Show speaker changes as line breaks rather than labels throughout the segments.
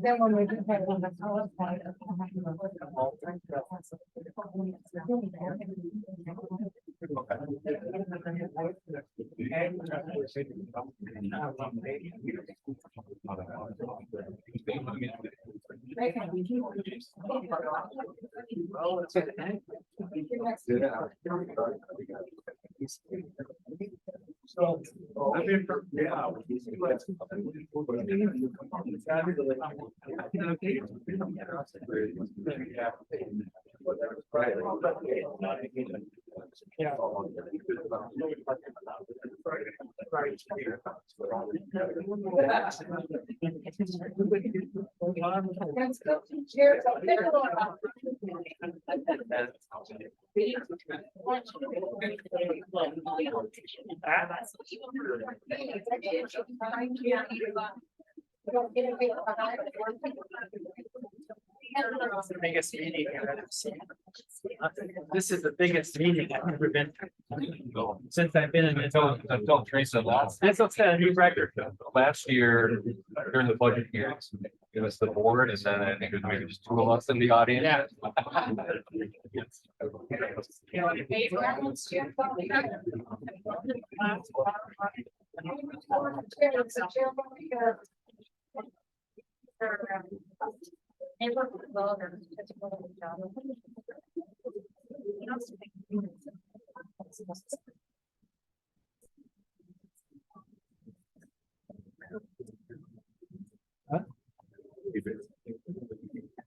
Then when we do have one,
So, the biggest meeting I've ever seen. This is the biggest meeting I've ever been to since I've been in it.
I told Teresa
This will set a new record.
last year during the budget hearings, it was the board and then I think it was maybe just two of us in the audience.
Yeah.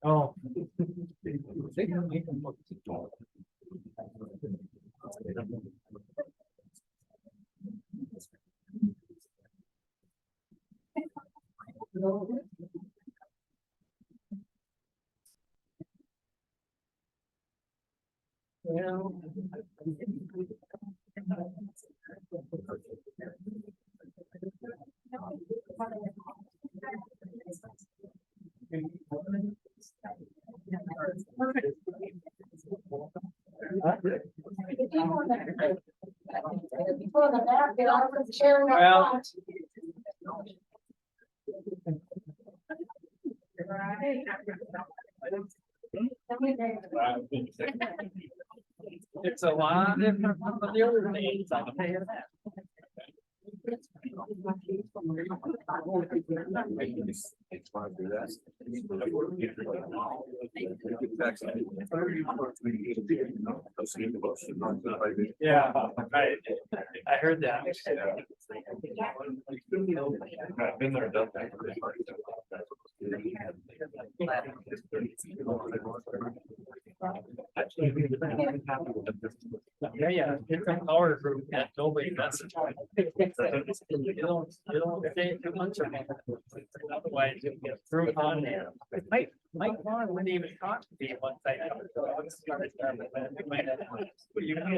Oh. Well. It's a lot different from the other names. I can tell you that. Yeah, I heard that.
I've been there, done that.
Yeah, it's an hour group that nobody does. You don't say too much of it. Otherwise you get through on there. Mike Vaughn wouldn't even talk to me once I. You know,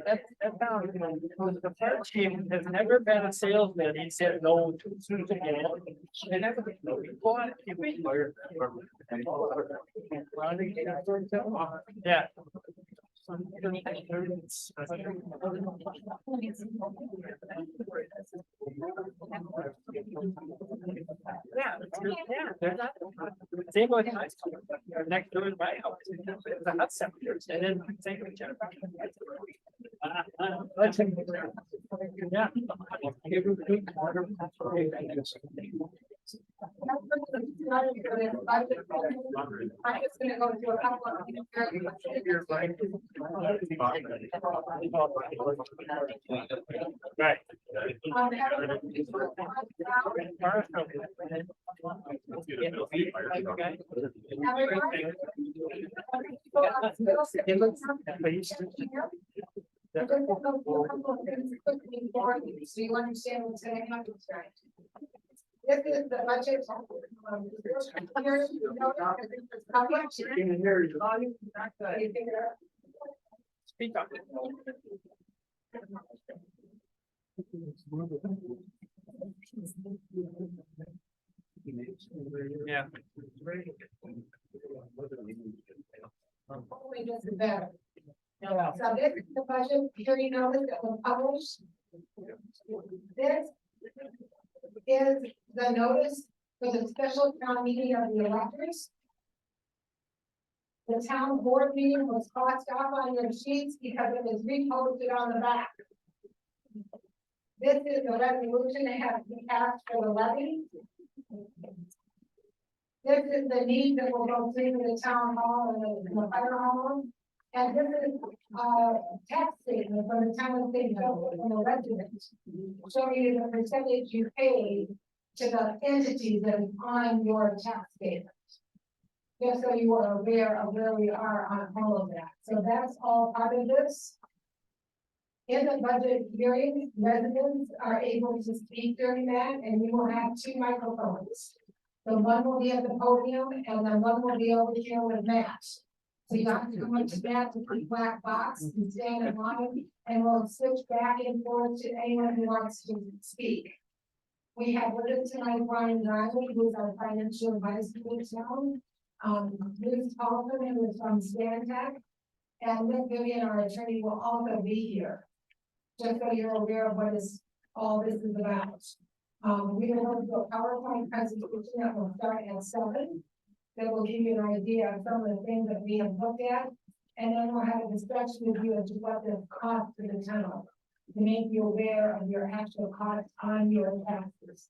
that's how, the fire chief has never been a salesman. He said no too soon again. They never. Yeah. Same with high school. Next door to my house. It's a hot center. And then same with Jennifer. Yeah.
I'm just gonna go through a couple of.
Right.
So you understand what's gonna happen, right? This is the budget.
Speak up. Yeah.
Hopefully this is better. So this is the budget hearing notice that was published. This is the notice for the special town meeting of the electors. The town board meeting was crossed off on your sheets because it was reposted on the back. This is the resolution that has to be passed for the levy. This is the need that will go through the town hall and the fire hall. And this is tax statement from the town of St. Joe from the residents. Showing you the percentage you pay to the entities that is on your tax statement. Just so you are aware of where we are on all of that. So that's all part of this. In the budget hearing, residents are able to speak during that, and we will have 2 microphones. So one will be at the podium, and then one will be over here with Matt. So you have to come up to Matt to the black box and stand in line, and we'll switch back and forth to anyone who wants to speak. We have with us tonight Brian Riley, who is our financial advisor for the town. Liz Paulson, who is from Stantec, and Nick Vivian, our attorney, will also be here. Just so you're aware of what is all this is about. We are going to do a PowerPoint presentation that will start at 7. That will give you an idea of some of the things that we have looked at. And then we'll have a discussion with you as to what the cost for the town, to make you aware of your actual cost on your taxes.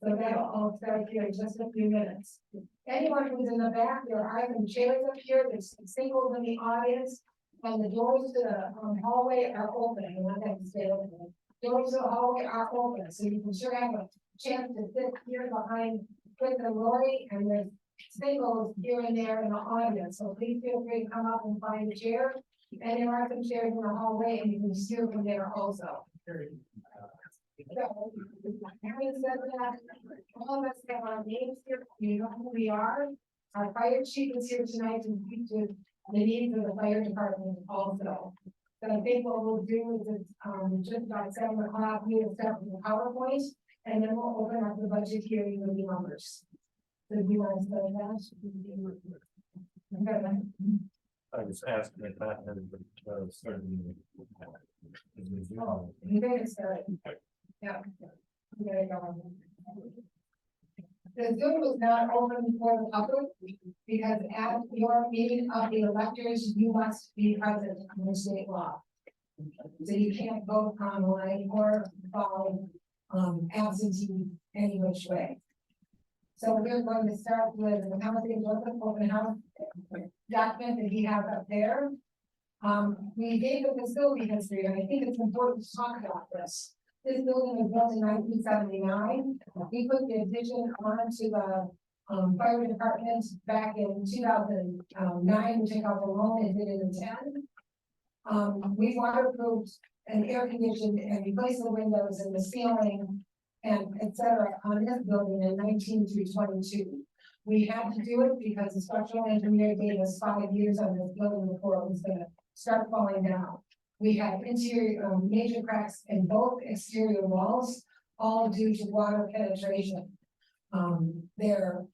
So that'll all start here in just a few minutes. Anyone who's in the back, there are some chairs up here, there's singles in the audience, and the doors to the hallway are open. You want that to stay open. Doors to the hallway are open, so you can sure have a chance to sit here behind Chris and Lori, and there's singles here and there in the audience. So please feel free to come up and find a chair. And there are some chairs in the hallway, and you can steer from there also. So, having said that, all of us have our names here, you know who we are. Our fire chief is here tonight to speak to the needs of the fire department also. So I think what we'll do is it's just about 7 o'clock, we'll start with the PowerPoint, and then we'll open up the budget hearing with the numbers. So do you want to start that? Okay.
I was asking if that had started.
Oh, you better start. Yeah. There you go. The Zoom was not open for the public because at your meeting of the electors, you must be present under state law. So you can't vote online or follow absentee any which way. So we're going to start with the housing open house document that he has up there. We gave the facility history, and I think it's important to talk about this. This building was built in 1979. We put the addition onto the fire department back in 2009. We took out the loan and did it in 10. We waterproofed and air conditioned and replaced the windows and the ceiling and etc. on this building in 19 through 22. We had to do it because the structural engineer gave us 5 years on this building before it was going to start falling down. We had interior major cracks in both exterior walls, all due to water penetration. The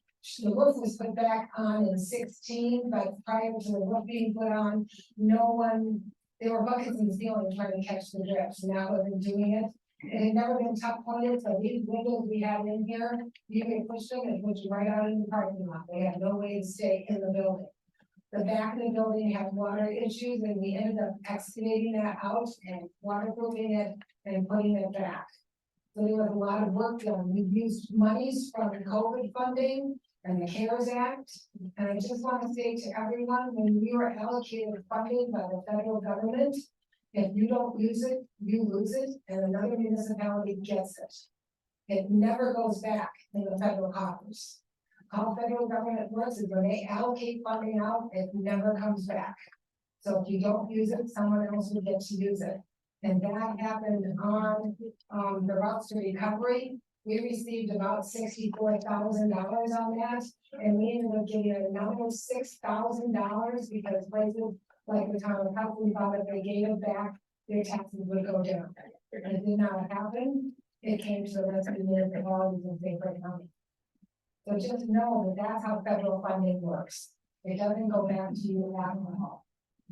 roof was put back on in 16, but prior to the roof being put on, there were buckets in the ceiling trying to catch the drips. Now we've been doing it. It had never been tuck pointed, so these windows we have in here, you can push them and push them right out in the parking lot. They have no way to stay in the building. The back of the building had water issues, and we ended up excavating that out and waterproofing it and putting it back. So there was a lot of work done. We used monies from the COVID funding and the CARES Act. And I just want to say to everyone, when you are allocated funding by the federal government, if you don't use it, you lose it, and another municipality gets it. It never goes back in the federal coffers. How federal government works is when they allocate funding out, it never comes back. So if you don't use it, someone else will get to use it. And that happened on the routes to recovery. We received about $64,000 on that, and we ended up getting another $6,000 because places like the town of Hudson thought if they gave it back, their taxes would go down. And it did not happen. It came to the rest of the municipalities in St. Clair County. So just know that that's how federal funding works. It doesn't go back to you at all.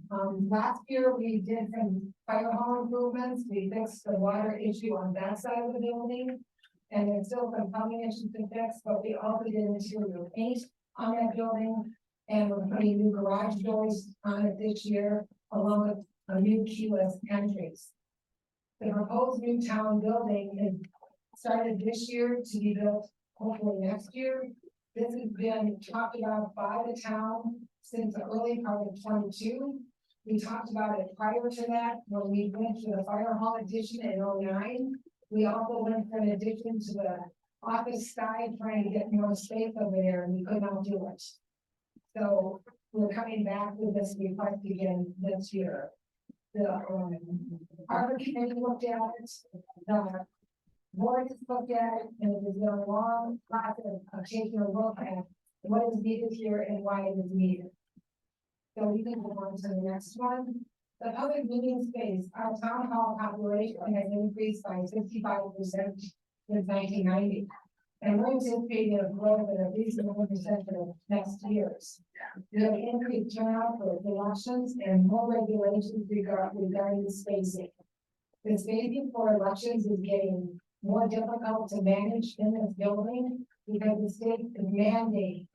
Last year, we did some fire hall improvements, we fixed the water issue on that side of the building. And there's still some plumbing issues to fix, but we also did interior paint on that building. And we're putting new garage doors on it this year, along with a new keyless entries. The proposed new town building is started this year to be built hopefully next year. This has been talked about by the town since the early part of 22. We talked about it prior to that, when we went to the fire hall addition in 09. We also went for an addition to the office side, trying to get more space over there, and we could not do it. So we're coming back with this request again this year. The Harbor Committee looked at it, the board has looked at it, and it has been a long process of taking a look at what is needed here and why it is needed. So we can move on to the next one. The public meeting space, our town hall population has increased by 65% since 1990. And we're anticipating a growth of at least 1% for the next years. We have increased turnout for elections and more regulations regarding spacing. The spacing for elections is getting more difficult to manage in this building because the state is mandating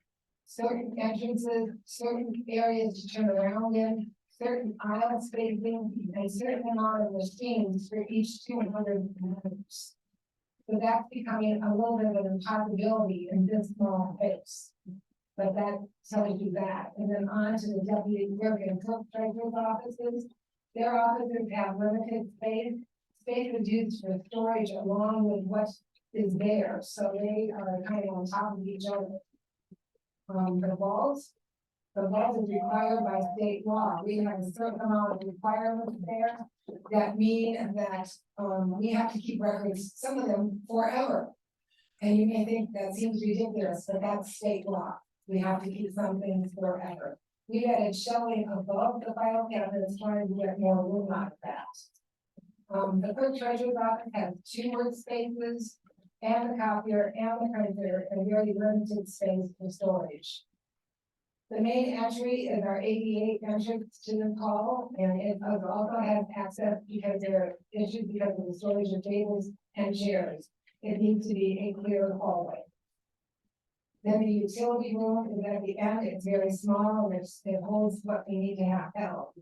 certain entrances, certain areas to turn around in, certain aisle spacing, and certain amount of machines for each 200 members. So that's becoming a little bit of an impossibility in this small space. But that tells you that. And then on to the deputy clerk and clerk treasurer's offices. Their offices have limited space. Space is used for storage along with what is there. So they are kind of on top of each other. The vaults is required by state law. We have a certain amount of requirements there that mean that we have to keep records, some of them forever. And you may think that seems ridiculous, but that's state law. We have to keep some things forever. We added shelving above the file cabinets, trying to get more room out of that. The clerk treasurer's office has 2 workspaces and the copier and the printer, and very limited space for storage. The main entry is our 88 entrance to the hall, and it also has access because there are issues because of the storage of tables and chairs. It needs to be a clear hallway. Then the utility room is at the end. It's very small, and it holds what we need to have held.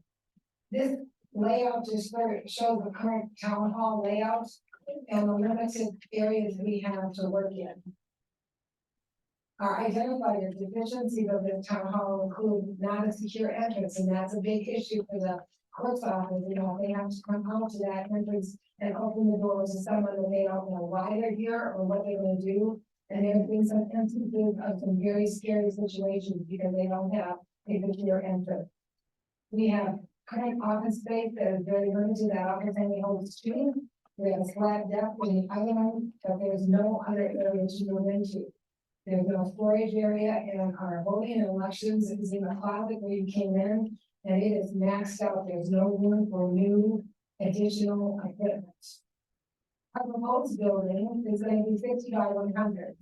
This layout just shows the current town hall layout and the limited areas we have to work in. Our identified deficiencies of the town hall include not a secure entrance, and that's a big issue for the clerk's office. You know, they have to come out to that entrance and open the doors to someone that they don't know why they're here or what they're going to do. And there have been some instances of some very scary situations because they don't have a secure entrance. We have current office space that is very limited. That office only holds 2. We have a flat desk in the other one, but there's no other area to move into. There's no storage area, and our voting and elections is in the closet where you came in, and it is maxed out. There's no room for new additional equipment. Our proposed building is going to be 60 by 100.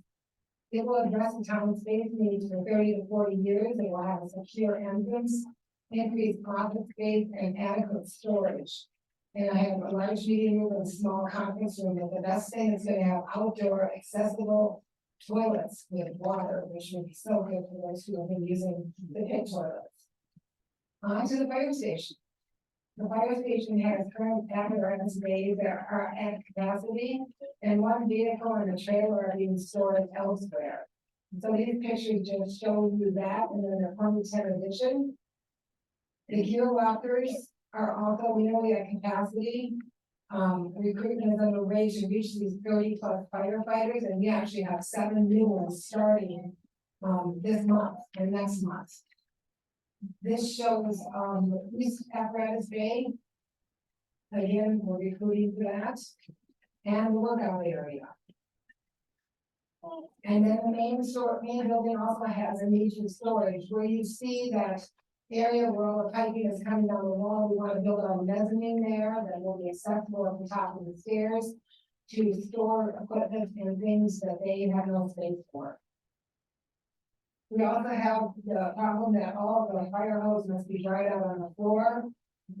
It will address the town's space needs for 30 to 40 years. It will have a secure entrance, increased office space, and adequate storage. And I have a large meeting room and a small conference room, but the best thing is going to have outdoor accessible toilets with water, which would be so good for those who have been using the pit toilets. On to the fire station. The fire station has current apparatus bays that are at capacity, and 1 vehicle and a trailer are being stored elsewhere. So these pictures just show you that, and then the 2010 edition. The gear lockers are also nearly at capacity. Recruitment is underway to reach these 30+ firefighters, and we actually have 7 new ones starting this month and next month. This shows the police apparatus bay. Again, we're recruiting for that, and the workout area. And then the main building also has a need for storage, where you see that area where all the piping is coming down the wall. We want to build a mezzanine there that will be accessible at the top of the stairs to store equipment and things that they have no space for. We also have the problem that all of the fire hose must be dried out on the floor.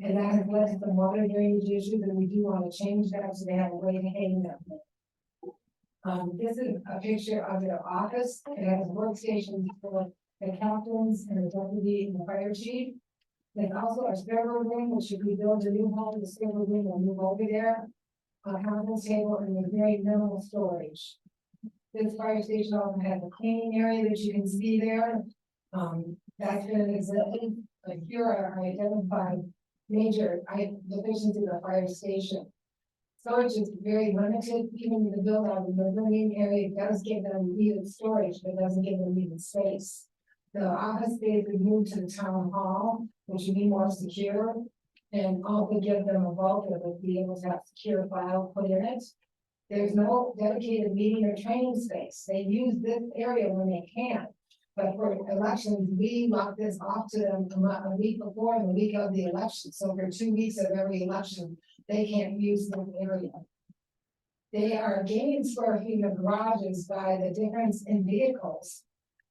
And that has led to some water drainage issues, and we do want to change that so they have a way to hang them. This is a picture of their office. It has workstations for the captains and the deputy and the fire chief. There's also a server room, which should we build a new home, the server room will move over there. A conference table and with very minimal storage. This fire station also has a cleaning area that you can see there. That's been an exhibit, like here are identified major divisions of the fire station. Storage is very limited, even the build out in the living area does give them needed storage, but doesn't give them needed space. The office space would move to the town hall, which would be more secure. And also give them a vault that would be able to have secure file put in it. There's no dedicated meeting or training space. They use this area when they can. But for elections, we lock this off to them a week before and the week of the election. So for 2 weeks of every election, they can't use this area. They are gaining square feet of garages by the difference in vehicles.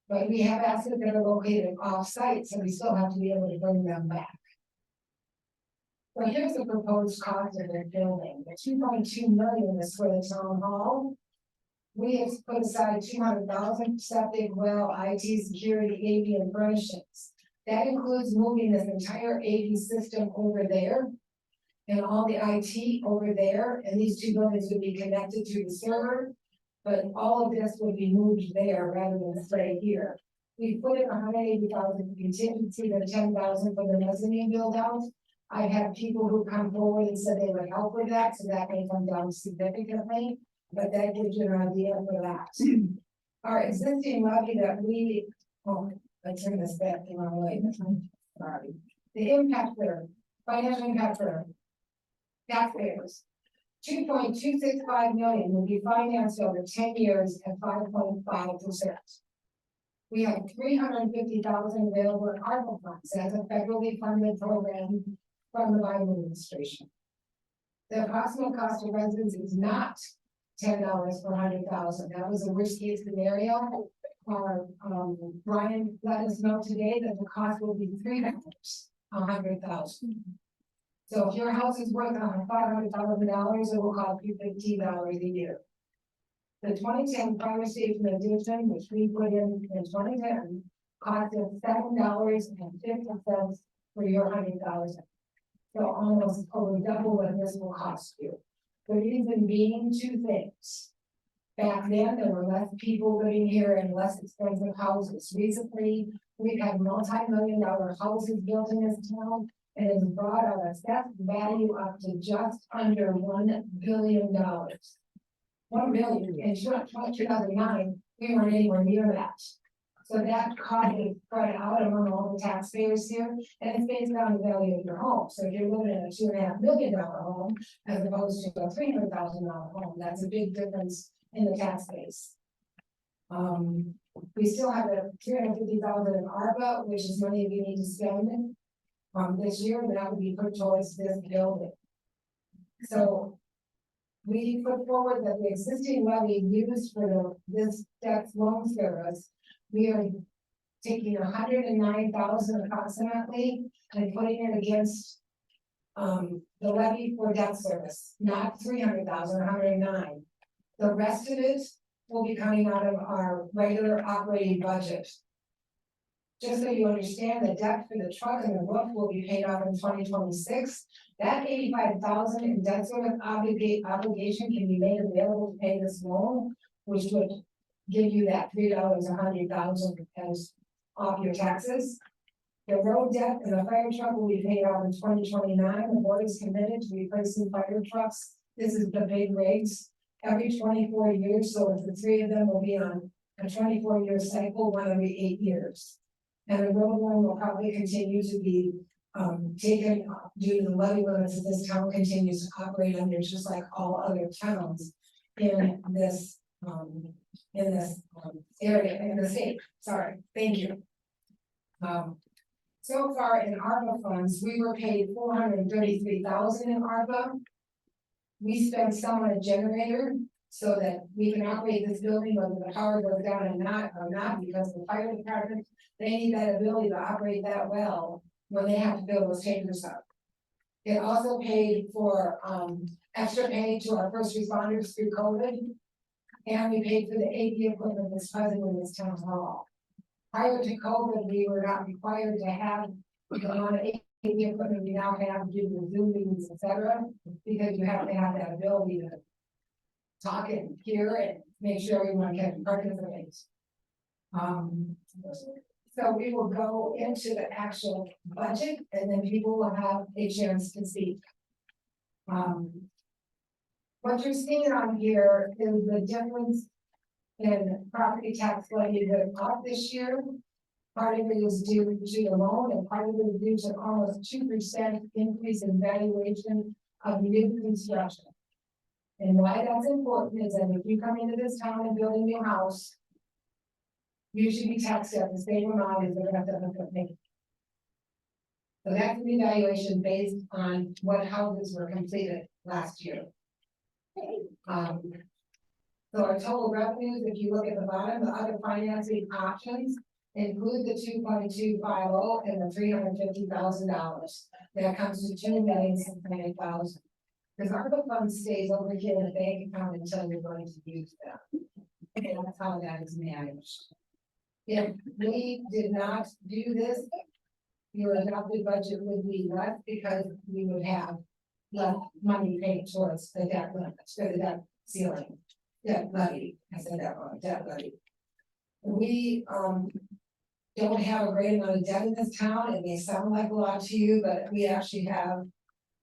But we have assets that are located off-site, so we still have to be able to bring them back. So here's the proposed cost of their building. The 2.2 million is for the town hall. We have put aside 200,000 septic, well, IT, security, AV, and furnishings. That includes moving this entire AV system over there. And all the IT over there, and these two buildings would be connected to the server. But all of this would be moved there rather than stay here. We put in 180,000 contingency, the 10,000 for the mezzanine build out. I've had people who come forward and said they would help with that, so that may come down significantly, but that gives you an idea for that. Our existing levy that we, I turn this back the wrong way. Sorry. The impact there, financial impact there. Taxpayers. 2.265 million will be financed over 10 years at 5.5%. We have 350,000 available in ARPA funds as a federally funded program from the Biden administration. The approximate cost of residents is not $10 per 100,000. That was a worst case scenario. Brian let us know today that the cost will be $3 per 100,000. So if your house is worth $500,000, it will cost you $15 a year. The 2010 fire station addition, which we put in 2010, cost us $7.50 for your 100,000. So almost over double what this will cost you. The reason being two things. Back then, there were less people living here in less expensive houses. Recently, we've had multi-million-dollar houses built in this town, and it's brought our assessed value up to just under $1 billion. 1 billion in 2009, we weren't anywhere near that. So that cost is spread out among all the taxpayers here, and it's based on the value of your home. So if you're living in a $2.5 million home as opposed to a $300,000 home, that's a big difference in the tax base. We still have a $350,000 in ARPA, which is money we need to spend this year, and that would be put towards this building. So we put forward that the existing levy used for this debt loan service, we are taking 109,000 approximately and putting it against the levy for debt service, not 300,000, 109. The rest of it will be coming out of our regular operating budget. Just so you understand, the debt for the truck and the roof will be paid off in 2026. That 85,000 in debt service obligation can be made available to pay this loan, which would give you that $3 a 100,000 as off your taxes. The road debt and the fire truck will be paid off in 2029. The board is committed to replacing fire trucks. This is the big rigs every 24 years. So if the three of them will be on a 24-year cycle, one every 8 years. And the road loan will probably continue to be taken due to the levy limits that this town continues to operate under, just like all other towns in this area in the state. Sorry, thank you. So far in ARPA funds, we were paid $433,000 in ARPA. We spent some on a generator. So that we can operate this building whether the power goes down or not, because the fire department, they need that ability to operate that well when they have to build those chambers up. It also paid for, extra pay to our first responders through COVID. And we paid for the AV equipment that's present in this town hall. Prior to COVID, we were not required to have the amount of AV equipment we now have due to Zoom meetings, et cetera, because you have to have that ability to talk and hear and make sure everyone can participate. So we will go into the actual budget and then people will have a chance to speak. What you're seeing on here is the difference in property tax levy that up this year. Part of it is due to the loan and part of it is due to almost 2% increase in valuation of new construction. And why that's important is that if you come into this town and build a new house, you should be taxed at the same amount as the rest of the thing. So that's the evaluation based on what houses were completed last year. So our total revenues, if you look at the bottom, the other financing options include the 2.250 and the $350,000. That comes to $2,600,000. Because ARPA fund stays over here in the bank account until you're going to use them. And that's how that is managed. If we did not do this, your adopted budget would be less because we would have less money paid towards the debt limit, or the debt ceiling. Debt levy, I said that wrong, debt levy. We don't have a great amount of debt in this town. It may sound like a lot to you, but we actually have,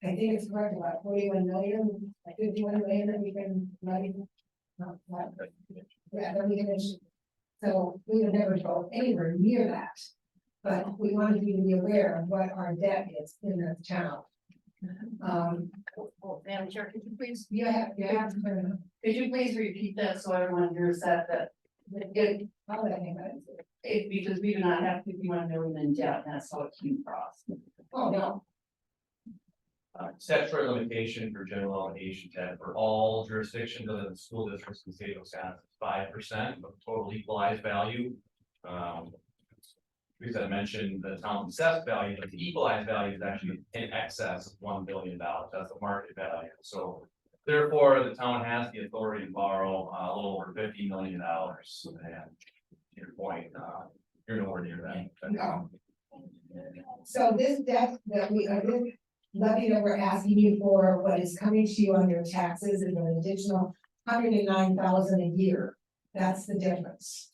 I think it's correct, about 41 million, like 51 million that we can levy. Yeah, that we can issue. So we would never go anywhere near that. But we wanted you to be aware of what our debt is in this town.
Madam Chair, could you please,
You have to put it.
could you please repeat that so everyone hears that
How would I think about it?
because we do not have 51 million in debt, that's how it came across.
Oh, no.
Statutory limitation for general obligation debt for all jurisdictions other than school districts in the state of Wisconsin, 5% of total equalized value. Because I mentioned the town's assessed value, but the equalized value is actually in excess of $1 billion. That's the market value. So therefore, the town has the authority to borrow a little over $50 million. And to your point, you're nowhere near that.
No. So this debt that we are, this levy that we're asking you for, what is coming to you on your taxes is an additional $109,000 a year. That's the difference.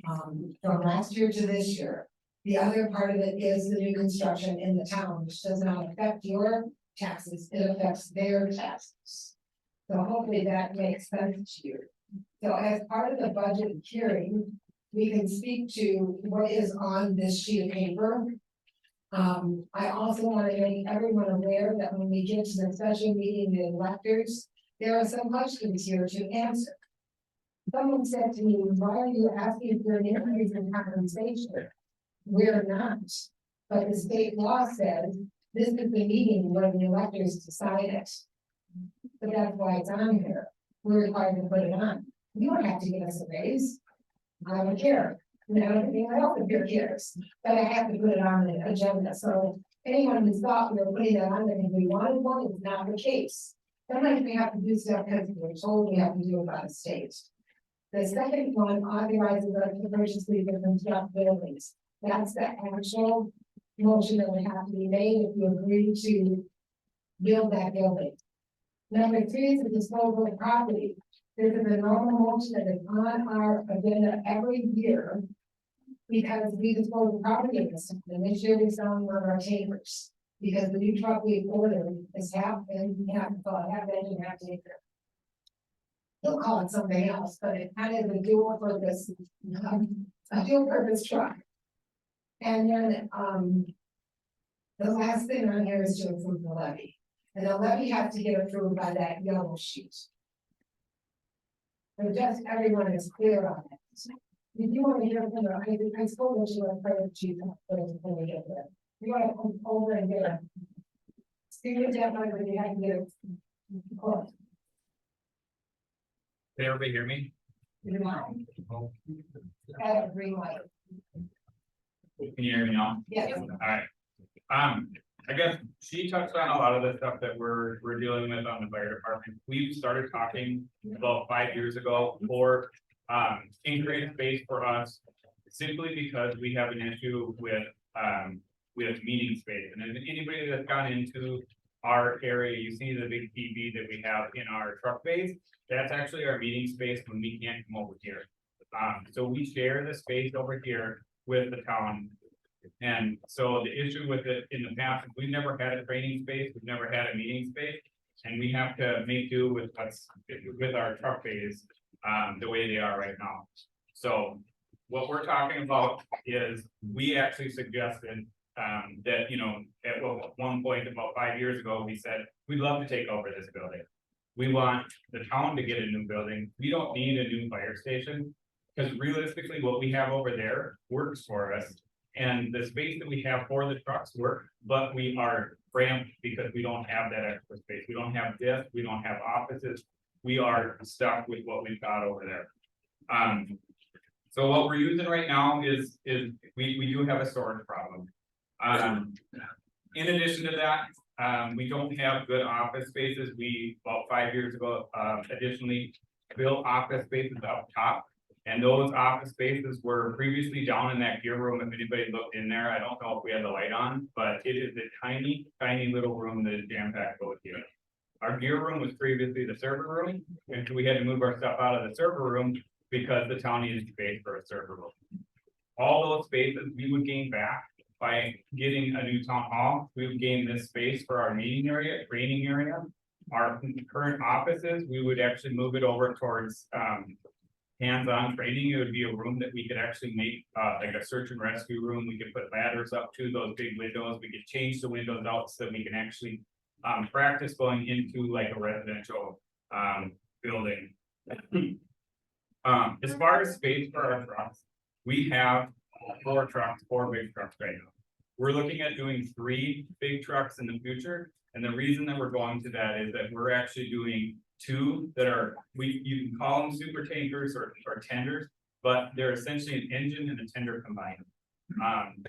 From last year to this year. The other part of it is the new construction in the town, which does not affect your taxes, it affects their taxes. So hopefully that makes sense to you. So as part of the budget hearing, we can speak to what is on this sheet of paper. I also want to make everyone aware that when we get to the special meeting, the electors, there are some questions here to answer. Someone said to me, why are you asking for an increase in compensation? We're not, but the state law says this is the meeting where the electors decide it. So that's why it's on here. We're required to put it on. You don't have to give us a raise. I don't care. I don't think anyone else up here cares, but I have to put it on the agenda. So anyone who thought we were putting that on there because we wanted one is not the case. Sometimes we have to do stuff because we're told we have to do it by the state. The second one authorizes us to purchase these and construct buildings. That's the actual motion that would have to be made if you agree to build that building. Number 3 is the disposal of property. This is a normal motion that is on our agenda every year because we dispose of property in this town. And this year we sell one of our chambers because the new truck we ordered is half engine, half tanker. He'll call it something else, but it kind of is a dual purpose truck. And then, the last thing on here is to approve the levy. And the levy has to get approved by that yellow sheet. So just everyone is clear on it. If you want to hear from the, I spoke to you on Friday, chief. You want to come over and get a. Speak with that, but you have to get it.
Can everybody hear me?
At a green light.
Can you hear me now?
Yes.
Alright. I guess she touched on a lot of the stuff that we're dealing with on the fire department. We've started talking about 5 years ago for increased space for us. Simply because we have an issue with meeting space, and then anybody that's gone into our area, you see the big TV that we have in our truck bays. That's actually our meeting space when we can't come over here. So we share the space over here with the town. And so the issue with it in the past, we've never had a training space, we've never had a meeting space. And we have to make do with with our truck bays, the way they are right now. So what we're talking about is, we actually suggested, that, you know, at one point about 5 years ago, we said, we'd love to take over this building. We want the town to get a new building. We don't need a new fire station. Because realistically, what we have over there works for us. And the space that we have for the trucks work, but we are cramped because we don't have that extra space. We don't have desks, we don't have offices. We are stuck with what we've got over there. So what we're using right now is we do have a storage problem. In addition to that, we don't have good office spaces. We, about 5 years ago, additionally built office spaces up top. And those office spaces were previously down in that gear room. If anybody looked in there, I don't know if we had the light on, but it is a tiny, tiny little room that is jam-packed with gear. Our gear room was previously the server room, and so we had to move our stuff out of the server room because the town needed space for a server room. All those spaces we would gain back by getting a new town hall. We would gain this space for our meeting area, training area. Our current offices, we would actually move it over towards hands-on training. It would be a room that we could actually make like a search and rescue room. We could put ladders up to those big windows. We could change the windows out so that we can actually practice going into like a residential building. As far as space for our trucks, we have 4 big trucks right now. We're looking at doing 3 big trucks in the future. And the reason that we're going to that is that we're actually doing 2 that are, you can call them super tankers or tenders, but they're essentially an engine and a tender combined.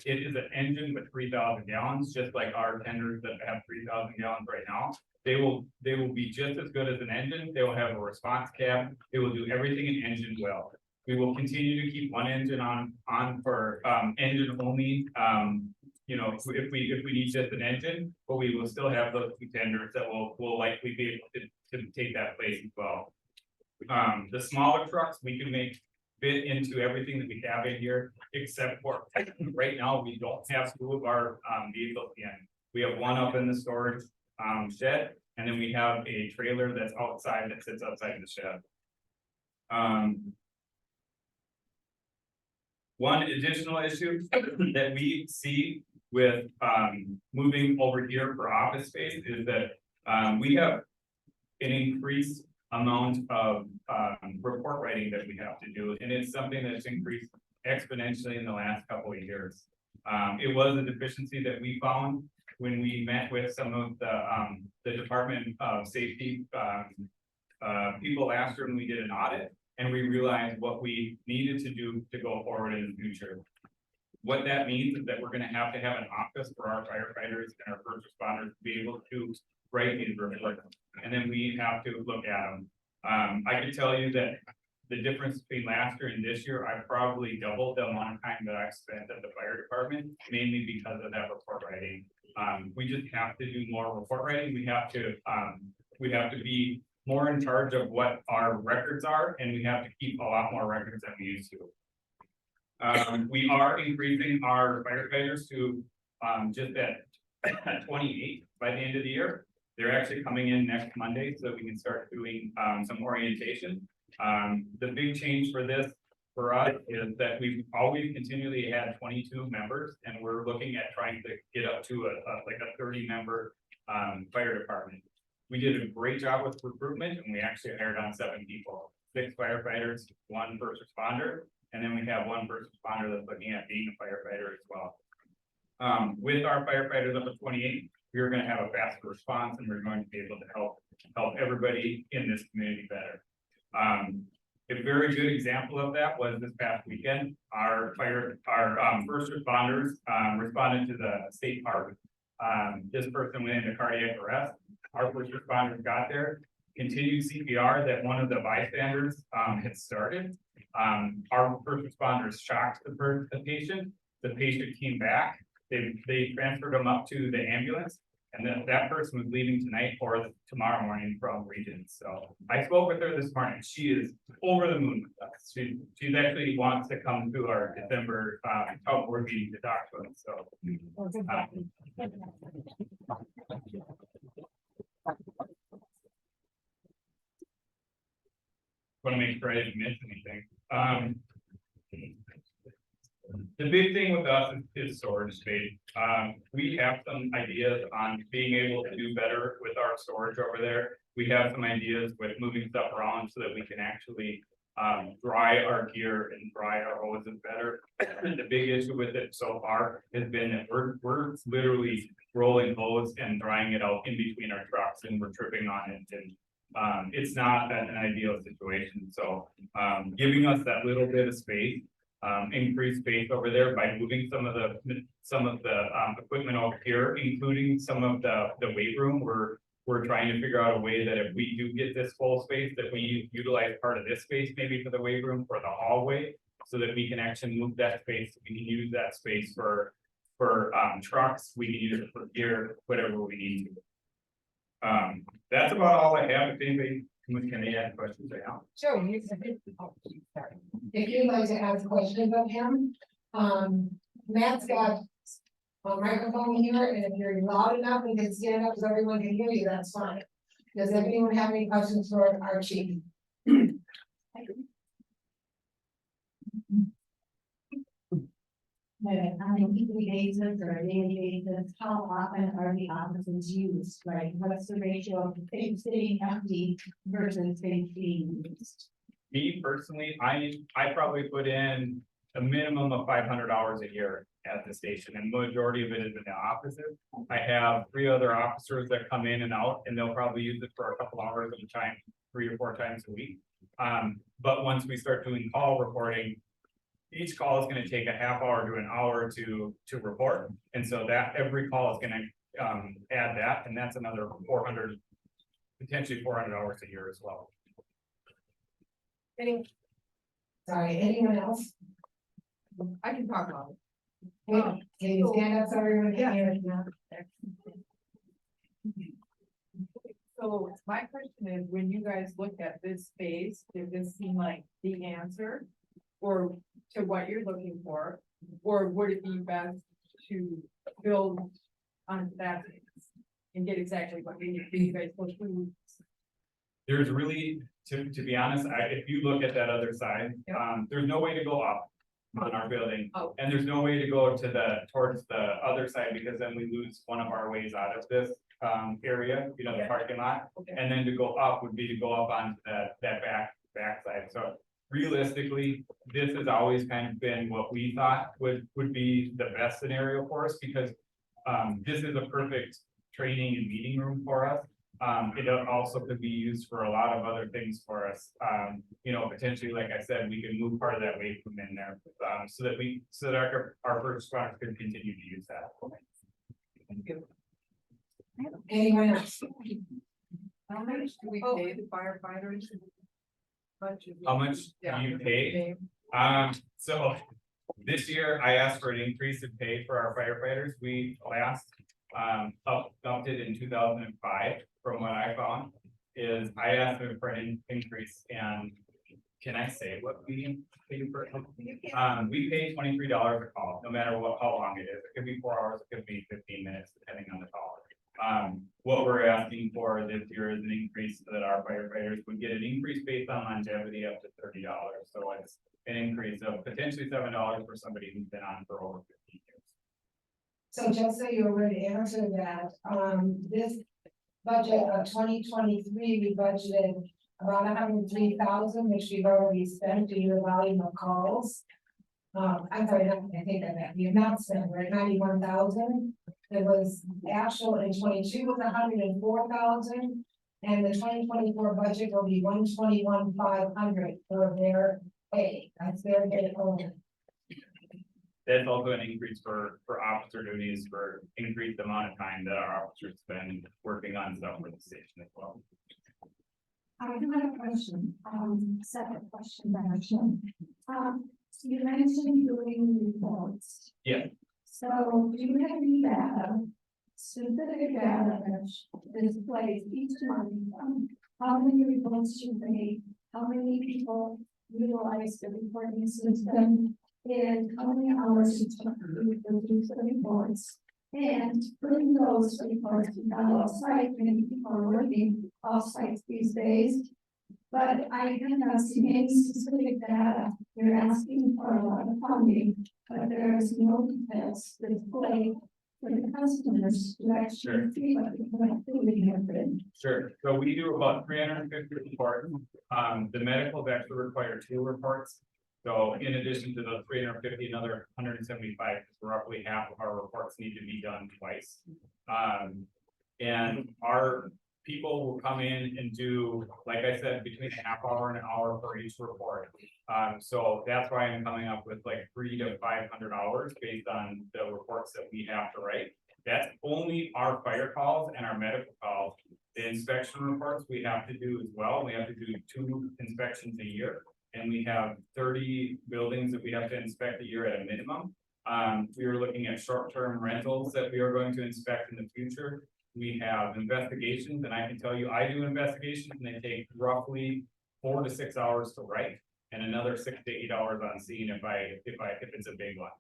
It is an engine with 3,000 gallons, just like our tenders that have 3,000 gallons right now. They will be just as good as an engine. They will have a response cab. They will do everything an engine will. We will continue to keep one engine on for engine only. You know, if we need just an engine, but we will still have those 2 tenders that will likely be able to take that place as well. The smaller trucks we can make fit into everything that we have in here, except for right now, we don't have 2 of our vehicles in. We have one up in the storage shed, and then we have a trailer that's outside that sits outside the shed. One additional issue that we see with moving over here for office space is that we have an increased amount of report writing that we have to do, and it's something that's increased exponentially in the last couple of years. It was a deficiency that we found when we met with some of the Department of Safety people last year when we did an audit, and we realized what we needed to do to go forward in the future. What that means is that we're gonna have to have an office for our firefighters and our first responders to be able to write these reports, and then we have to look at them. I can tell you that the difference between last year and this year, I probably doubled the amount of time that I spent at the fire department, mainly because of that report writing. We just have to do more report writing. We have to be more in charge of what our records are, and we have to keep a lot more records than we used to. We are increasing our firefighters to just at 28 by the end of the year. They're actually coming in next Monday so that we can start doing some orientation. The big change for this for us is that we've always continually had 22 members, and we're looking at trying to get up to like a 30-member fire department. We did a great job with recruitment, and we actually hired on 7 people, 6 firefighters, 1 first responder, and then we have 1 first responder that's looking at being a firefighter as well. With our firefighters up to 28, we're going to have a faster response, and we're going to be able to help everybody in this community better.
A very good example of that was this past weekend, our first responders, responded to the state park. This person went into cardiac arrest, our first responders got there, continued CPR that one of the bystanders, had started. Our first responders shocked the patient came back, they transferred him up to the ambulance. And then that person was leaving tonight or tomorrow morning from Regents. So I spoke with her this morning. She is over the moon with us. She actually wants to come to our December board meeting to talk to us. So want to make sure I didn't miss anything. The big thing with us is storage space. We have some ideas on being able to do better with our storage over there. We have some ideas with moving stuff around so that we can actually dry our gear and dry our hoses better. The big issue with it so far has been that we're literally rolling hose and drying it out in between our trucks and we're tripping on it, and it's not an ideal situation. So giving us that little bit of space, increased space over there by moving some of the equipment over here, including some of the weight room. We're trying to figure out a way that if we do get this full space, that we utilize part of this space maybe for the weight room for the hallway, so that we can actually move that space. We can use that space for trucks. We can use it for gear, whatever we need to. That's about all I have. If anybody can add questions right now.
Sure. If you'd like to ask questions of him, Matt's got a microphone here, and if you're loud enough and can stand up so everyone can hear you, that's fine. Does anyone have any questions for our chief?
On a weekly basis or a daily basis, how often are the offices used, right? What's the ratio of things sitting empty versus things being used?
Me personally, I probably put in a minimum of 500 hours a year at the station, and majority of it is in the offices. I have 3 other officers that come in and out, and they'll probably use it for a couple hours at a time, 3 or 4 times a week. But once we start doing call reporting, each call is going to take a half hour to an hour to report, and so that every call is going to add that, and that's another 400, potentially 400 hours a year as well.
Sorry, anyone else?
I can talk about it.
Can you stand up so everyone can hear you?
So my question is, when you guys looked at this space, did this seem like the answer? Or to what you're looking for? Or would it be best to build on that and get exactly what you need, you guys go through?
There's really, to be honest, if you look at that other side, there's no way to go up on our building.
Oh.
And there's no way to go towards the other side, because then we lose one of our ways out of this area, you know, the parking lot.
Okay.
And then to go up would be to go up onto that back side. So realistically, this has always kind of been what we thought would be the best scenario for us, because this is a perfect training and meeting room for us. It also could be used for a lot of other things for us. You know, potentially, like I said, we can move part of that weight room in there, so that our first responders could continue to use that.
Thank you.
Anyone else?
How much do we pay the firefighters?
How much do you pay? So this year I asked for an increase in pay for our firefighters. We last upped it in 2005. From what I found is I asked them for an increase, and can I say what we pay for? We pay $23 a call, no matter how long it is. It could be 4 hours, it could be 15 minutes, depending on the call. What we're asking for this year is an increase so that our firefighters would get an increase based on longevity up to $30. So it's an increase of potentially $7 for somebody who's been on for over 15 years.
So just so you already answered that, this budget of 2023, we budgeted about 103,000, which we've already spent due to the volume of calls. I'm sorry, I think that we have not spent, right, 91,000. There was actual in 22 was 104,000, And the 2024 budget will be 121,500 for their pay, that's their pay only.
That's also an increase for officer duties, for increased amount of time that our officers spend working on stuff for the station as well.
I do have a question, separate question, actually. So you mentioned doing reports.
Yeah.
So do you have any data, specific data that displays each month, how many reports you made, how many people utilize the reporting system, and how many hours it took to produce the reports? And putting those reports on off-site, many people are working off-site these days. But I cannot see any specific data. You're asking for a lot of funding, but there is no details displayed for the customers to actually see what the activity has been.
Sure, so we do about 350 reports. The medicals actually require 2 reports. So in addition to the 350, another 175, roughly half of our reports need to be done twice. And our people will come in and do, like I said, between a half hour and an hour for each report. So that's why I'm coming up with like 300 to 500 hours based on the reports that we have to write. That's only our fire calls and our medical calls. The inspection reports we have to do as well. We have to do 2 inspections a year. And we have 30 buildings that we have to inspect a year at a minimum. We are looking at short-term rentals that we are going to inspect in the future. We have investigations, and I can tell you, I do investigations, and they take roughly 4 to 6 hours to write, and another 6 to 8 hours on scene if it's a big one.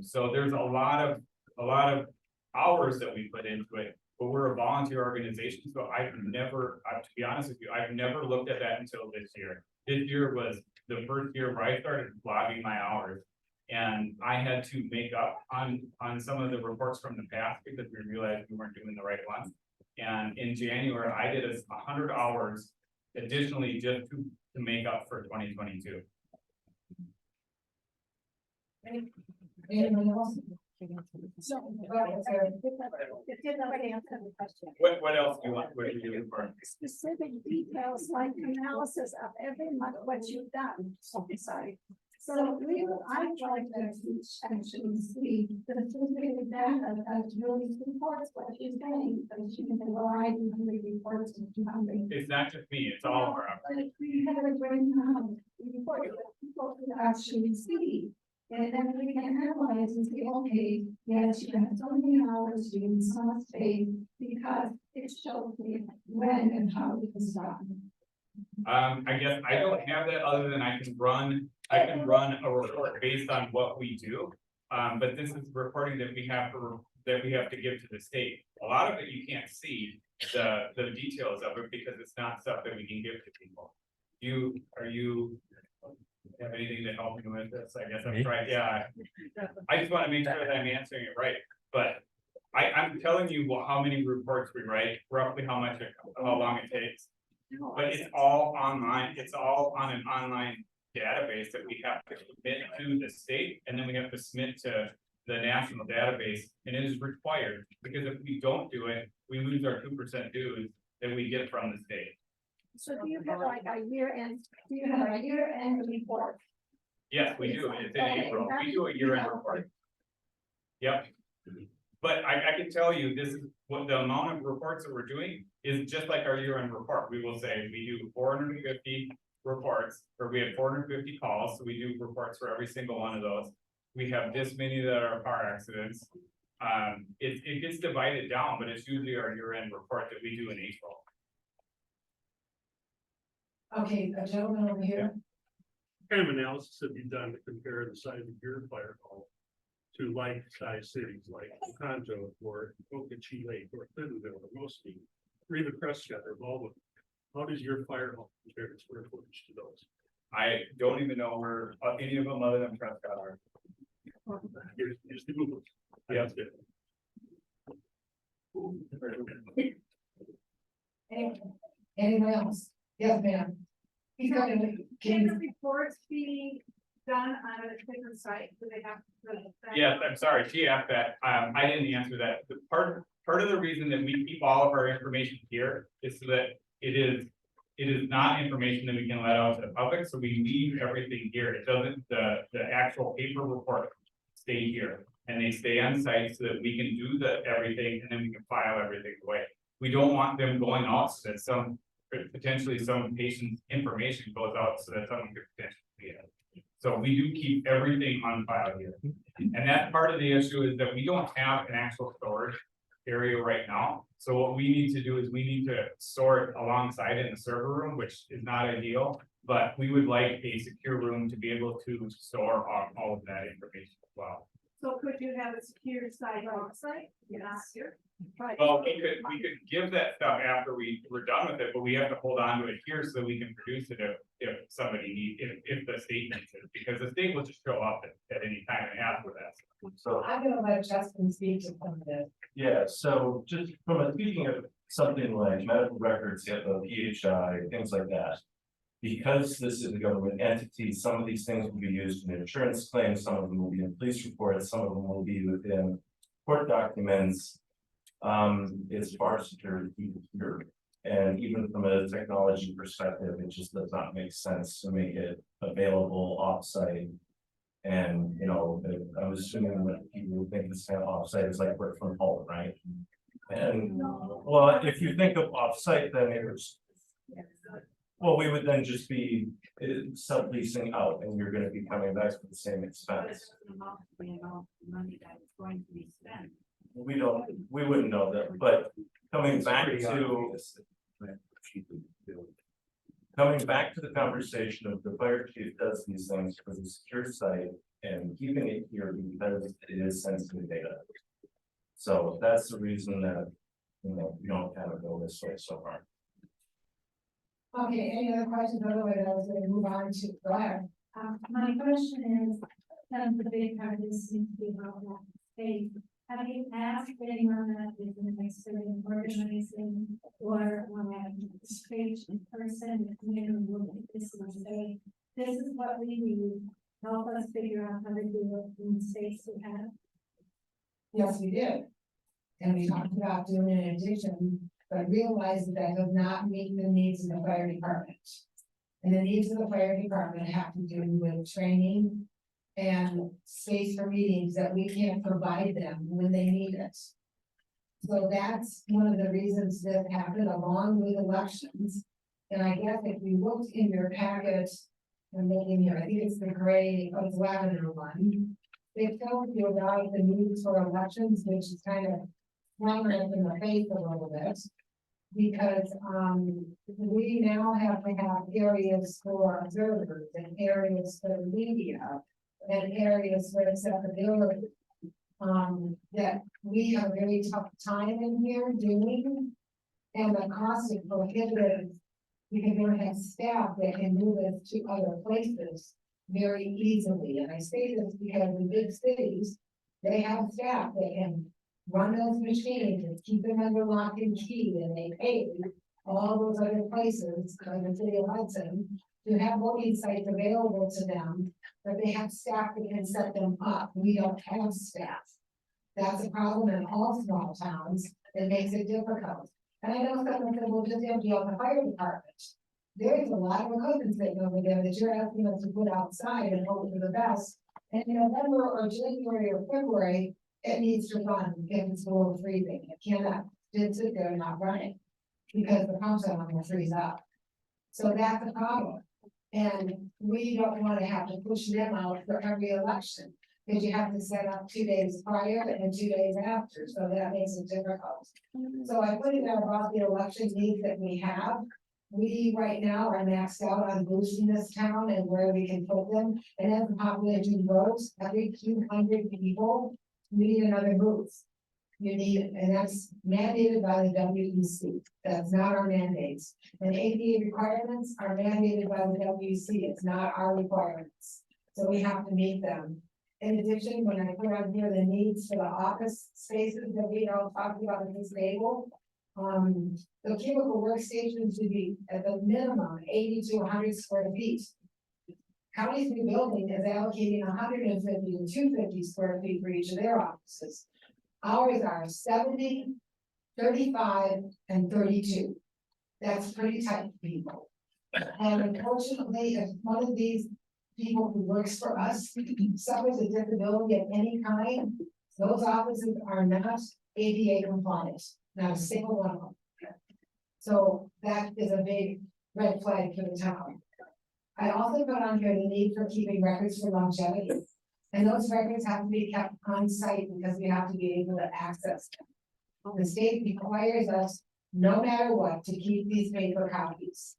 So there's a lot of hours that we put into it, but we're a volunteer organization, so I've never, to be honest with you, I've never looked at that until this year. This year was the first year where I started logging my hours. And I had to make up on some of the reports from the past because we realized we weren't doing the right ones. And in January, I did 100 hours additionally just to make up for 2022.
Anyone else?
What else do you want? What are you doing for?
Specific details like analysis of every month what you've done, sorry. So really, I tried to actually see the specific data that really supports what you're saying, but you can rely on the reports and
It's not just me, it's all of our.
but if we have a great report that people can actually see. And then we can analyze and say, okay, yes, you have so many hours doing so much space because it shows me when and how it was done.
I guess I don't have that other than I can run a report based on what we do. But this is reporting that we have to give to the state. A lot of it you can't see the details of it because it's not stuff that we can give to people. Are you have anything to help me with this? I guess I'm trying, yeah. I just want to make sure that I'm answering it right, but I'm telling you how many reports we write, roughly how long it takes. But it's all online, it's all on an online database that we have to submit to the state, and then we have to submit to the national database, and it is required, because if we don't do it, we lose our 2% dues that we get from the state.
So do you have like a year-end report?
Yes, we do, it's in April, we do a year-end report. Yep. But I can tell you, this is what the amount of reports that we're doing is just like our year-end report. We will say we do 450 reports, or we have 450 calls, so we do reports for every single one of those. We have this many that are car accidents. It gets divided down, but it's usually our year-end report that we do in April.
Okay, a gentleman over here.
What kind of analysis have you done to compare the size of your fire hall to like-sized cities like Conjo or Okeechobee or Clintonville or Mosby, or even Prescott or Baldwin? How does your fire hall compare in square footage to those?
I don't even know where any of them other than Prescott are.
Here's the Google.
Yeah.
Anyone else? Yes, ma'am. He's got
Can the reports be done on a different site? Do they have?
Yes, I'm sorry, she asked that. I didn't answer that. The part part of the reason that we keep all of our information here is so that it is not information that we can let out to the public, so we leave everything here. It doesn't, the actual paper report stay here. And they stay on site so that we can do everything and then we can file everything away. We don't want them going out so that potentially some patient's information goes out so that someone could potentially see it. So we do keep everything on file here. And that part of the issue is that we don't have an actual storage area right now. So what we need to do is we need to store it alongside in the server room, which is not ideal. But we would like a secure room to be able to store all of that information as well.
So could you have a secure site outside? Yes.
Well, we could give that stuff after we're done with it, but we have to hold on to it here so that we can produce it if somebody if the state needs it, because the state will just show up at any time and ask for that.
So,
I'm gonna let Justin speak to some of this.
yeah, so just from a speaking of something like medical records, the PHI, things like that. Because this is a government entity, some of these things will be used in insurance claims, some of them will be in police reports, some of them will be within court documents. It's far secure to keep it here. And even from a technology perspective, it just does not make sense to make it available offsite. And, you know, I'm assuming that people would think this kind of offsite is like work from home, right? And, well, if you think of offsite, then it was. Well, we would then just be subleasing out and you're gonna be coming back for the same expense.
Money that is going to be spent.
We wouldn't know that, but coming back to. Coming back to the conversation of the fire chief does these things for the secure site and keeping it here because it is sensitive data. So that's the reason that, you know, we don't kind of go this way so far.
Okay, any other questions? Otherwise, I was gonna move on to, go ahead.
My question is, the big part of this seems to be about that space. Have you asked anyone that is interested in organizing or space in person, you know, look at this and say, this is what we need, help us figure out how to do it in the space we have?
Yes, we did. And we talked about doing an addition, but realized that that does not meet the needs of the fire department. And the needs of the fire department have to do with training and space for meetings that we can't provide them when they need it. So that's one of the reasons that happened along with elections. And I guess if you looked in your packet, and looking here, I think it's the gray of lavender one. They told you about the needs for elections, which is kind of prominent in the face a little bit. Because we now have to have areas for observers and areas for the media and areas for accessibility. That we have a very tough time in here doing. And the cost is prohibitive. Because we don't have staff that can do this to other places very easily. And I say this because in big cities, they have staff that can run those machines and keep them under lock and key, and they pay all those other places, like the city of Hudson, to have voting sites available to them, but they have staff that can set them up. We don't have staff. That's a problem in all small towns. It makes it difficult. And I know someone said, well, just empty out the fire department. There's a lot of equipment sitting over there that you're asking us to put outside and hope for the best. And in November or January or February, it needs to run if it's below freezing. It cannot just sit there and not running because the pumps are going to freeze up. So that's a problem. And we don't want to have to push them out for every election because you have to set up 2 days prior and 2 days after. So that makes it difficult. So I put in there about the election needs that we have. We right now are maxed out on boosting this town and where we can put them. And as the population grows, every 200 people, we need another booth. You need it, and that's mandated by the WEC. That's not our mandates. And ADA requirements are mandated by the WEC. It's not our requirements. So we have to meet them. In addition, when I put on here the needs for the office spaces that we all talked about in this table, the cubicle workstations should be at the minimum 80 to 100 square feet. County's new building is allocating 150 to 250 square feet for each of their offices. Ours are 70 35 and 32. That's pretty tight, people. And unfortunately, if one of these people who works for us suffers a disability of any kind, those offices are not ADA compliant, not a single one of them. So that is a big red flag for the town. I also put on here the need for keeping records for longevity. And those records have to be kept on site because we have to be able to access them. The state requires us, no matter what, to keep these paper copies.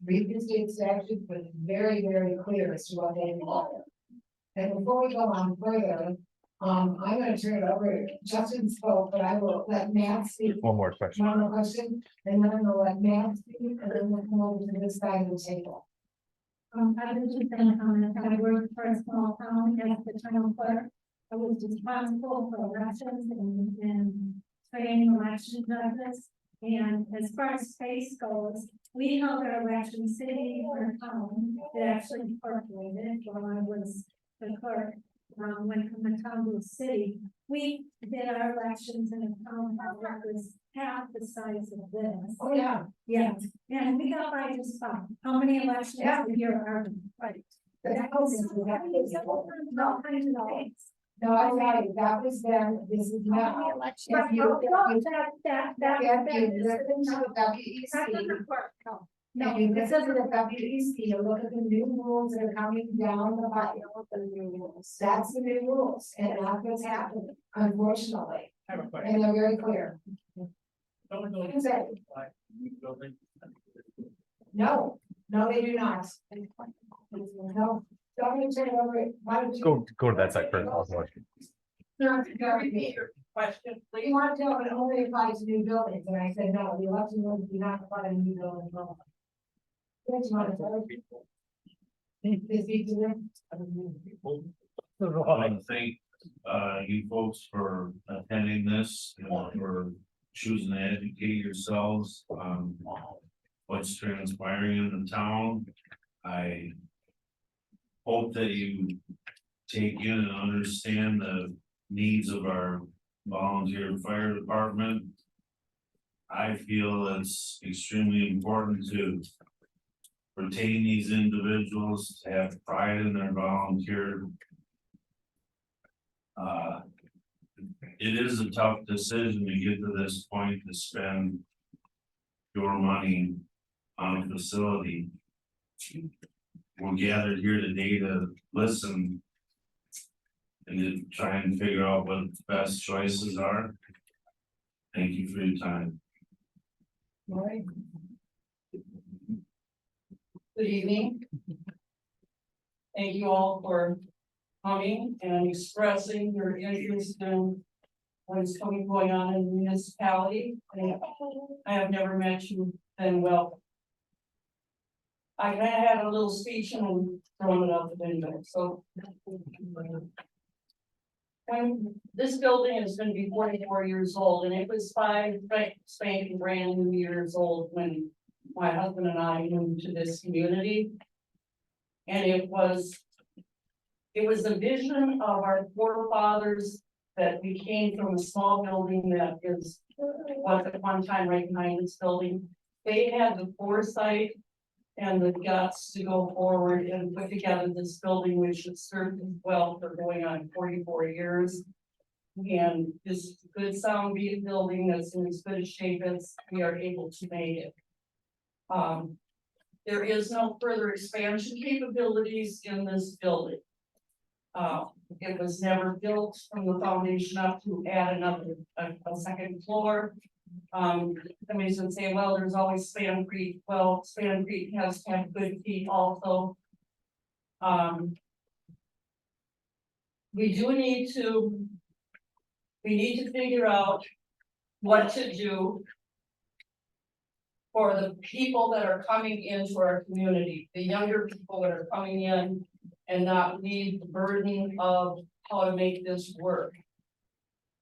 Read the state statute, but it's very, very clear as to what they require. And before we go on further, I'm gonna turn it over, Justin spoke, but I will let Matt speak.
One more question.
One more question, and then I'm gonna let Matt speak, and then we'll come over to this side of the table.
I was just gonna comment, I worked for a small town as the town clerk. I was responsible for elections and training election judges. And as far as space goes, we held our election city or town, it actually incorporated while I was the clerk. Went from the town to the city, we did our elections in a town that was half the size of this.
Oh, yeah.
Yes, and we got by just fine. How many elections
Yeah.
a year are right?
That was-
No, I know.
No, I'm sorry, that was then, this is now.
But
If you-
no,
if you-
that
If you listen to the
That
WEC,
doesn't work, no.
if you listen to the WEC, you look at the new rules that are coming down the pipe. That's the new rules, and that's what's happening, unfortunately,
I have a question.
and they're very clear.
Don't know.
Exactly.
Building.
No, no, they do not. No, don't you turn it over, why don't you?
Go to that side first. I'll watch.
No, repeat your question, please. You want to know if it only applies to new buildings, and I said, no, the election rules do not apply to new buildings. What do you want to tell? Is he doing?
I
I thank you folks for attending this, and for choosing to educate yourselves on what's transpiring in the town. I hope that you take in and understand the needs of our volunteer fire department. I feel it's extremely important to retain these individuals, to have pride in their volunteer. It is a tough decision to get to this point to spend your money on a facility. We're gathered here today to listen and to try and figure out what the best choices are. Thank you for your time.
Right.
Good evening. Thank you all for coming and expressing your interest in what is going on in the municipality. I have never met you, then well. I kind of had a little speech and thrown it out the window, so. When this building is gonna be 44 years old, and it was 5 spanking brand new years old when my husband and I moved to this community. And it was the vision of our forefathers that we came from a small building that was at one time right behind this building. They had the foresight and the guts to go forward and put together this building, which has served us well for going on 44 years. And this good sound beat building that's in as good a shape as we are able to make it. There is no further expansion capabilities in this building. It was never built from the foundation up to add another, a second floor. Somebody's gonna say, well, there's always Span Creek. Well, Span Creek has to have good feet also. We need to figure out what to do for the people that are coming into our community, the younger people that are coming in and not need the burden of how to make this work.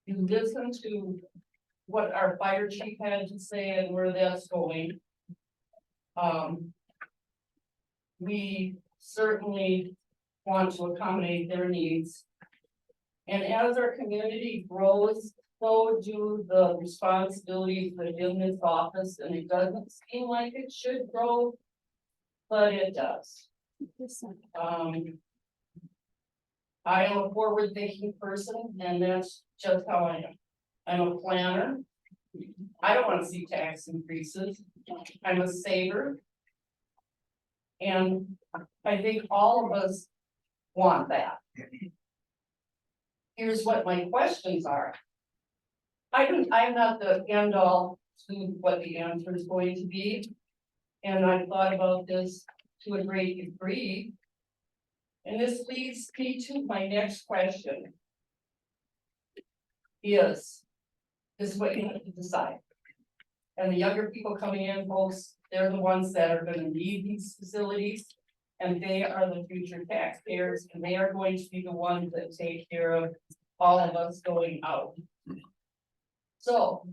You listen to what our fire chief had to say and where that's going. We certainly want to accommodate their needs. And as our community grows so do the responsibilities within this office, and it doesn't seem like it should grow. But it does. I am a forward thinking person, and that's just how I am. I'm a planner. I don't want to see tax increases. I'm a saver. And I think all of us want that. Here's what my questions are. I'm not the end all to what the answer is going to be. And I thought about this to a great degree. And this leads me to my next question. Is what you have to decide. And the younger people coming in, folks, they're the ones that are gonna need these facilities. And they are the future taxpayers, and they are going to be the ones that take care of all of us going out. So.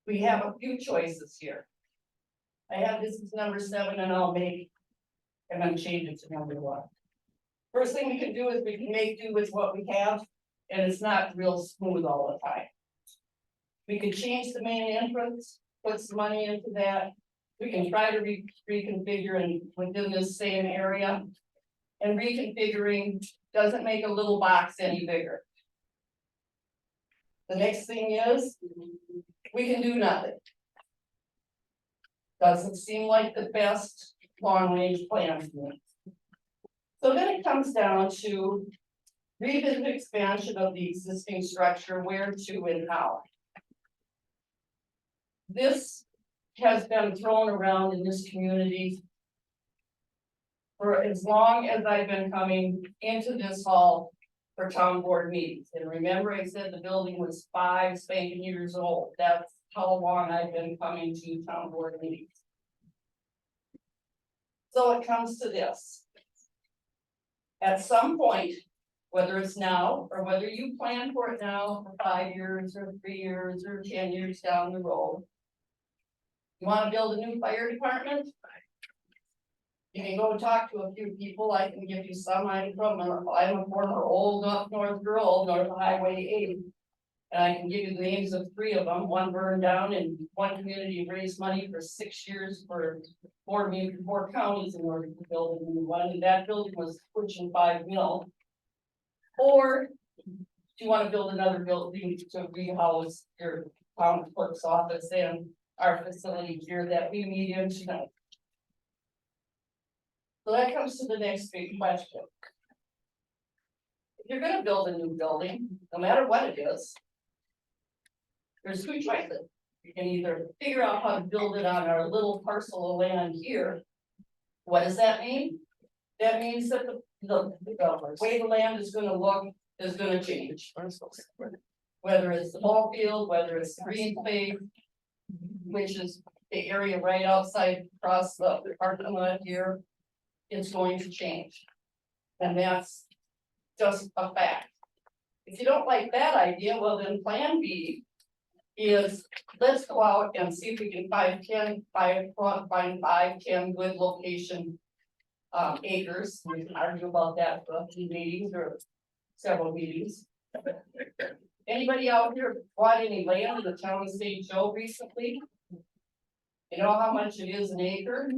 We have a few choices here. I have this as number 7, and I'll make. And then change it to number 1. First thing we can do is we can make do with what we have, and it's not real smooth all the time. We can change the main entrance, put some money into that. We can try to reconfigure and within this same area. And reconfiguring doesn't make a little box any bigger. The next thing is, we can do nothing. Doesn't seem like the best long-range plan to me. So then it comes down to revisit expansion of the existing structure, where to and how. This has been thrown around in this community for as long as I've been coming into this hall for town board meetings. And remember, I said the building was 5 spanking years old. That's how long I've been coming to town board meetings. So it comes to this. At some point, whether it's now or whether you plan for it now for 5 years or 3 years or 10 years down the road. You want to build a new fire department? You can go talk to a few people. I can give you some. I'm a former old North girl, North Highway 8. And I can give you the names of 3 of them. One burned down, and one community raised money for 6 years for 4 counties in order to build a new one. And that building was pushing $5 million. Or do you want to build another building to rehouse your town clerk's office and our facility here that we meet in tonight? So that comes to the next big question. If you're gonna build a new building, no matter what it is, there's 2 choices. You can either figure out how to build it on our little parcel of land here. What does that mean? That means that the way the land is gonna look is gonna change. Whether it's the ball field, whether it's the green space, which is the area right outside across the parking lot here, it's going to change. And that's just a fact. If you don't like that idea, well then plan B is, let's go out and see if we can find 5, 10 good location acres. We can argue about that for a few meetings or several meetings. Anybody out here bought any land in the town of St. Joe recently? You know how much it is an acre?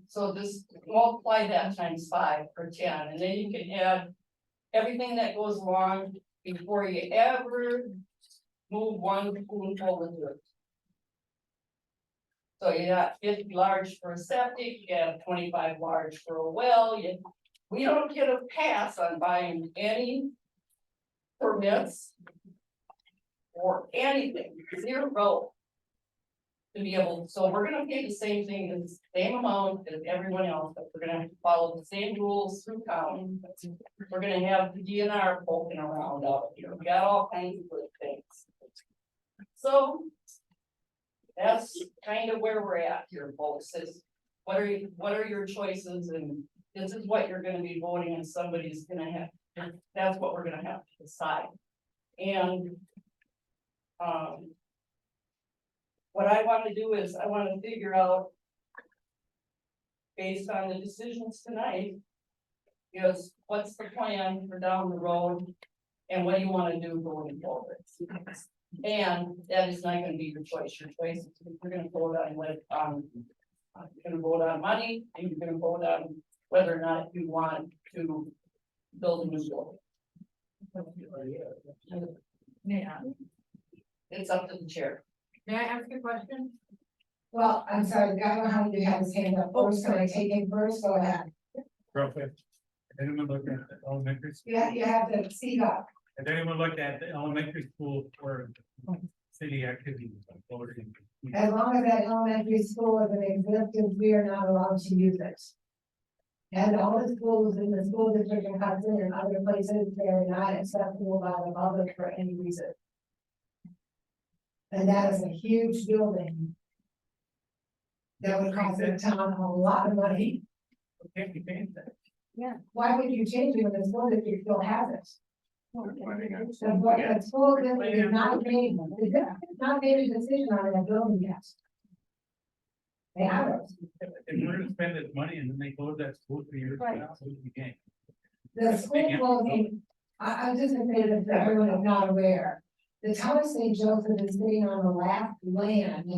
So just multiply that times 5 or 10, and then you can add everything that goes along before you ever move 1 spoonful of dirt. So you got 50 large for a septic, you have 25 large for a well. We don't get a pass on buying any permits or anything, 0. To be able, so we're gonna pay the same thing, the same amount as everyone else, but we're gonna have to follow the same rules through town. We're gonna have the DNR poking around out here, we got all kinds of good things. So. That's kind of where we're at here, folks, is what are your choices, and this is what you're gonna be voting, and somebody's gonna have, that's what we're gonna have to decide. And. What I want to do is I want to figure out, based on the decisions tonight, is what's the plan for down the road? And what do you wanna do going forward? And that is not gonna be your choice. Your choice is if you're gonna vote on what, you're gonna vote on money, and you're gonna vote on whether or not you want to build a new building.
Yeah,
It's up to the chair.
may I ask a question?
Well, I'm sorry, the guy behind you had his hand up first, can I take him first? Go ahead.
Real quick. Anyone look at the elementary school?
You have to speak up.
Has anyone looked at the elementary school for city activities?
As long as that elementary school is in existence, we are not allowed to use it. And all the schools in the school district in Hudson and other places, they are not acceptable by the public for any reason. And that is a huge building. That would cost the town a lot of money.
Can't be paying that.
Why would you change it when the school district still has it? The school district is not made, it's not made a decision on that building yet. They haven't.
If we're gonna spend this money and then they close that school for years,
Right.
we can't.
The school closing, I'm just gonna say this, so everyone is not aware. The town of St. Joseph is sitting on the last land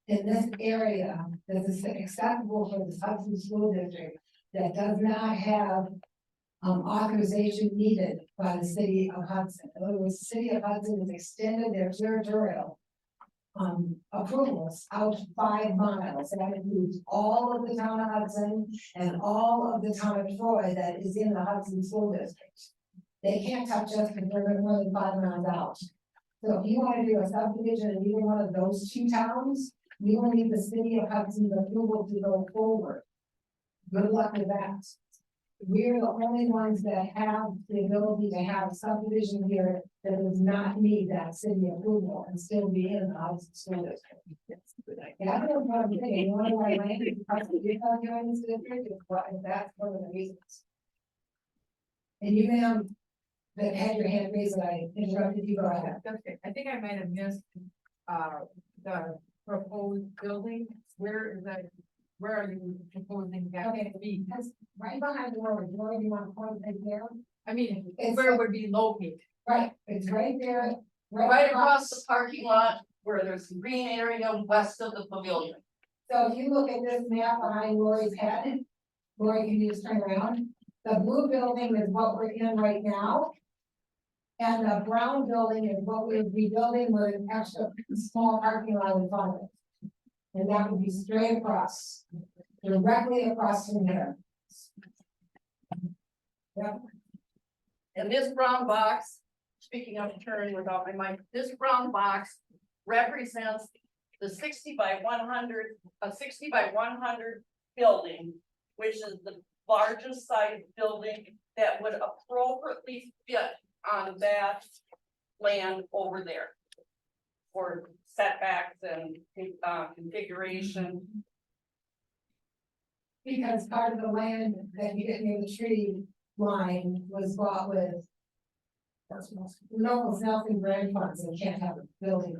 in this area that is acceptable for the Hudson School District that does not have authorization needed by the city of Hudson. In other words, the city of Hudson has extended their territorial approvals out 5 miles. That includes all of the town of Hudson and all of the town of Troy that is in the Hudson School District. They can't touch us because we're more than 5 miles out. So if you want to do a subdivision in either one of those 2 towns, you will need the city of Hudson's approval to go forward. Good luck with that. We're the only ones that have the ability to have a subdivision here that does not need that city approval and still be in the Hudson School District. Yeah, I don't know what I'm saying, you want to why land is possibly in this district, that's one of the reasons. And you, ma'am, that had your hand raised, and I interrupted you, go ahead.
Okay, I think I might have missed, the proposed building, where is that? Where are you proposing that
Okay.
to be?
That's right behind the road, you want to point right there?
I mean,
It's
where would be located?
Right, it's right there.
Right across the parking lot where there's a green area west of the pavilion.
So if you look at this map behind Lori's head, Lori, can you just turn around? The blue building is what we're in right now. And the brown building is what we would be building with an extra small parking lot in front of it. And that would be straight across, directly across from here. Yep,
And this brown box, speaking of turning without my mic, this brown box represents the 60 by 100, a 60 by 100 building, which is the largest size building that would appropriately fit on that land over there for setbacks and configuration.
because part of the land that you get near the tree line was bought with. Local Nelson grant funds, and can't have a building.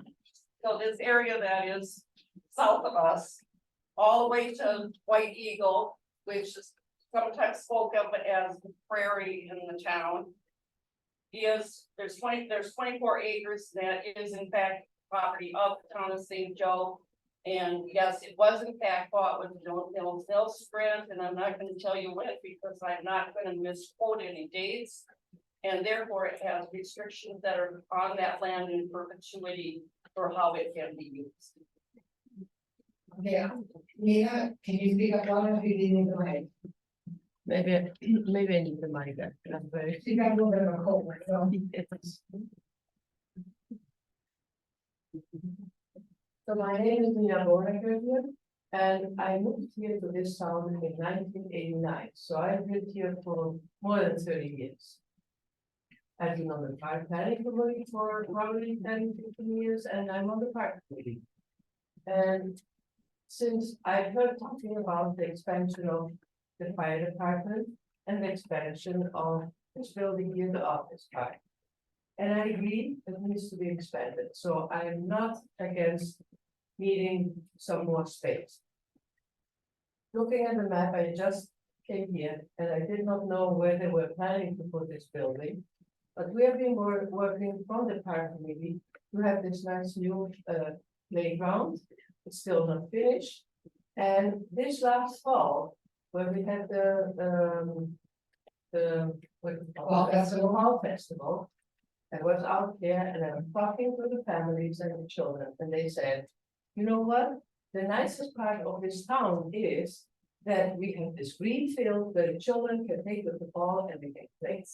So this area that is south of us, all the way to White Eagle, which is sometimes spoke of as the prairie in the town. There's 24 acres that is in fact property of the town of St. Joe. And yes, it was in fact bought with the sales grant, and I'm not gonna tell you when because I'm not gonna misquote any dates. And therefore it has restrictions that are on that land in perpetuity for how it can be used.
Yeah, Nina, can you speak up loud enough? You didn't need the mic.
Maybe I need the mic. That's very.
She got a little bit of a cold, so.
So my name is Nina Boraker, and I moved here to this town in 1989, so I've lived here for more than 30 years. I've been on the park planning committee for probably 10, 15 years, and I'm on the park committee. And since I've heard talking about the expansion of the fire department and the expansion of this building here, the office park. And I agree it needs to be expanded, so I am not against needing some more space. Looking at the map, I just came here, and I did not know where they were planning to put this building. But we have been working from the park committee to have this nice new playground. It's still not finished. And this last fall, when we had fall festival. I was out there and I was talking to the families and the children, and they said, you know what? The nicest part of this town is that we have this green field where the children can take the ball and they can play.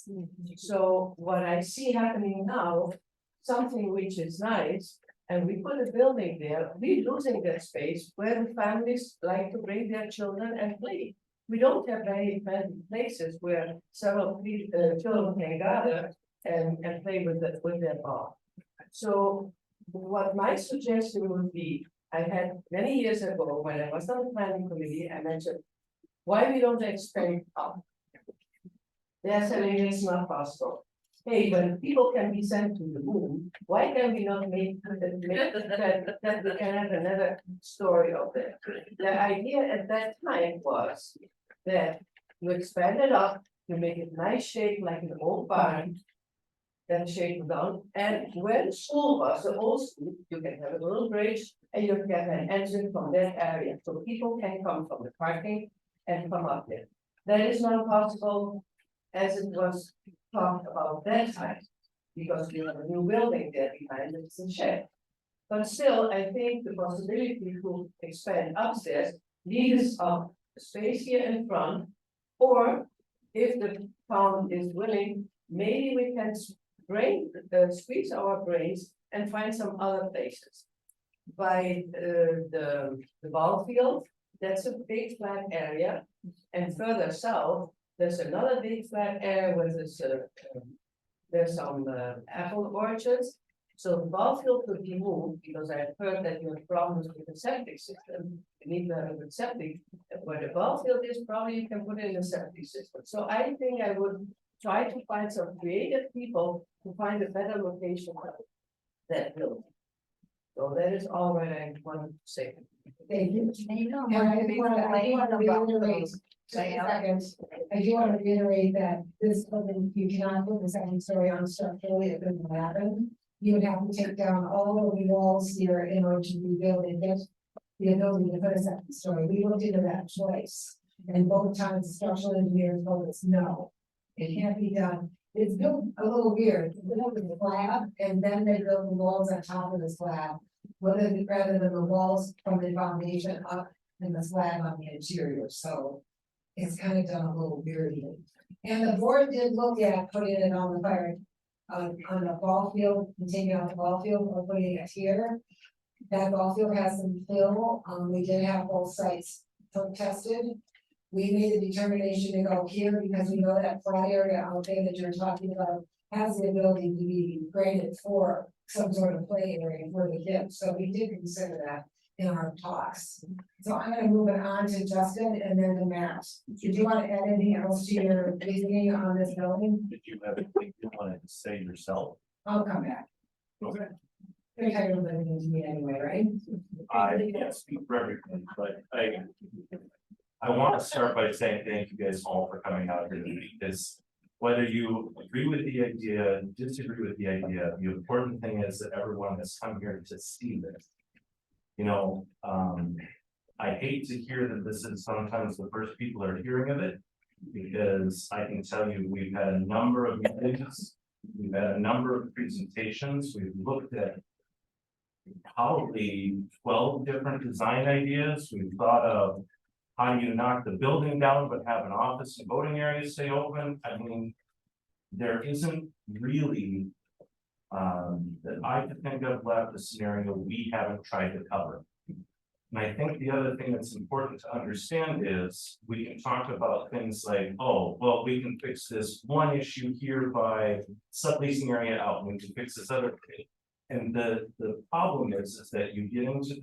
So what I see happening now, something which is nice, and we put a building there, we're losing that space where the families like to bring their children and play. We don't have very many places where several children can gather and play with their ball. So what my suggestion would be, I had many years ago, when I was on the planning committee, I mentioned, why we don't expand up? They're saying it's not possible. Hey, when people can be sent to the moon, why can we not make that we can have another story of that? The idea at that time was that you expand it up, you make it nice shape like an old barn. Then shake it down, and where the school was, the old school, you can have a little bridge and you can have an entrance from that area, so people can come from the parking and come up there. That is not possible as it was talked about that time, because we have a new building there behind it, it's a shed. But still, I think the possibility to expand upstairs leaves up space here in front, or if the town is willing, maybe we can squeeze our brains and find some other places. By the ball field, that's a big flat area, and further south, there's another big flat area where there's some apple orchards. So the ball field could be moved, because I have heard that you have problems with the septic system. You need to have a good septic, where the ball field is, probably you can put in a septic system. So I think I would try to find some creative people to find a better location for that building. So that is all what I wanted to say.
Thank you. And I do want to reiterate, I do want to reiterate that this building, you cannot put the second story on structurally, it couldn't happen. You would have to take down all of the walls here in order to rebuild and get the ability to put a second story. We looked into that twice, and both times the structural engineers told us no. It can't be done. It's built a little weird. They built the slab and then they built the walls on top of the slab. Rather than the walls from the foundation up and the slab on the interior. So it's kind of done a little weirdly. And the board did look at putting it on the fire on the ball field, and taking out the ball field or putting it here. That ball field has some fill. We did have both sites tested. We made the determination to go here because we know that flat area out there that you're talking about has the ability to be graded for some sort of play area for the kids. So we did consider that in our talks. So I'm gonna move it on to Justin and then to Matt. Did you want to add anything else to your reasoning on this building?
Did you have anything you wanted to say yourself?
I'll come back.
Okay.
You're tired of listening to me anyway, right?
I can't speak for everything, but I want to start by saying thank you guys all for coming out here today, because whether you agree with the idea, disagree with the idea, the important thing is that everyone has come here to see this. You know, I hate to hear that this is sometimes the first people are hearing of it, because I can tell you, we've had a number of meetings, we've had a number of presentations, we've looked at probably 12 different design ideas. We've thought of how do you knock the building down but have an office and voting area stay open. I mean, there isn't really that I could think of left a scenario we haven't tried to cover. And I think the other thing that's important to understand is we can talk about things like, oh, well, we can fix this one issue here by subleasing area out, and we can fix this other thing. And the problem is that you get into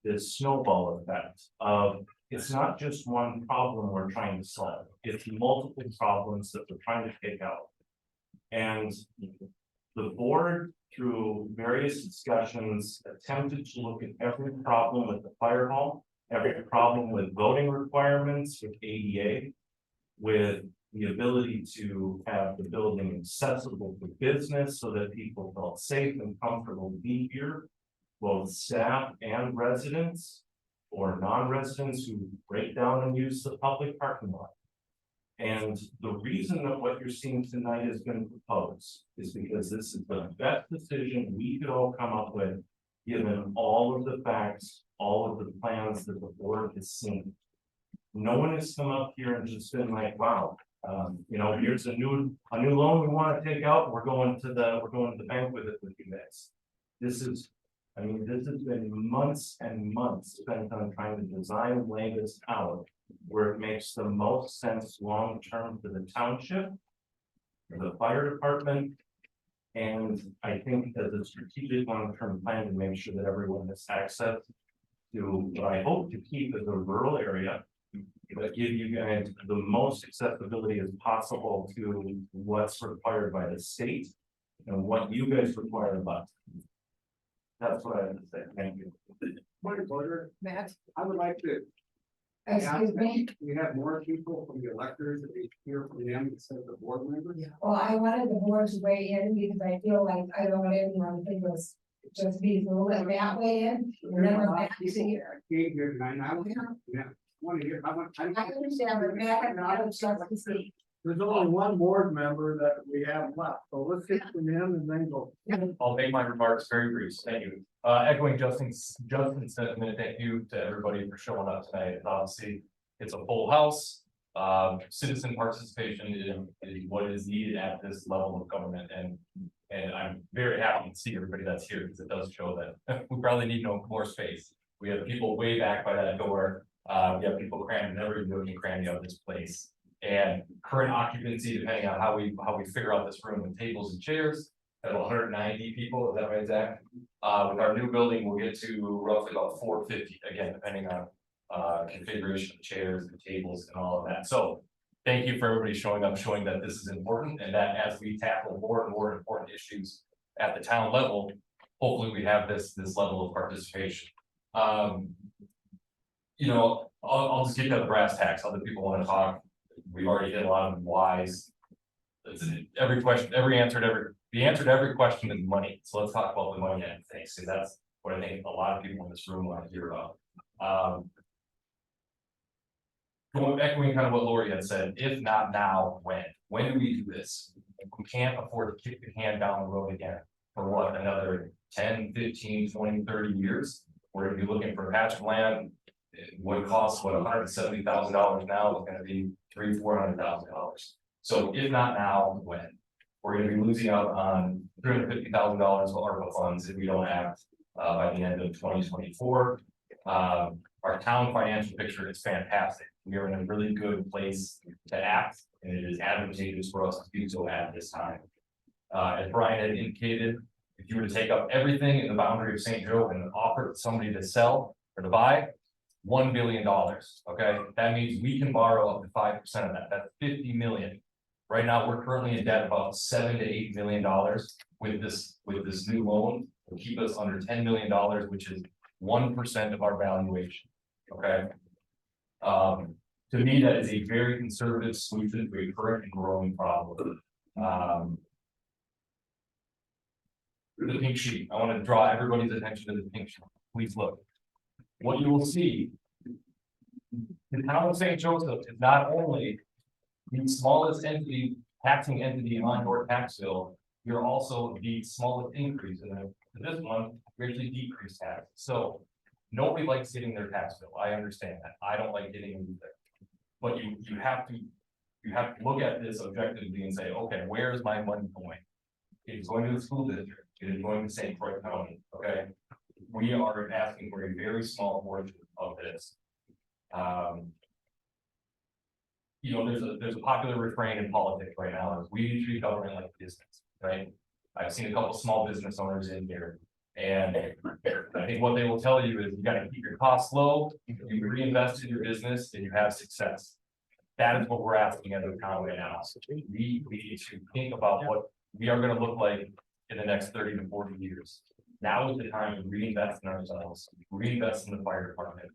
this snowball effect of it's not just one problem we're trying to solve, it's multiple problems that we're trying to take out. And the board, through various discussions, attempted to look at every problem with the fire hall every problem with voting requirements, with ADA. With the ability to have the building accessible for business so that people felt safe and comfortable to be here. Both staff and residents or non-residents who break down and use the public parking lot. And the reason that what you're seeing tonight has been proposed is because this is the best decision we could all come up with. Given all of the facts, all of the plans that the board has seen. No one has come up here and just been like, wow, you know, here's a new loan we want to take out. We're going to the bank with it with you guys. This is, I mean, this has been months and months spent on trying to design and lay this out. Where it makes the most sense long-term for the township. For the fire department. And I think as a strategic long-term plan to make sure that everyone has access. To what I hope to keep as a rural area. But give you guys the most accessibility as possible to what's required by the state. And what you guys require of us. That's what I have to say, thank you.
Point of order,
Matt,
I would like to.
Excuse me,
We have more people from the electors that we hear from them instead of the board members.
well, I wanted the board to weigh in because I feel like I don't want everyone to think it was just me, so let that weigh in. And then we're back to here.
Came here tonight, and I want to hear,
I understand, but Matt had not a chance to speak.
There's only one board member that we have left, so let's get from him and then go.
I'll make my remarks very brief. Thank you. Echoing Justin's sentiment, thank you to everybody for showing up tonight. Obviously, it's a full house. Citizen participation is what is needed at this level of government, and I'm very happy to see everybody that's here because it does show that we probably need no more space. We have people way back by that door. We have people cramming every nook and cranny of this place. And current occupancy, depending on how we figure out this room with tables and chairs, at 190 people, is that right, Zach? With our new building, we'll get to roughly about 450, again, depending on configuration of chairs and tables and all of that. So thank you for everybody showing up, showing that this is important, and that as we tackle more and more important issues at the town level, hopefully we have this level of participation. You know, I'll just get to the brass tacks. Other people want to talk. We've already hit a lot of whys. Every question, the answer to every question is money. So let's talk about the money end of things. So that's what I think a lot of people in this room want to hear about. Echoing kind of what Lori had said, if not now, when? When do we do this? We can't afford to kick the can down the road again for what, another 10, 15, 20, 30 years? We're gonna be looking for a patch of land. It would cost what, $170,000 now, it's gonna be $300,000-400,000. So if not now, when? We're gonna be losing out on $350,000 of ARPA funds if we don't act by the end of 2024. Our town financial picture is fantastic. We are in a really good place to act, and it is advantageous for us to do so at this time. As Brian had indicated, if you were to take up everything in the boundary of St. Joe and offer it to somebody to sell or to buy, $1 billion, okay? That means we can borrow up to 5% of that, that's 50 million. Right now, we're currently in debt about $7 to $8 million with this new loan, will keep us under $10 million, which is 1% of our valuation, okay? To me, that is a very conservative solution to a current and growing problem. The pink sheet, I want to draw everybody's attention to the pink sheet, please look. What you will see, the town of St. Joseph is not only the smallest entity, taxing entity on your tax bill, you're also the smallest increase in it. For this one, we actually decreased tax. So nobody likes getting their tax bill. I understand that. I don't like getting it either. But you have to look at this objectively and say, okay, where is my money going? It's going to the school district. It is going to St. Croix County. Okay. We are asking for a very small portion of this. You know, there's a popular refrain in politics right now is we need to be government like business, right? I've seen a couple small business owners in here, and I think what they will tell you is you got to keep your costs low, you reinvest in your business, and you have success. That is what we're asking as a town right now. We need to think about what we are going to look like in the next 30 to 40 years. Now is the time to reinvest in ourselves, reinvest in the fire department,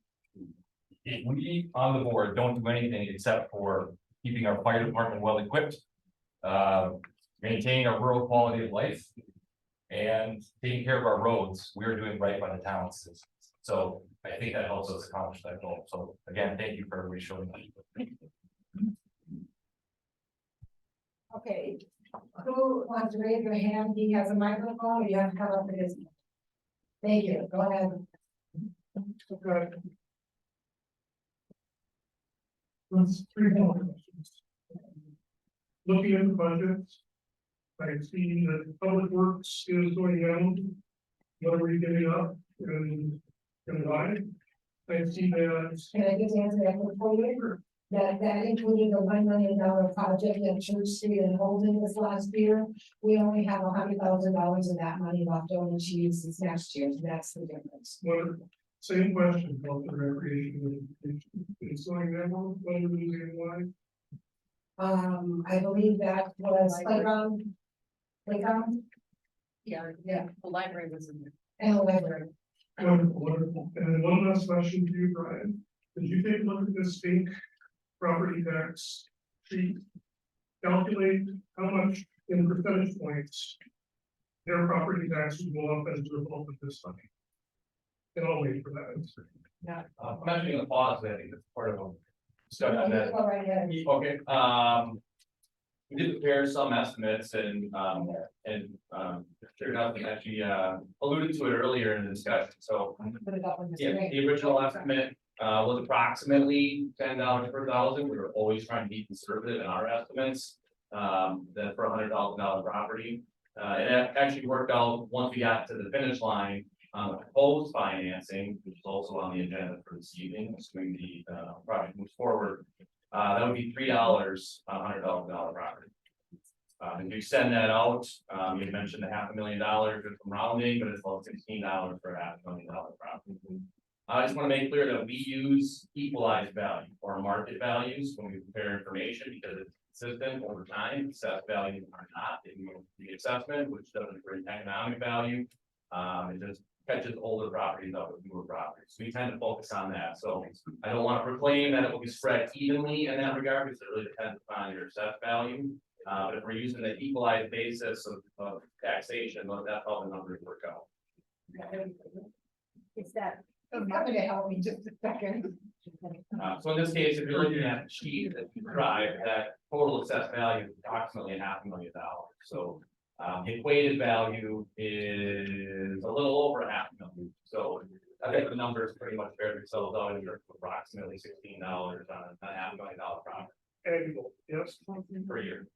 if we on the board don't do anything except for keeping our fire department well equipped. Maintaining our rural quality of life. And taking care of our roads, we're doing right by the town's citizens. So I think that helps us accomplish that goal. So again, thank you for showing that.
Okay, who wants to raise their hand? He has a microphone, or you have to come up with his. Thank you, go ahead.
Okay. Let's three more questions. Looking at the budgets. I see that public works is going down. What are we giving up and why? I see that.
Can I just answer that before you? That included a $1 million project at Church Street and Holden this last year. We only have $100,000 of that money left over to use this next year, so that's the difference.
What, same question about the recreation. It's going down, what are we losing and why?
I believe that was playground. Playground
Yeah,
Yeah.
the library was in there.
and a library.
Wonderful, wonderful. And then one last question to you, Brian. Did you take a look at this state property tax sheet? Calculate how much in percentage points their property taxes will up as a result of this money. And I'll wait for that.
I'm mentioning the pause, I think that's part of a discussion that.
Go right ahead.
Okay, we did prepare some estimates and sure enough, we actually, alluded to it earlier in the discussion, so.
Put it up on the
Yeah,
screen.
the original estimate, was approximately $10 per thousand, we were always trying to be conservative in our estimates. That for $100,000 property, it actually worked out once we got to the finish line. Proposed financing, which is also on the agenda for this evening, assuming the project moves forward. That would be $3 on $100,000 property. If you extend that out, you mentioned $500,000 just from rounding, but it's about $16 for $500,000 property. I just want to make clear that we use equalized value or market values when we prepare information because it's consistent over time. Assessed values are not in the assessment, which doesn't bring economic value. It just catches older properties up with newer properties. We tend to focus on that. So I don't want to proclaim that it will be spread evenly in that regard because it really depends upon your assessed value. But if we're using the equalized basis of taxation, well, that's how the numbers work out.
Is that? It's coming to help me just a second.
So in this case, if you're looking at the sheet that you drive, that total assessed value is approximately $500,000. So the equated value is a little over $500,000. So I think the numbers pretty much bear themselves out in your approximately $16 on a $500,000 property
Annual, yes.
per year.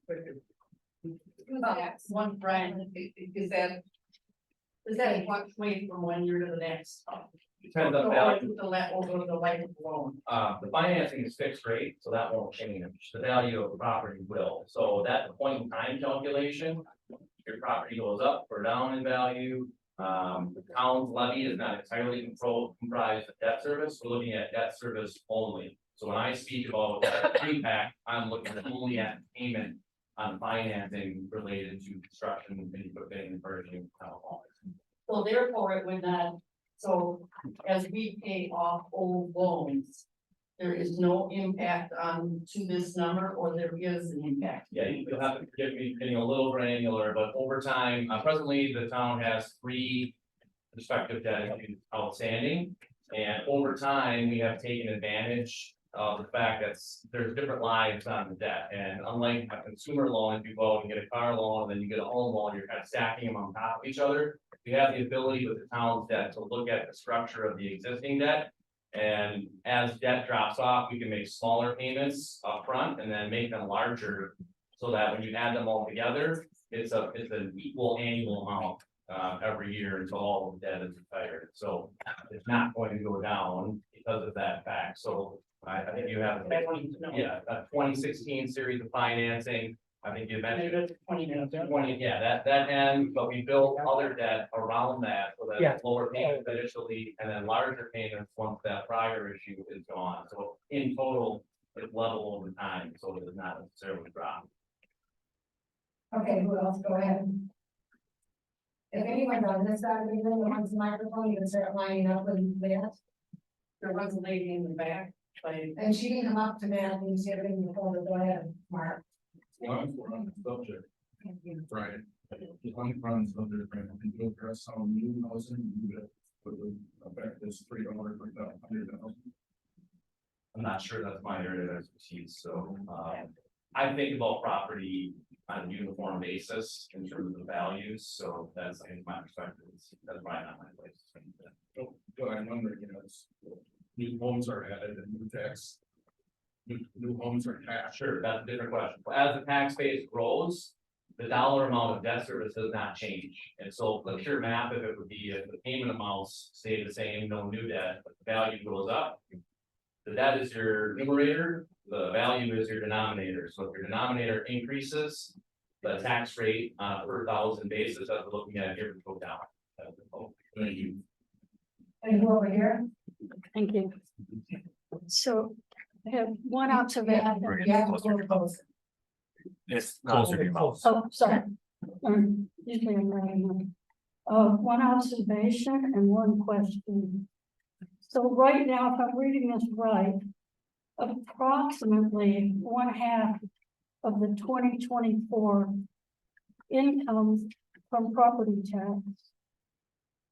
Thank you.
One friend, does that fluctuate from one year to the next?
Depends on value.
The life of the loan.
The financing is fixed rate, so that won't change. The value of the property will. So that point in time calculation, your property goes up or down in value. The town's levy is not entirely comprised of debt service. We're looking at debt service only. So when I speak about impact, I'm looking only at payment on financing related to construction and equipment and purchasing town halls.
So therefore it would not, so as we pay off old loans, there is no impact on to this number, or there is an impact?
Yeah, you'll have to forgive me getting a little granular, but over time, presently, the town has 3 respective debt outstanding. And over time, we have taken advantage of the fact that there's different lives on the debt. And unlike a consumer loan, if you go and get a car loan, then you get a home loan, you're kind of stacking them on top of each other. We have the ability with the town's debt to look at the structure of the existing debt. And as debt drops off, we can make smaller payments upfront and then make them larger. So that when you add them all together, it's an equal annual amount every year until all of the debt is retired. So it's not going to go down because of that fact. So I think you have, a 2016 series of financing. I think you mentioned 20, yeah, that end, but we built other debt around that, so that lower payments initially, and then larger payments once that prior issue is gone. So in total, it's level over time, so it does not necessarily drop.
Okay, who else? Go ahead. If anyone's on this side of the room that wants a microphone, you can start lining up with that.
There was a lady in the back, like.
And she can come up to Matt and see everything before the, go ahead, Mark.
Once we're on the subject, right, on the subject, right, I think you'll address how new housing, you would put the effect this $3 per $100,000.
I'm not sure that's my area of expertise, so, I think about property on a uniform basis in terms of the values, so that's, I think, my perspective, that's probably not my place.
So, I'm wondering, it's, new homes are added and new tax. New homes are taxed.
Sure, that's a different question. As the tax base grows, the dollar amount of debt service does not change. And so the pure math of it would be if the payment amounts stay the same, no new debt, but the value goes up. The debt is your numerator, the value is your denominator. So if your denominator increases, the tax rate on a per thousand basis that we're looking at here would go down.
Thank you.
And over here.
Thank you. So I have one observation.
Yeah, we're close.
It's
closer to your mouth.
Oh, sorry. Usually I'm writing. One observation and one question. So right now, if I'm reading this right, approximately 1/2 of the 2024 income from property tax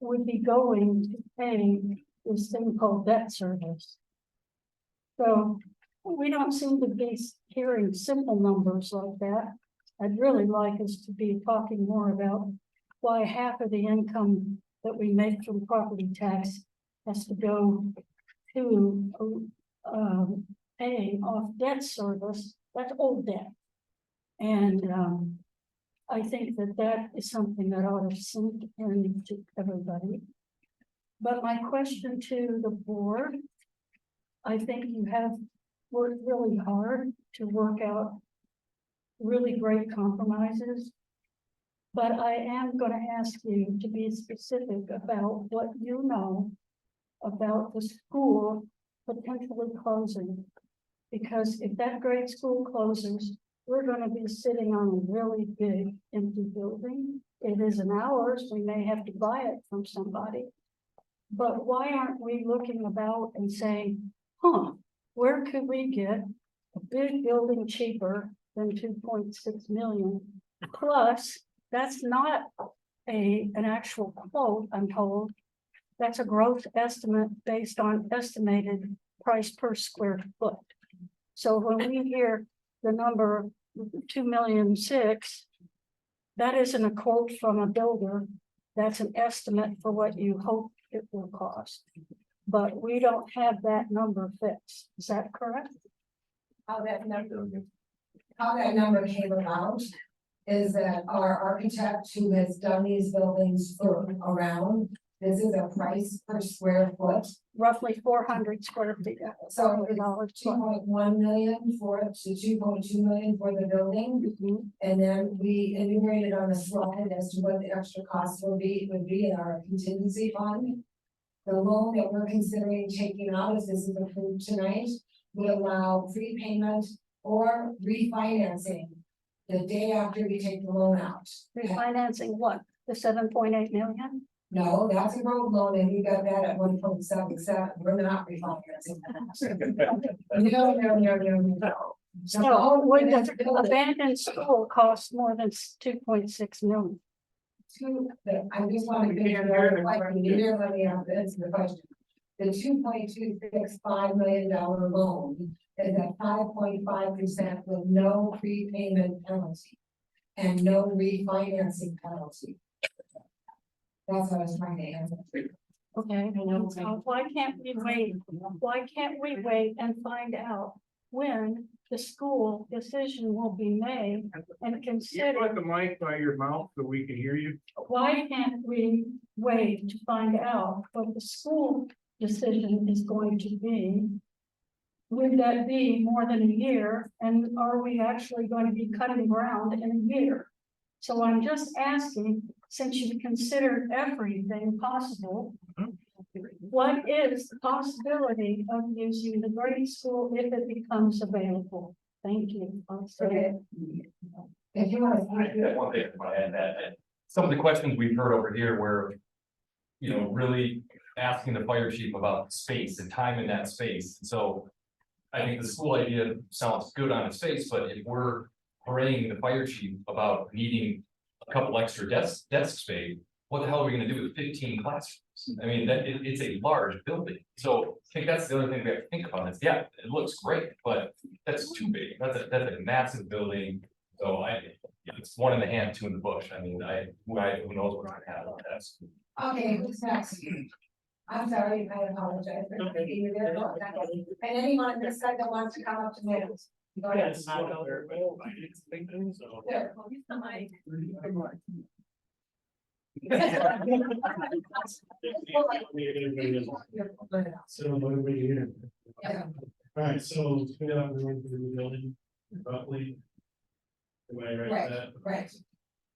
would be going to pay this thing called debt service. So we don't seem to be hearing simple numbers like that. I'd really like us to be talking more about why 1/2 of the income that we make from property tax has to go to paying off debt service. That's old debt. And I think that that is something that ought to sink into everybody. But my question to the board, I think you have worked really hard to work out really great compromises. But I am going to ask you to be specific about what you know about the school potentially closing. Because if that grade school closes, we're going to be sitting on a really big empty building. It isn't ours, we may have to buy it from somebody. But why aren't we looking about and saying, where could we get a big building cheaper than 2.6 million? Plus, that's not an actual quote, I'm told. That's a gross estimate based on estimated price per square foot. So when we hear the number 2.6 million, that isn't a quote from a builder. That's an estimate for what you hope it will cost. But we don't have that number fixed. Is that correct?
How that number came about is that our architect who has done these buildings for around, this is a price per square foot.
Roughly 400 square feet.
So it's 2.1 million for it to 2.2 million for the building. And then we enumerated on the slide as to what the extra cost would be in our contingency fund. The loan that we're considering taking out, if this is approved tonight, would allow prepayment or refinancing the day after we take the loan out.
Refinancing what? The 7.8 million?
No, that's a road loan and you got that at 1.77. We're not refinancing that. No.
So when the abandoned school costs more than 2.6 million.
I just want to be here, let me answer the question. The $2.265 million loan is at 5.5% with no prepayment penalty and no refinancing penalty. That's what I was trying to answer.
Okay, so why can't we wait? Why can't we wait and find out when the school decision will be made and consider?
Put the mic by your mouth so we can hear you.
Why can't we wait to find out what the school decision is going to be? Would that be more than a year? And are we actually going to be cutting ground in a year? So I'm just asking, since you've considered everything possible, what is the possibility of using the grade school if it becomes available? Thank you.
Okay. If you want
I one thing I want to add that some of the questions we've heard over here were, really asking the fire chief about space and time in that space, so. I think the school idea sounds good on its face, but if we're haranguing the fire chief about needing a couple extra desk space. What the hell are we gonna do with 15 classrooms? I mean, it's a large building, so I think that's the other thing we have to think about, is, yeah, it looks great, but that's too big, that's a massive building. So it's one in the hand, two in the bush, I mean, who knows what I have on that.
Okay, who's next? I'm sorry, I apologize. for being you there. And anyone on this side that wants to come up to me. Go ahead. There.
So what are we here?
Yeah.
Alright, so we got the building roughly. Am I right with that?
Right,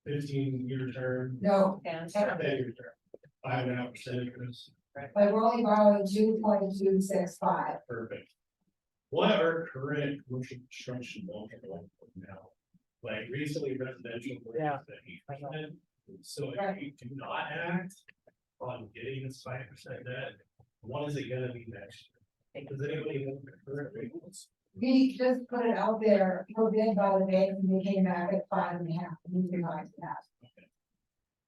15-year term?
no,
10-year term, 5.5% interest,
but we're only borrowing 2.265.
perfect. What are current commercial construction loans like now? Like recently residential.
Yeah.
So if you do not act on getting this 5% debt, what is it gonna be next year? Does anybody know the current rates?
We just put it out there, for bid by the bank, and we came back at 5.5, we realized that.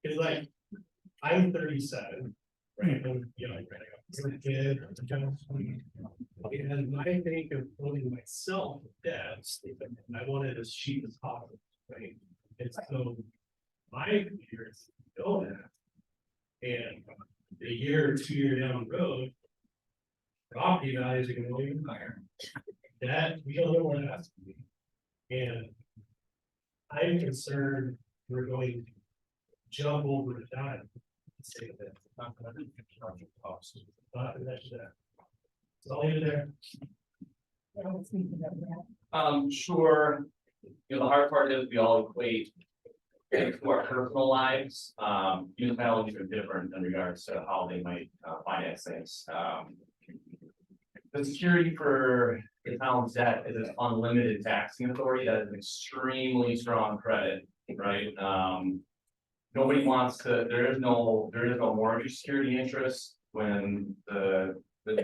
It's like, I'm 37, right, and, you know, you're a kid, and I think of putting myself in debt, and I want it as cheap as possible, right? And so, my fear is to go that. And a year or 2 year down the road, property values are gonna go even higher. That, we don't know where that's gonna be. And I'm concerned we're going to jump over the dime. Say that it's not gonna be construction costs, not that. So I'll leave it there.
Sure. You know, the hard part is we all equate to our personal lives. Municipalities are different in regards to how they might finance things. The security for the town's debt is an unlimited taxing authority. That is an extremely strong credit, right? Nobody wants to, there is no mortgage security interest when the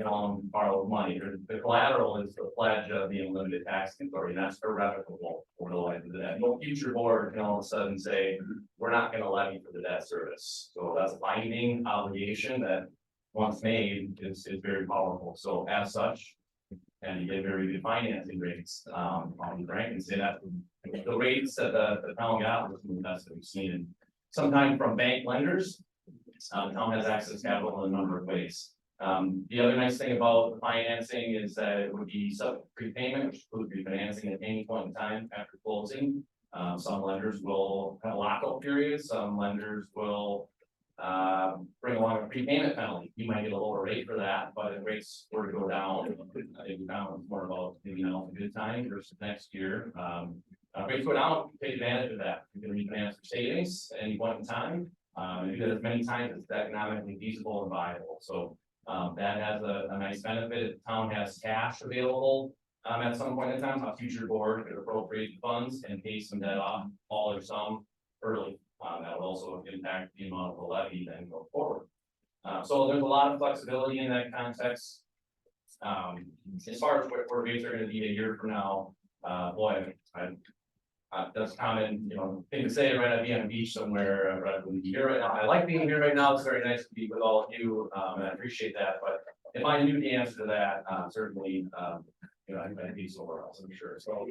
town borrows money. The collateral is the pledge of the unlimited taxing authority, and that's irrevocable for the life of the debt. No future board can all of a sudden say, we're not gonna levy for the debt service. So that's a binding obligation that once made is very powerful. So as such, and you get very good financing rates, on the rank and say that the rates that the town got was the best that we've seen. Sometimes from bank lenders, the town has access to capital in a number of ways. The other nice thing about the financing is that it would be subject to prepayment, which includes refinancing at any point in time after closing. Some lenders will have lockout periods, some lenders will bring along a prepayment penalty. You might get a lower rate for that, but if rates were to go down, it's more about maybe now a good time versus next year. Rates go down, take advantage of that. You can refinance your savings at any point in time. And do that as many times as it's economically feasible and viable. So that has a nice benefit. If the town has cash available at some point in time, a future board could appropriate funds and pay some debt off, all or some early. That would also impact the amount of the levy then go forward. So there's a lot of flexibility in that context. As far as where rates are going to be a year from now, boy, that's common, you know, thing to say, right? I'd be on a beach somewhere rather than here right now. I like being here right now. It's very nice to be with all of you, and I appreciate that. But if I knew the answer to that, certainly, you know, I'd be somewhere else, I'm sure. So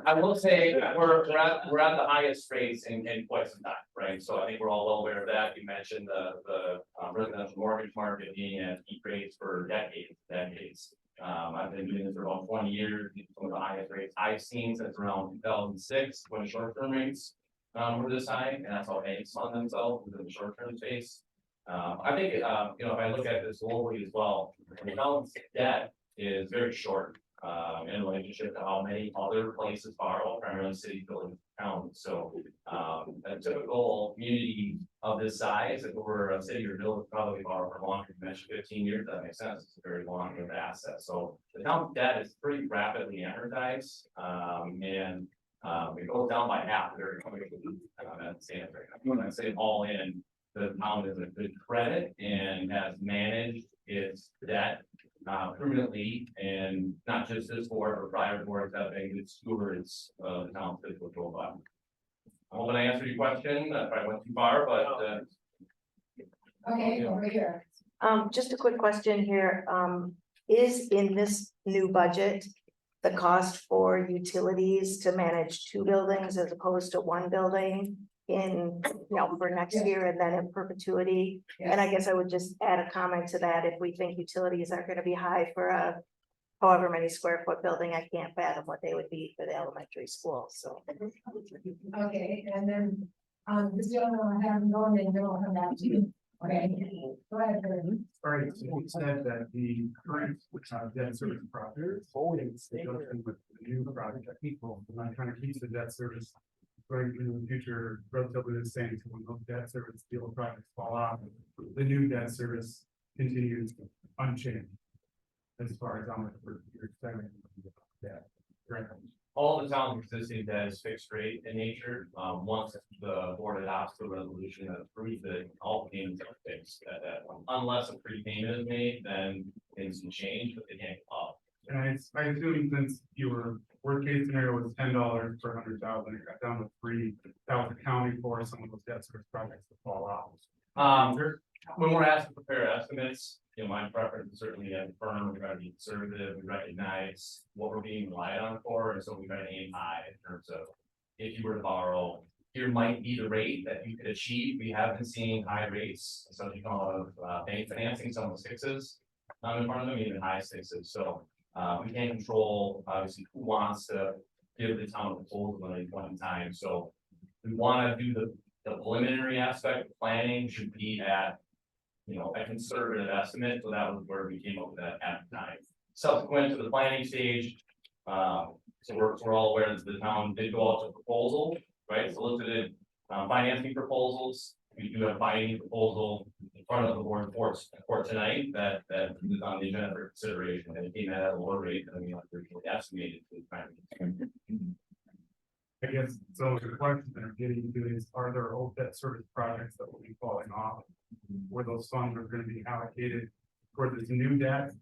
I will say we're at the highest rates in quite some time, right? So I think we're all well aware of that. You mentioned the residential mortgage market being at peak rates for decades. I've been doing this for about 20 years. Some of the highest rates I've seen since around 2006, when short-term rates were this high, and that's how banks fund themselves within the short-term space. I think you know, if I look at this globally as well, the balance debt is very short in relationship to how many other places borrow, primarily city buildings, counties. So a typical community of this size, if it were a city or village, would probably borrow for longer. You mentioned 15 years, that makes sense. It's a very long-lived asset. So the town debt is pretty rapidly amortized, and it goes down by half very quickly. When I say all in, the town is a good credit and has managed its debt prudently, and not just this board, but prior boards have been good stewards of the town's fiscal profile. I'm hoping I answered your question, if I went too far, but
Okay, over here.
Just a quick question here, is in this new budget, the cost for utilities to manage two buildings as opposed to one building in, for next year and then in perpetuity? And I guess I would just add a comment to that, if we think utilities are gonna be high for a however many square foot building, I can't fathom what they would be for the elementary school, so.
Okay, and then, this gentleman, I have him going and then we'll come back to you. Okay, go ahead, Jordan.
All right, so you said that the current debt service project is conjunction with the new project people, I'm trying to keep the debt service going into the future relatively the same, so when those debt service deal projects fall off, the new debt service continues unchanged. As far as how much you're expecting debt. Correct.
all the town's existing debt is fixed rate in nature. Once the board adopts the resolution that approves it, all payments are fixed at that one. Unless a prepayment is made, then things can change, but they can't go up.
And I assume since your worst case scenario was $10 per 100,000, it got down to 3, that was accounting for some of those debt service projects that fall out.
When we're asked to prepare estimates, my preference is certainly as a firm, we try to be conservative, we recognize what we're being relied on for, and so we try to aim high in terms of if you were to borrow, here might be the rate that you could achieve. We have been seeing high rates, so you know, of bank financing, some of the sixes, in front of them, even high sixes, so we can't control, obviously, who wants to give the town a proposal at any point in time, so we want to do the preliminary aspect, planning should be at a conservative estimate, so that was where we came up with that at the time. Subsequent to the planning stage, so we're all aware that the town did go out to proposal, right, solicited financing proposals. We do have a binding proposal in front of the board for tonight that is on the agenda for consideration, and it came at a lower rate than we originally estimated to the
I guess, so the question that I'm getting to is, are there old debt service projects that will be falling off? Where those funds are gonna be allocated for this new debt?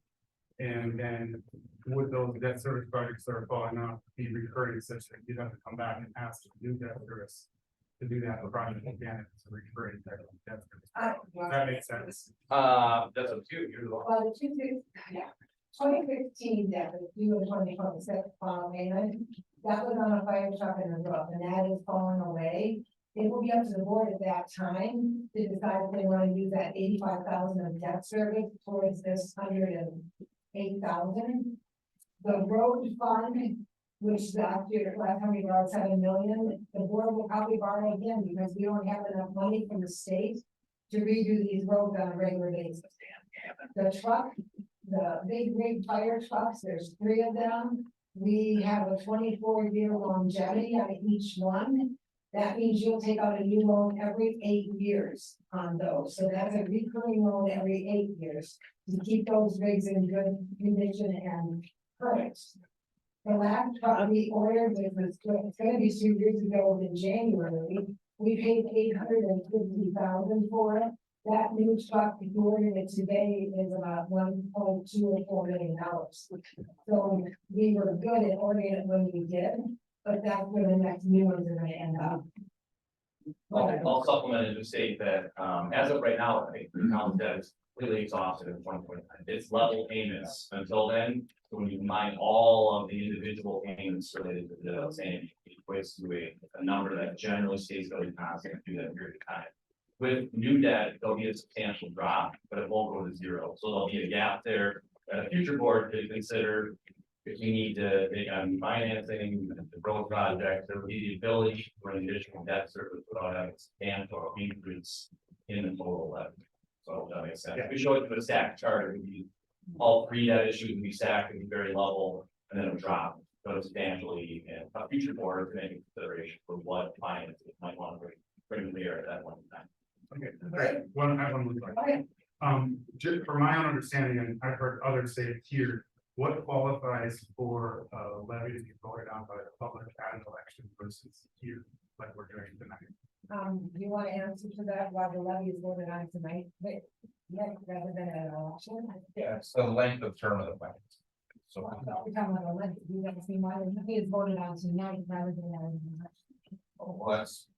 And then would those debt service projects that are falling off be recurring such that you'd have to come back and ask the new debt service to do that project again, it's a recurring debt service. That makes sense.
That's up to you. You're the one.
Well, the 2015 debt, if you were 2026 payment, that was on a fire truck and a roof, and that is falling away. It will be up to the board at that time to decide if they want to use that 85,000 of debt service towards this 108,000. The road fund, which last time we borrowed 7 million, the board will probably borrow again because we don't have enough money from the state to redo these roads on a regular basis. The truck, the big fire trucks, there's 3 of them. We have a 24-year longevity on each one. That means you'll take out a new loan every 8 years on those. So that's a recurring loan every 8 years to keep those rigs in good condition and current. The last truck we ordered, it's gonna be 2 years ago in January. We paid $850,000 for it. That new truck, if you ordered it today, is about $1.2 or $4 million. So we were good at ordering it when we did, but that's where the next new ones are gonna end up.
I'll supplement and just state that, as of right now, I think the town's debt is really exhausted in 2029. It's level payments until then. So when you combine all of the individual payments related to the outstanding, it equates to a number that generally stays fairly constant through that period of time. With new debt, there'll be a substantial drop, but it won't go to zero. So there'll be a gap there that a future board could consider. If you need to take on financing, the road project, there will be the ability for an additional debt service without having substantial increase in the total levy. So that makes sense. If we show it to a stacked chart, it would be all 3 debt issues would be stacked and be very level, and then it would drop substantially. And a future board can make consideration for what finance it might want to bring there at that one time.
Okay, I have one more question. Just for my own understanding, and I've heard others say it here, what qualifies for a levy to be voted on by the public at an election versus here, like we're doing tonight?
Do you want to answer to that while the levy is voted on tonight, but, yeah, rather than an election?
Yeah, it's the length of term of the plan. So.
We're talking about the levy, you haven't seen why the levy is voted on tonight rather than an election.
Well, that's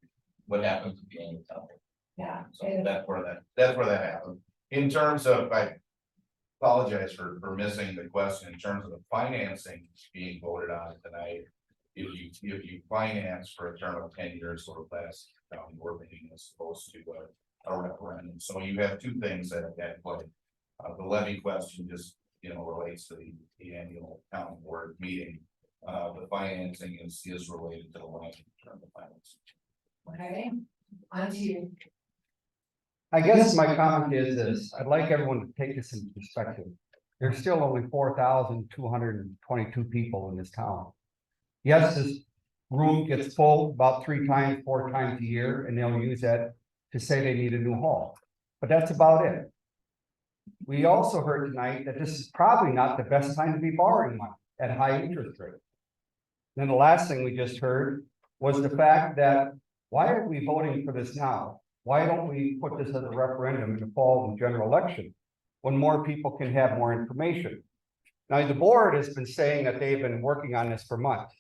what happens at the end of the town.
Yeah.
So that's where that happened. In terms of, I apologize for missing the question, in terms of the financing being voted on tonight. If you finance for a term of 10 years or less, board meeting is supposed to a referendum. So you have two things that play. The levy question just, relates to the annual town board meeting. The financing is related to the length term of finance.
Okay, on to you.
I guess my comment is this, I'd like everyone to take this in perspective. There's still only 4,222 people in this town. Yes, this room gets full about 3 times, 4 times a year, and they'll use that to say they need a new hall. But that's about it. We also heard tonight that this is probably not the best time to be borrowing money at high interest rates. Then the last thing we just heard was the fact that why are we voting for this now? Why don't we put this as a referendum in the fall of the general election when more people can have more information? Now, the board has been saying that they've been working on this for months.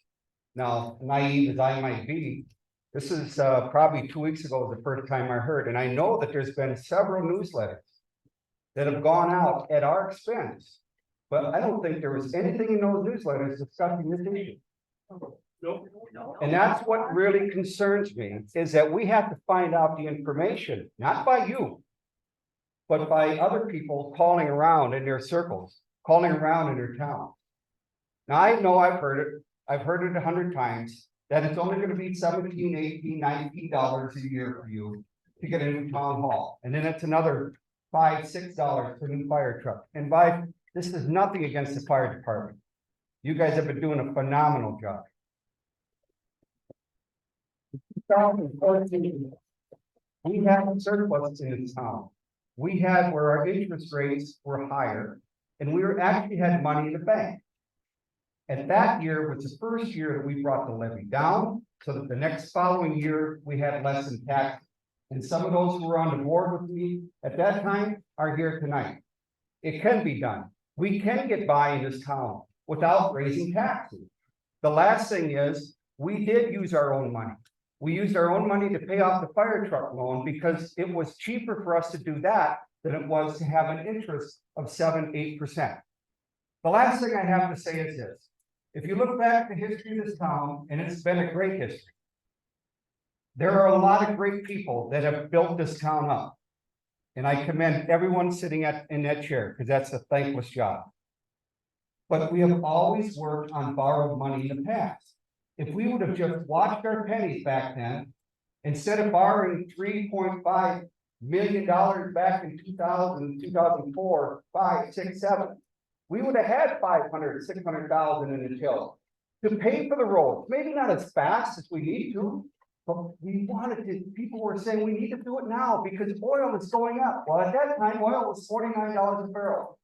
Now, naive as I might be, this is probably 2 weeks ago the first time I heard, and I know that there's been several newsletters that have gone out at our expense, but I don't think there was anything in those newsletters discussing this issue.
Nope.
And that's what really concerns me, is that we have to find out the information, not by you, but by other people calling around in their circles, calling around in their town. Now, I know I've heard it 100 times, that it's only gonna be $17, $18, $19 a year for you to get a new town hall. And then it's another $5, $6 for a new fire truck. And this is nothing against the fire department. You guys have been doing a phenomenal job. 2014, we had surplus in this town. We had where our interest rates were higher, and we actually had money in the bank. And that year was the first year that we brought the levy down, so that the next following year we had less in tax. And some of those who were on the board with me at that time are here tonight. It can be done. We can get by in this town without raising taxes. The last thing is, we did use our own money. We used our own money to pay off the fire truck loan because it was cheaper for us to do that than it was to have an interest of 7-8%. The last thing I have to say is this. If you look back at the history of this town, and it's been a great history, there are a lot of great people that have built this town up. And I commend everyone sitting in that chair, because that's a thankless job. But we have always worked on borrowed money in the past. If we would have just watched our pennies back then, instead of borrowing $3.5 million back in 2000, 2004, 5, 6, 7, we would have had 500, 600,000 in the till to pay for the roads. Maybe not as fast as we need to, but we wanted to. People were saying we need to do it now because oil is going up. Well, at that time, oil was $49 a barrel.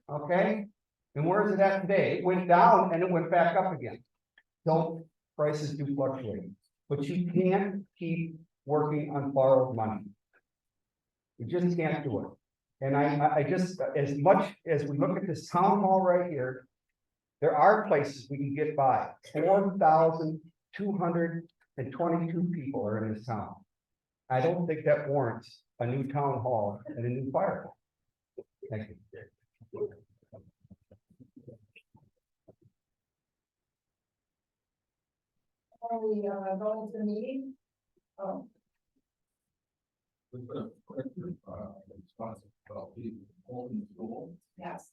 Okay, and where is it at today? It went down and it went back up again. So prices do fluctuate, but you can't keep working on borrowed money. You just can't do it. And I just, as much as we look at this town hall right here, there are places we can get by. 4,222 people are in this town. I don't think that warrants a new town hall and a new fire hall. Thank you.
Are we going to the meeting? Oh, yes.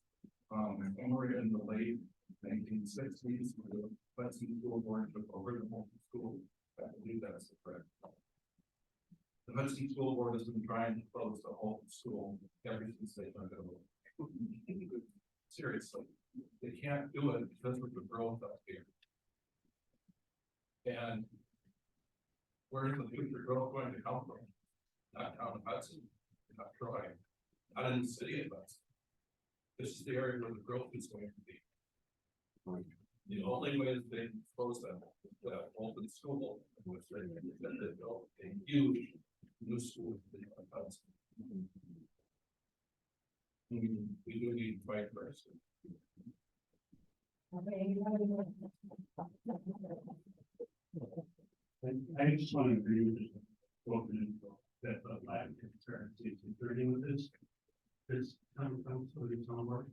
Somewhere in the late 1960s, the Hudson School Board took over the Holton School. I believe that's correct. The Hudson School Board has been trying to close the Holton School ever since they took it over. Seriously, they can't do it because of the growth up here. And where's the future growth going to come from? Not town of Hudson, not Troy, not in the city of Hudson. This is the area where the growth is going to be.
The only way that they close them, open school, which they built a huge new school. We do need to fight first.
I just want to agree with what that lack of transparency is concerning with this. This town council is on work.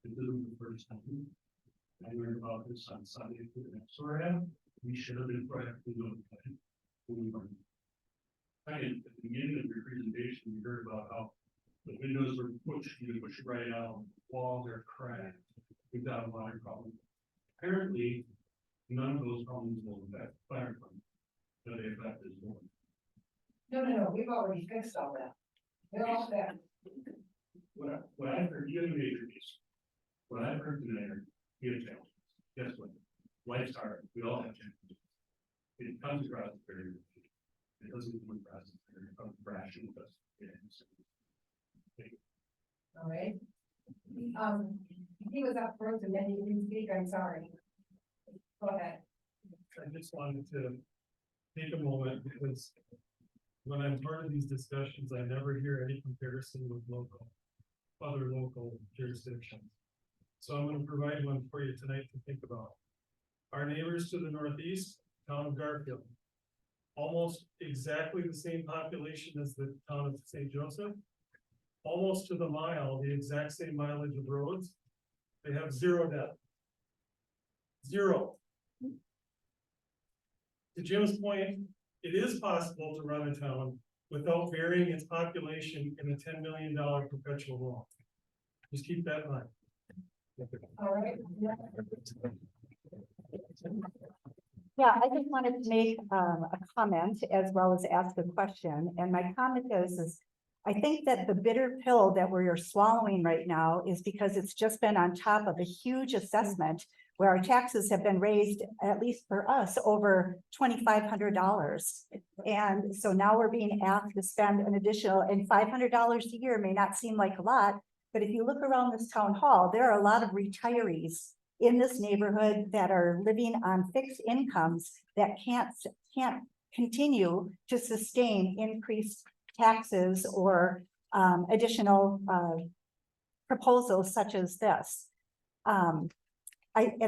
This isn't the first time. I learned about this on Sunday for the next SORAD. We should have been proactively notified. We weren't. At the beginning of your presentation, you heard about how the windows were pushed, you push right out, walls are cracked. We've got a lot of problems. Apparently, none of those problems will affect fire department. So they affect this one.
No, we've already fixed all that. They're all set.
What I've heard, you have a major issue. What I've heard today are, we have challenges. Guess what? Life's hard. We all have challenges. It comes across as very, it doesn't come across as very rational, but
All right. He was up first and then you didn't speak, I'm sorry. Go ahead.
I just wanted to take a moment because when I'm part of these discussions, I never hear any comparison with other local jurisdictions. So I'm going to provide one for you tonight to think about. Our neighbors to the northeast, town of Garfield, almost exactly the same population as the town of St. Joseph, almost to the mile, the exact same mileage of roads. They have zero death. Zero. To Jim's point, it is possible to run a town without varying its population in a $10 million perpetual loan. Just keep that in mind.
All right.
Yeah, I just wanted to make a comment as well as ask a question. And my comment is I think that the bitter pill that we're swallowing right now is because it's just been on top of a huge assessment where our taxes have been raised, at least for us, over $2,500. And so now we're being asked to spend an additional, and $500 a year may not seem like a lot, but if you look around this town hall, there are a lot of retirees in this neighborhood that are living on fixed incomes that can't continue to sustain increased taxes or additional proposals such as this. And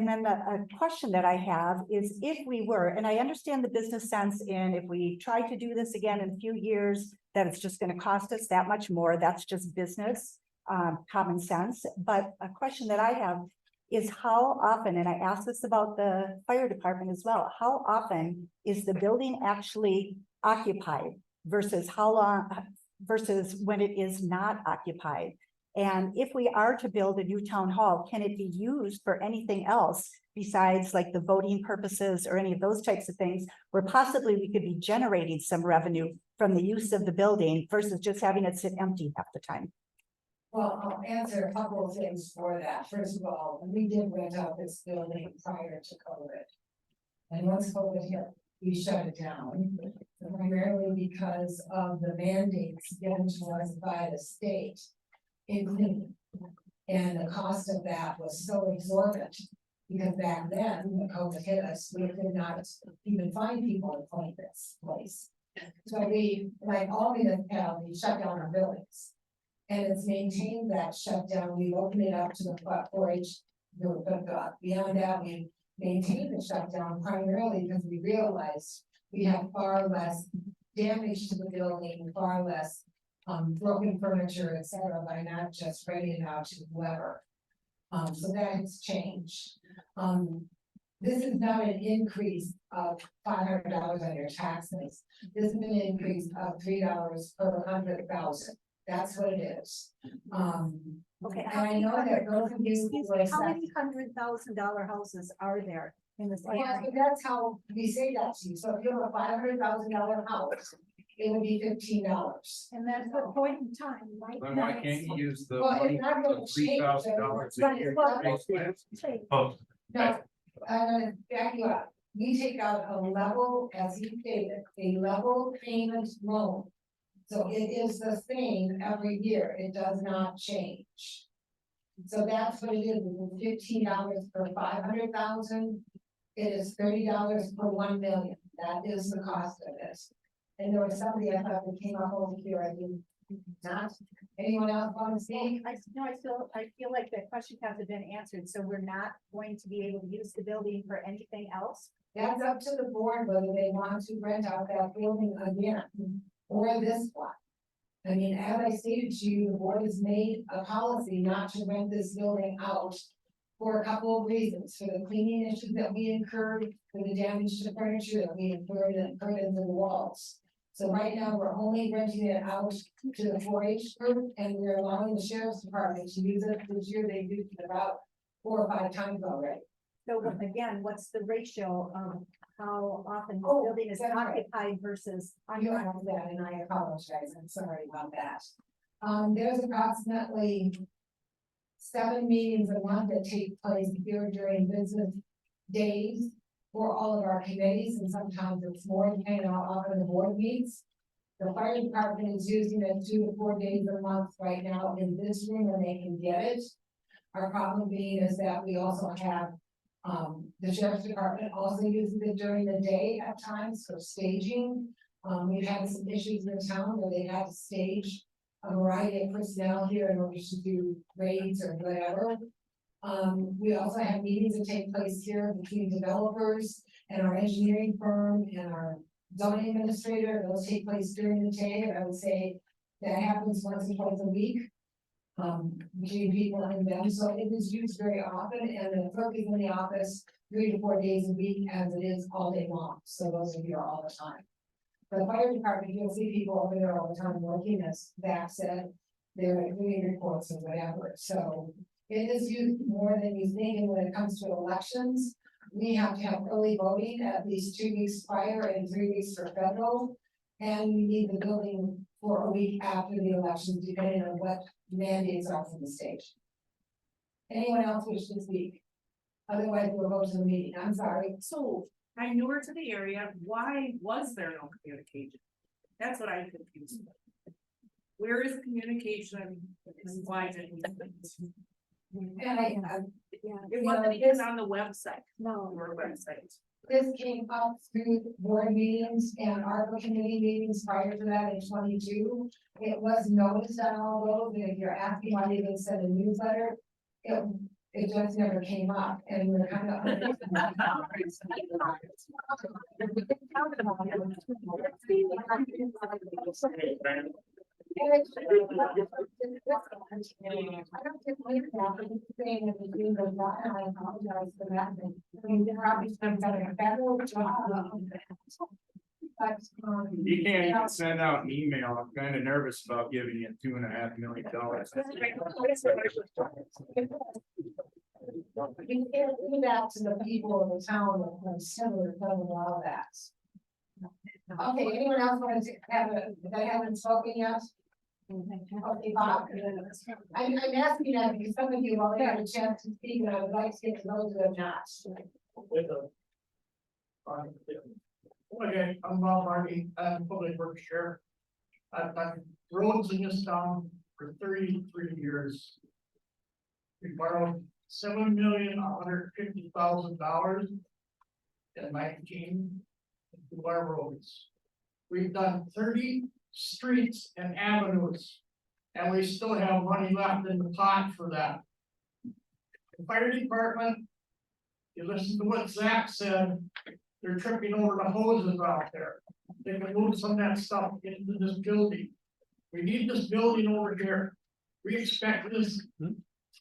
then a question that I have is if we were, and I understand the business sense in if we try to do this again in a few years, that it's just going to cost us that much more. That's just business, common sense. But a question that I have is how often, and I asked this about the fire department as well, how often is the building actually occupied versus how long, versus when it is not occupied? And if we are to build a new town hall, can it be used for anything else besides like the voting purposes or any of those types of things where possibly we could be generating some revenue from the use of the building versus just having it sit empty half the time?
Well, I'll answer a couple of things for that. First of all, we did rent out this building prior to COVID. And once COVID hit, we shut it down, primarily because of the mandates given to us by the state in cleaning. And the cost of that was so exorbitant, because back then, when COVID hit us, we could not even find people to clean this place. So we, like all municipalities, shut down our buildings. And it's maintained that shutdown. We've opened it up to the 4-H. Beyond that, we maintained the shutdown primarily because we realized we have far less damage to the building, far less broken furniture, etc., by not just renting it out to whoever. So that has changed. This is not an increase of $500 on your taxes. This is an increase of $3 per 100,000. That's what it is.
Okay.
And I know that those of you who are
How many $100,000 houses are there in this area?
well, that's how we say that to you. So if you have a $500,000 house, it would be $15.
And that's the point in time, right?
Then why can't you use the
Well,
money,
it's not gonna
the
change.
$3,000 a
Right,
year?
well,
to raise plants?
Oh,
No, back you up. We take out a level, as you stated, a level payment loan. So it is the same every year. It does not change. So that's what it is, it's $15 per 500,000. It is $30 per 1 million, that is the cost of this. And there was somebody I thought that came up over here, I did not, anyone else want to speak?
I feel like the question hasn't been answered, so we're not going to be able to use the building for anything else?
That's up to the board whether they want to rent out that building again, or this one. I mean, as I stated to you, the board has made a policy not to rent this building out for a couple of reasons, for the cleaning issues that we incurred, for the damage to furniture that we incurred and curtains and walls. So right now, we're only renting it out to the 4-H group, and we're allowing the sheriff's department to use it. This year, they used it about 4 or 5 times already.
So again, what's the ratio of how often the
Oh,
building is
that's right.
occupied versus?
You have that, and I apologize, I'm sorry about that. There's approximately 7 meetings a month that take place here during business days for all of our committees, and sometimes it's more depending on how often the board meets. The fire department is using it 2 to 4 days a month right now in this room when they can get it. Our problem being is that we also have, the sheriff's department also uses it during the day at times for staging. We've had some issues in the town where they had to stage a variety of personnel here in order to do raids or whatever. We also have meetings that take place here between developers and our engineering firm and our zoning administrator. Those take place during the day, and I would say that happens once or twice a week. Between people and them, so it is used very often, and the clerk is in the office 3 to 4 days a week as it is all day long, so those are here all the time. The fire department, you'll see people over there all the time working, as Zach said, they're doing reports or whatever, so it is used more than you think, and when it comes to elections, we have to have early voting at least 2 weeks prior and 3 weeks for federal. And we need the building for a week after the election, depending on what mandates are from the state. Anyone else wish to speak? Otherwise, we'll go to the meeting. I'm sorry.
So I'm newer to the area. Why was there no communication? That's what I'm confused with. Where is communication? And why didn't we?
And
It wasn't even on the website.
No.
Your website.
this came up through board meetings and ARPA committee meetings prior to that in 22. It was noticed on all those, and if you're asking why they didn't send a newsletter, it just never came up, and we're kind of.
You can't even send out an email. I'm kind of nervous about giving you $2.5 million.
You can't do that to the people in the town that are similar to allow that. Okay, anyone else want to have that haven't spoken yet? Okay, Bob. I'm asking that because some of you already had a chance to speak, and I would like to get to those who have not.
Okay, I'm Bob Harvey, I'm public works sheriff. I've done roads in this town for 33 years. We borrowed $7,150,000 in 19 to our roads. We've done 30 streets and avenues, and we still have money left in the pot for that. The fire department, you listen to what Zach said, they're tripping over the hoses out there. They can move some of that stuff into this building. We need this building over here. We expect this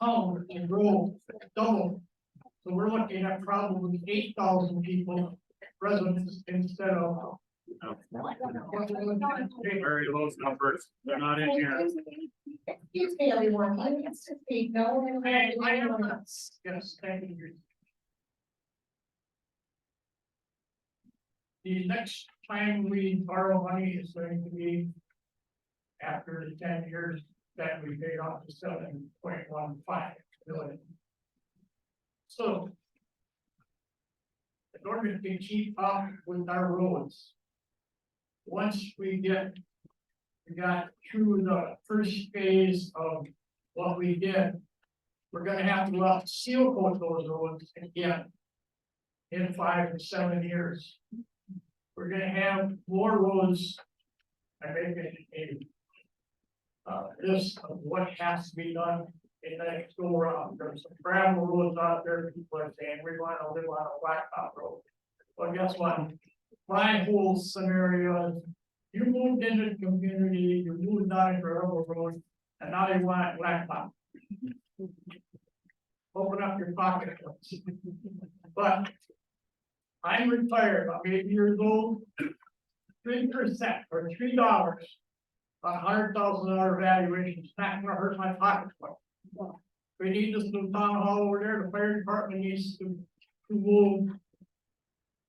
town to grow double. So we're looking at probably 8,000 people, residents, instead of. Very low numbers, they're not in here.
Excuse me, everyone, I need to speak, no one.
Yes, thank you. The next time we borrow money is going to be after the 10 years that we paid off the 7.15 billion. So in order to keep up with our roads, once we got through the first phase of what we did, we're gonna have to go out and seal coat those roads again. In 5 to 7 years. We're gonna have more roads. I make a list of what has to be done in the next go around. There's some gravel roads out there, people are saying, we want to live on a blacktop road. Well, guess what? My whole scenario is, you moved into the community, you moved down a gravel road, and now you want it blacktop. Open up your pocketbooks. But I'm retired, I'm 80 years old. 3% or $3 on $100,000 valuation is not gonna hurt my pocketbook. We need this new town hall over there, the fire department needs to move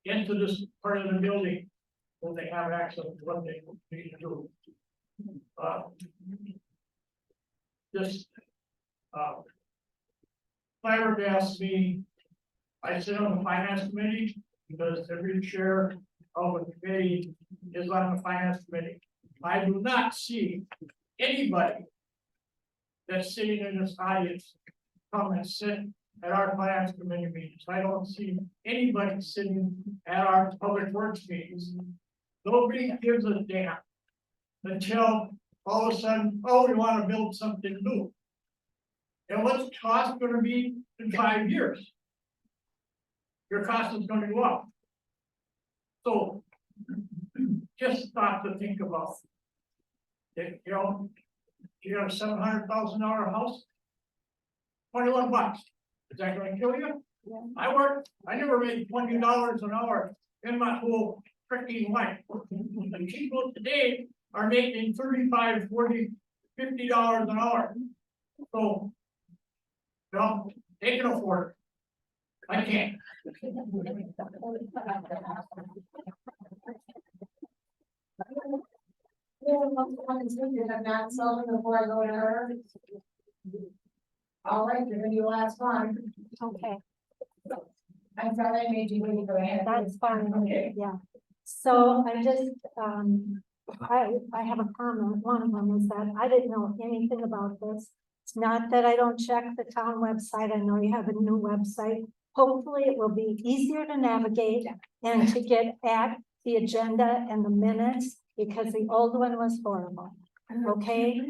into this part of the building, so they have access to what they need to do. Fibergas me, I sit on the finance committee, because every chair of a committee is on the finance committee. I do not see anybody that's sitting in this audience come and sit at our finance committee meetings. I don't see anybody sitting at our public works meetings. Nobody gives a damn until all of a sudden, oh, we want to build something new. And what's the cost gonna be in 5 years? Your cost is gonna go up. So just stop to think about. If, you know, you got a $700,000 house. 21 bucks. Is that gonna kill you?
Yeah.
I never made $20 an hour in my whole freaking life. And people today are making $35, $40, $50 an hour. So, well, they can afford it. I can't.
I'm not selling before I go to her. All right, you're gonna be the last one.
Okay,
I'm sorry I made you wait, go ahead.
that's fine,
Okay.
yeah. So I just, I have a comment. One of them is that I didn't know anything about this. It's not that I don't check the town website. I know you have a new website. Hopefully it will be easier to navigate and to get at the agenda and the minutes, because the old one was horrible. Okay,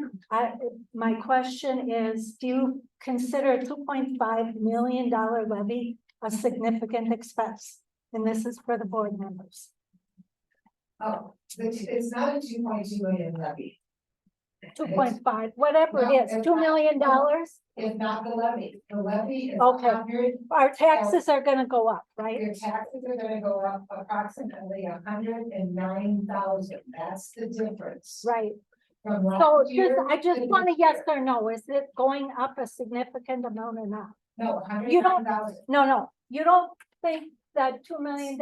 my question is, do you consider a $2.5 million levy a significant expense? And this is for the board members.
Oh, it's not a 2.2 million levy.
2.5, whatever it is, $2 million.
It's not the levy. The levy is.
Okay.
100.
Our taxes are gonna go up, right?
Your taxes are gonna go up approximately 109,000. That's the difference.
Right.
From
So
last year.
I just
to
want a
this
yes
year.
or no. Is it going up a significant amount or not?
No,
You don't-
109,000.
No, you don't think that $2 million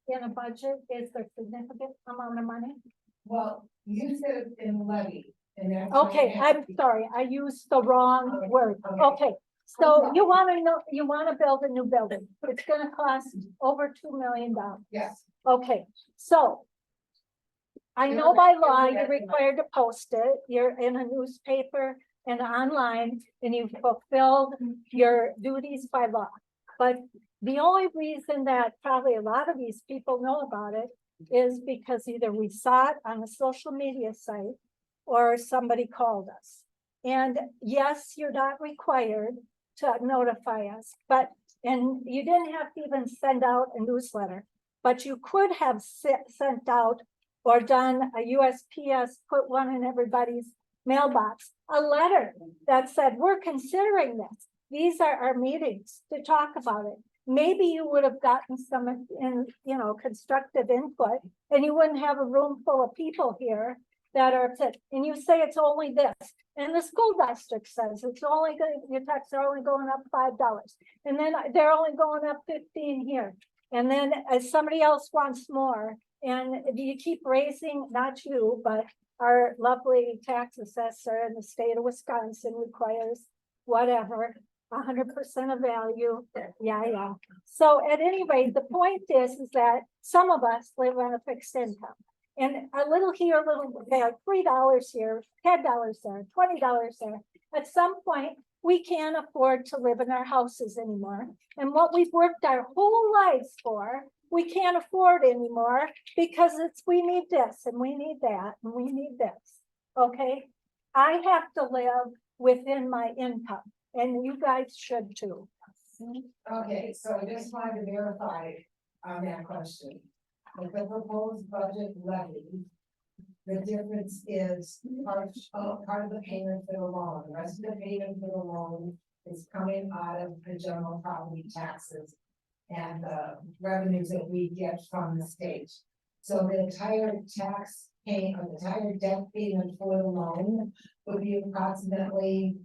in a budget is a significant amount of money?
Well, you said it's in levy. And that's.
Okay, I'm sorry, I used the wrong word. Okay, so you wanna know, you wanna build a new building. It's gonna cost over $2 million.
Yes.
Okay, so I know by law, you're required to post it. You're in a newspaper and online, and you've fulfilled your duties by law. But the only reason that probably a lot of these people know about it is because either we saw it on a social media site or somebody called us. And yes, you're not required to notify us, and you didn't have to even send out a newsletter, but you could have sent out or done a USPS, put one in everybody's mailbox, a letter that said, we're considering this. These are our meetings to talk about it. Maybe you would have gotten some, constructive input, and you wouldn't have a room full of people here that are upset. And you say it's only this, and the school district says it's only going, your taxes are only going up $5, and then they're only going up 15 here. And then somebody else wants more, and you keep raising, not you, but our lovely tax assessor in the state of Wisconsin requires whatever, 100% of value. Yeah. So at any rate, the point is that some of us live on a fixed income. And a little here, a little there, $3 here, $10 there, $20 there. At some point,
we can't afford to live in our houses anymore. And what we've worked our whole lives for, we can't afford anymore because we need this and we need that and we need this, okay? I have to live within my income and you guys should too.
Okay, so I just wanted to verify on that question. With the proposed budget levy, the difference is part of the payment for the loan, the rest of the payment for the loan is coming out of the general property taxes and the revenues that we get from the state. So the entire tax paying, or the entire debt payment for the loan would be approximately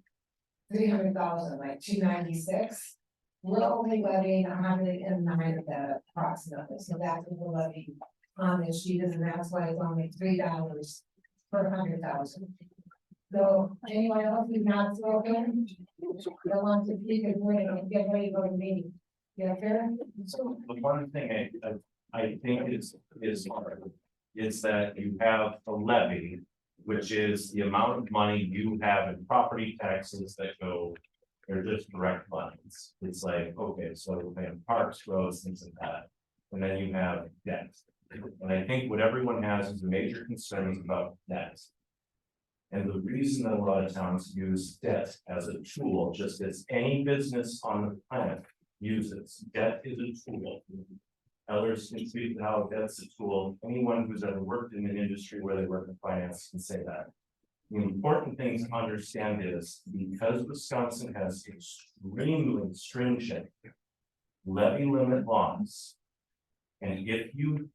300,000, like 296. We're only levying 109 of that approximately, so that's what the levy on this sheet is, and that's why it's only $3 per 100,000. So anyone else who's not spoken, that wants to speak, is ready to get ready to go to the meeting. Yeah, fair?
So the one thing I think is that you have a levy, which is the amount of money you have in property taxes that go, they're just direct funds. It's like, okay, so we have parks, roads, things like that. And then you have debt. And I think what everyone has is major concerns about debt. And the reason that a lot of towns use debt as a tool, just as any business on the planet uses, debt is a tool. Others can speak to how debt's a tool. Anyone who's ever worked in an industry where they work in finance can say that. The important thing to understand is because Wisconsin has extremely stringent levy limit laws. And if you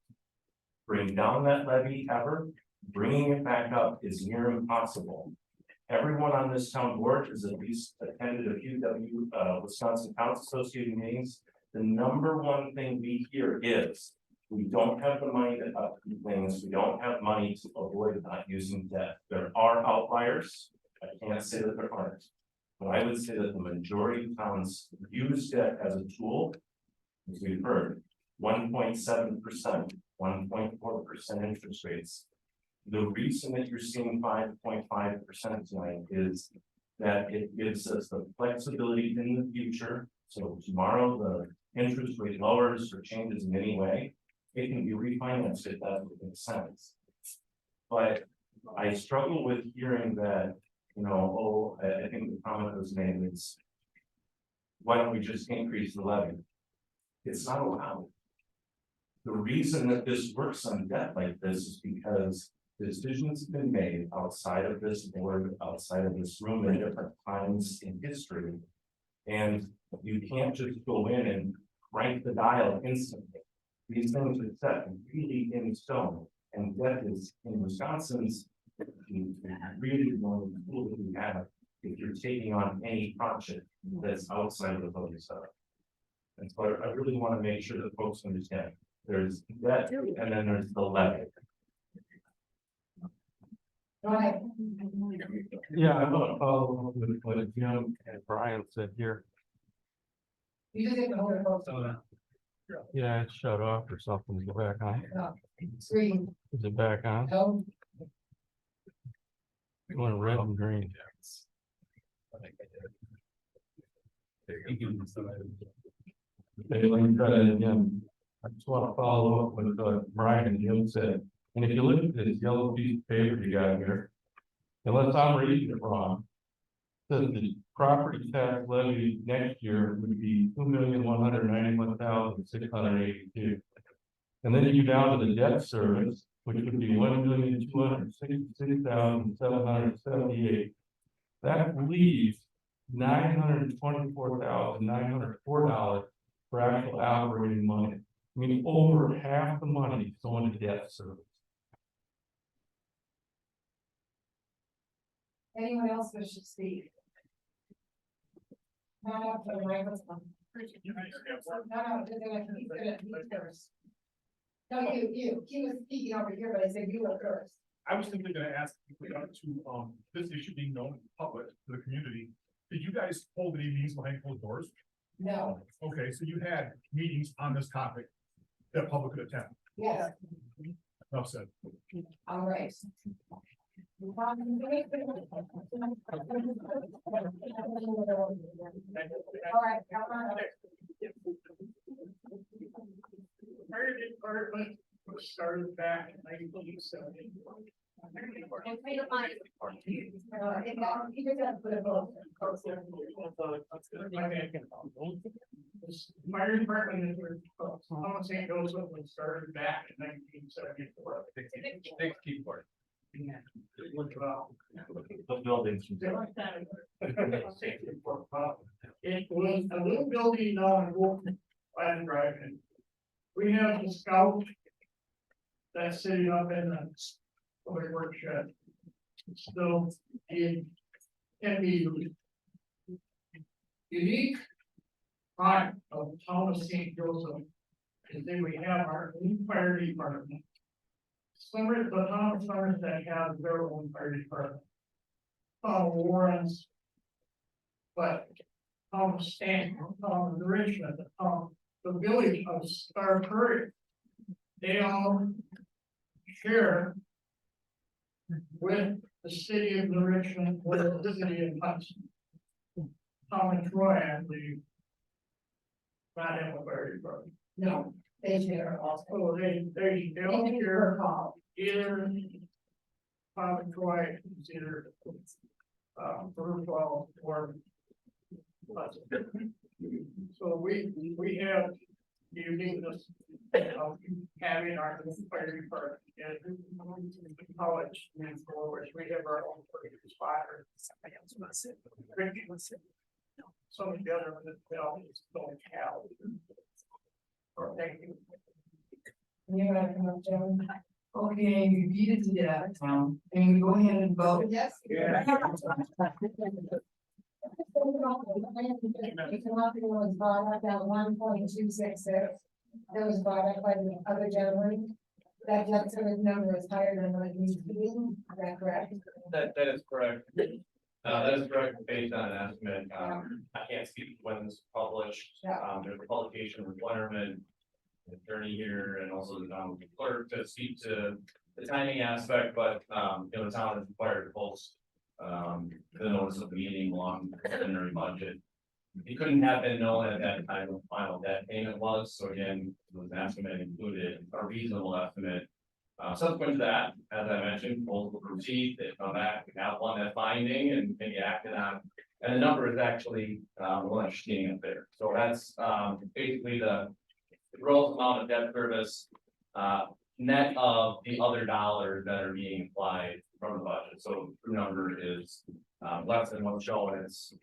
bring down that levy ever, bringing it back up is near impossible. Everyone on this town board has at least attended a few Wisconsin Council Association meetings. The number one thing we hear is we don't have the money to upkeep things. We don't have money to avoid not using debt. There are outliers. I can't say that there aren't. But I would say that the majority of towns use debt as a tool, as we've heard, 1.7%, 1.4% interest rates. The reason that you're seeing 5.5% tonight is that it gives us the flexibility in the future. So tomorrow the interest rate lowers or changes in any way, it can be refinanced if that makes sense. But I struggle with hearing that, you know, I think the comment was made is, why don't we just increase the levy? It's not allowed. The reason that this works on debt like this is because decisions have been made outside of this board, outside of this room at different times in history. And you can't just go in and crank the dial instantly. These things are set really in stone, and debt is in Wisconsin's really one of the tools that we have if you're taking on any project that's outside of the voting stuff. And so I really want to make sure that folks understand there's debt and then there's the levy.
Go ahead.
Yeah, I want to follow up with what Jim and Brian said here.
You just didn't hold it close.
Yeah, it's shut off or something. Go back on.
No. Screen.
Is it back on?
No.
Going red and green. Okay, let me try that again. I just want to follow up with what Brian and Jim said. And if you look at this yellow piece of paper you got here, unless I'm reading it wrong, says the property tax levy next year would be $2,191,682. And then you down to the debt service, which would be $1,266,778. That leaves $924,904 for actual operating money. I mean, over half the money is going to debt service.
Anyone else wish to speak? Not up for the microphone. No, he's first. No, you, he was speaking over here, but I said you were first.
I was simply gonna ask, if we got to, this issue being known to the public, to the community, did you guys hold any meetings behind closed doors?
No.
Okay, so you had meetings on this topic that public could attend.
Yes.
Enough said.
All right. right, come on.
Fire department was started back in 1970. Fire department is where Thomas St. Joseph was started back in 1974.
Big keyboard.
The buildings.
It was a little building on Wolf Island Drive, and we have the scout that's sitting up in the public work shed. It's still can be used. Unique part of Thomas St. Joseph is that we have our own fire department. Some of the Thomas Summers that have their own fire department. Warrens. But Thomas Stanton, Thomas Richmond, the village of Star Prairie. They all share with the city of New Richmond, with the city of Hudson. Tom and Troy, I believe. Not in the fire department.
No, they share also.
Oh, they don't share either. Tom and Troy is either. Burwell or. Hudson. So we have the uniqueness of having our fire department and college and forward. We have our own police fire. Some of the other municipalities don't have. Thank you.
You're gonna come up, Joe.
Okay, we beat it to death, and we go ahead and vote.
Yes.
Yeah.
Was brought up at 1.266. That was brought up by the other gentleman. That number is higher than what it needs to be. Is that correct?
That is correct. That is correct based on an estimate. I can't speak when this is published. There's a publication requirement. The attorney here and also the town clerk to speak to the timing aspect, but the town is required to post the notice of the meeting along with the preliminary budget. It couldn't have been known at that time what the final debt payment was, so again, it was an estimate included, a reasonable estimate. Subsequent to that, as I mentioned, polls were received, they come back, we have one that finding and maybe acted on. And the number is actually the one that's seeing up there. So that's basically the gross amount of debt service net of the other dollars that are being applied from the budget. So the number is less than what's shown. It's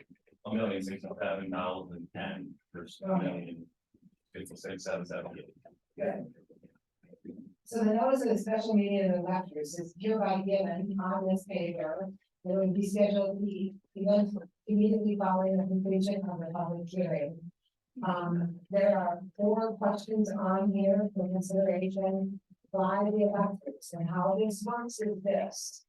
$1,607,010 versus $1,056,778.
Good. So the notice of the special meeting of the electors is hereby given on this paper. It would be scheduled the event immediately following the completion of the public hearing. There are 4 questions on here for consideration by the electors, and how this works is this.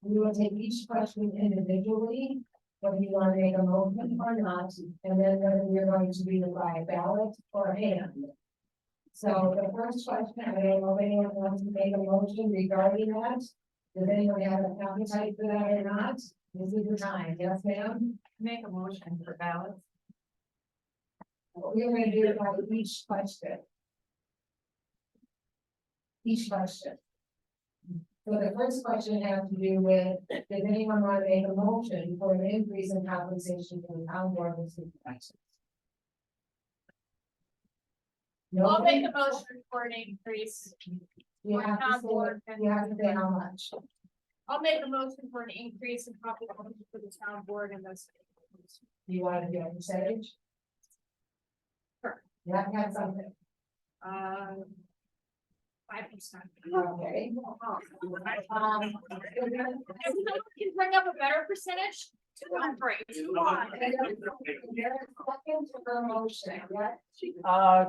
We will take each question individually, whether you want to make a motion or not, and then whether you're going to read it by ballot or hand. So the first question, I don't know if anyone wants to make a motion regarding that. Does anyone have an appetite for that or not? This is the time. Yes, ma'am?
Make a motion for ballots.
We're gonna do it by each question. Each question. So the first question has to do with, does anyone want to make a motion for an increase in compensation for the town board of supervisors?
I'll make a motion for an increase.
You have to say how much.
I'll make a motion for an increase in compensation for the town board and those.
You want to do a percentage?
Sure.
You have to have something.
5%.
Okay.
Can bring up a better percentage? Great.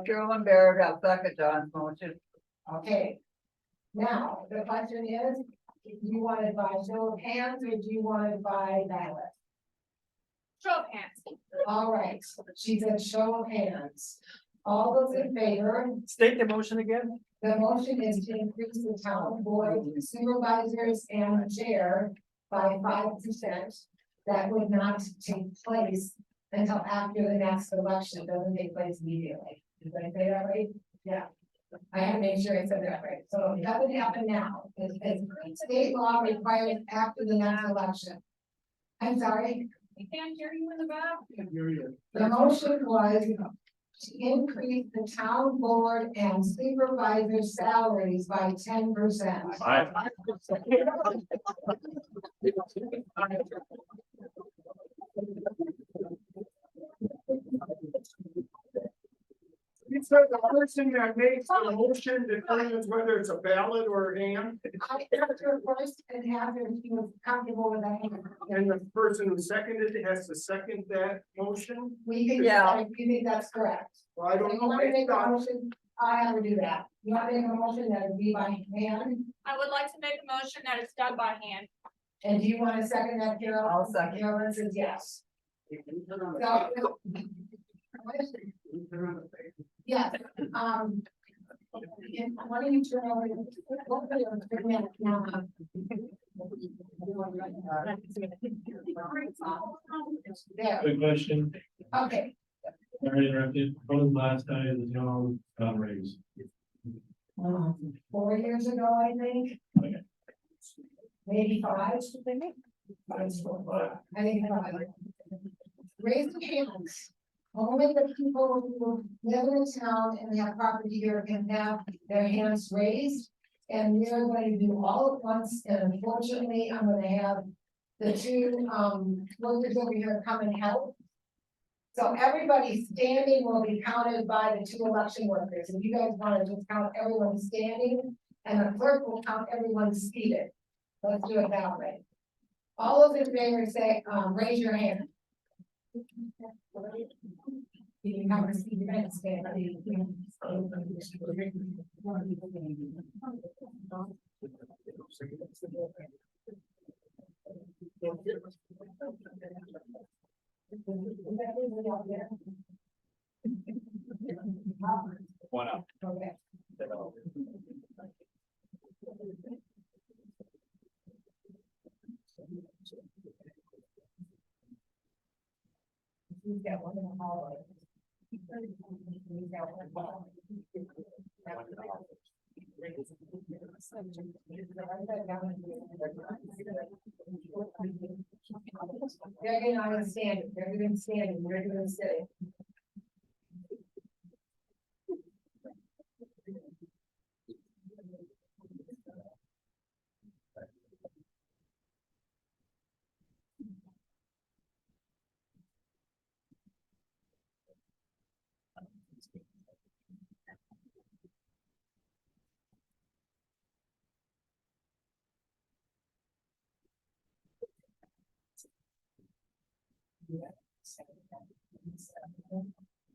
Carolyn Barrett, I'll second John's motion.
Okay. Now, the question is, do you want it by show of hands or do you want it by ballot?
Show of hands.
All right, she said show of hands. All those in favor?
State the motion again.
The motion is to increase the town board supervisors and chair by 5%. That would not take place until after the next election, doesn't take place immediately. Did I say that right? Yeah. I had to make sure I said that right. So that would happen now. State law requires after the next election. I'm sorry.
I can't hear you in the back.
The motion was to increase the town board and supervisor salaries by 10%.
You said the person that makes the motion determines whether it's a ballot or a hand,
I asked her first and asked her if she was comfortable with that.
and the person who seconded it has to second that motion.
We think, we think that's correct.
Well, I don't
You
know.
want to make a motion? I have to do that. You want to make a motion that would be by hand?
I would like to make a motion that it's done by hand.
And do you want to second that, Carol? I'll second. Carolyn says yes. So, yes, why don't you turn over? There,
Good question.
okay,
Sorry to interrupt you. When was the last time the town got raised?
4 years ago, I think. Maybe 5. I think 5. Raise the hands. Only the people who live in town and have property here can have their hands raised. And we're going to do all at once, and unfortunately, I'm gonna have the two workers over here come and help. So everybody standing will be counted by the 2 election workers. If you guys want to just count everyone standing, and the clerk will count everyone seated. Let's do it that way. All those in favor say, raise your hand. You can have a seat, you're gonna stand.
One up.
Okay. We've got one in the hallway. We've got one in the hallway. They're not standing, they're doing standing, they're doing sitting.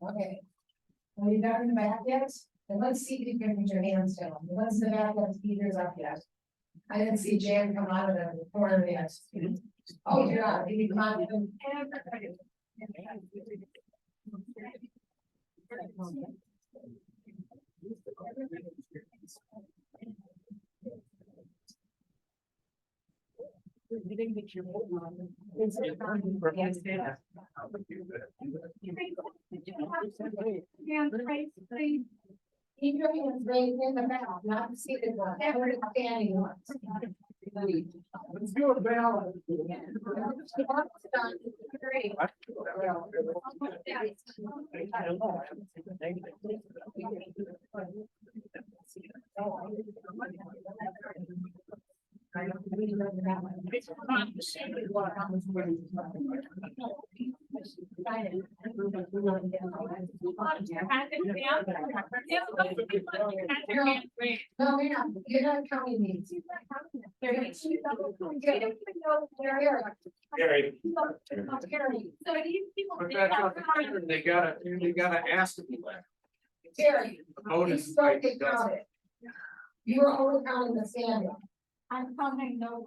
Okay. Are you done in the back yet? And let's see if you can put your hands down. The ones in the back, let's keep yours up yet. I didn't see Jan come out of the corner yet. Oh, you're out. You come out. You didn't get your vote on. Keep your hands raised in the mouth, not the seated one, never the standing ones.
Let's do a ballot.
No, you're not counting these.
Gary.
So these people.
They gotta ask them.
Terry,
Notice.
you start to count it. You were only counting the standing.
I'm counting no.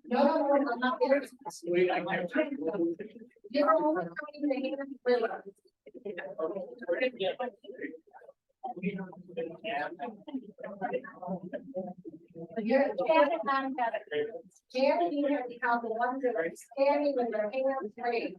No, I'm not there. You're only counting the hands. Janet, you have to count the ones that are standing with their hands raised.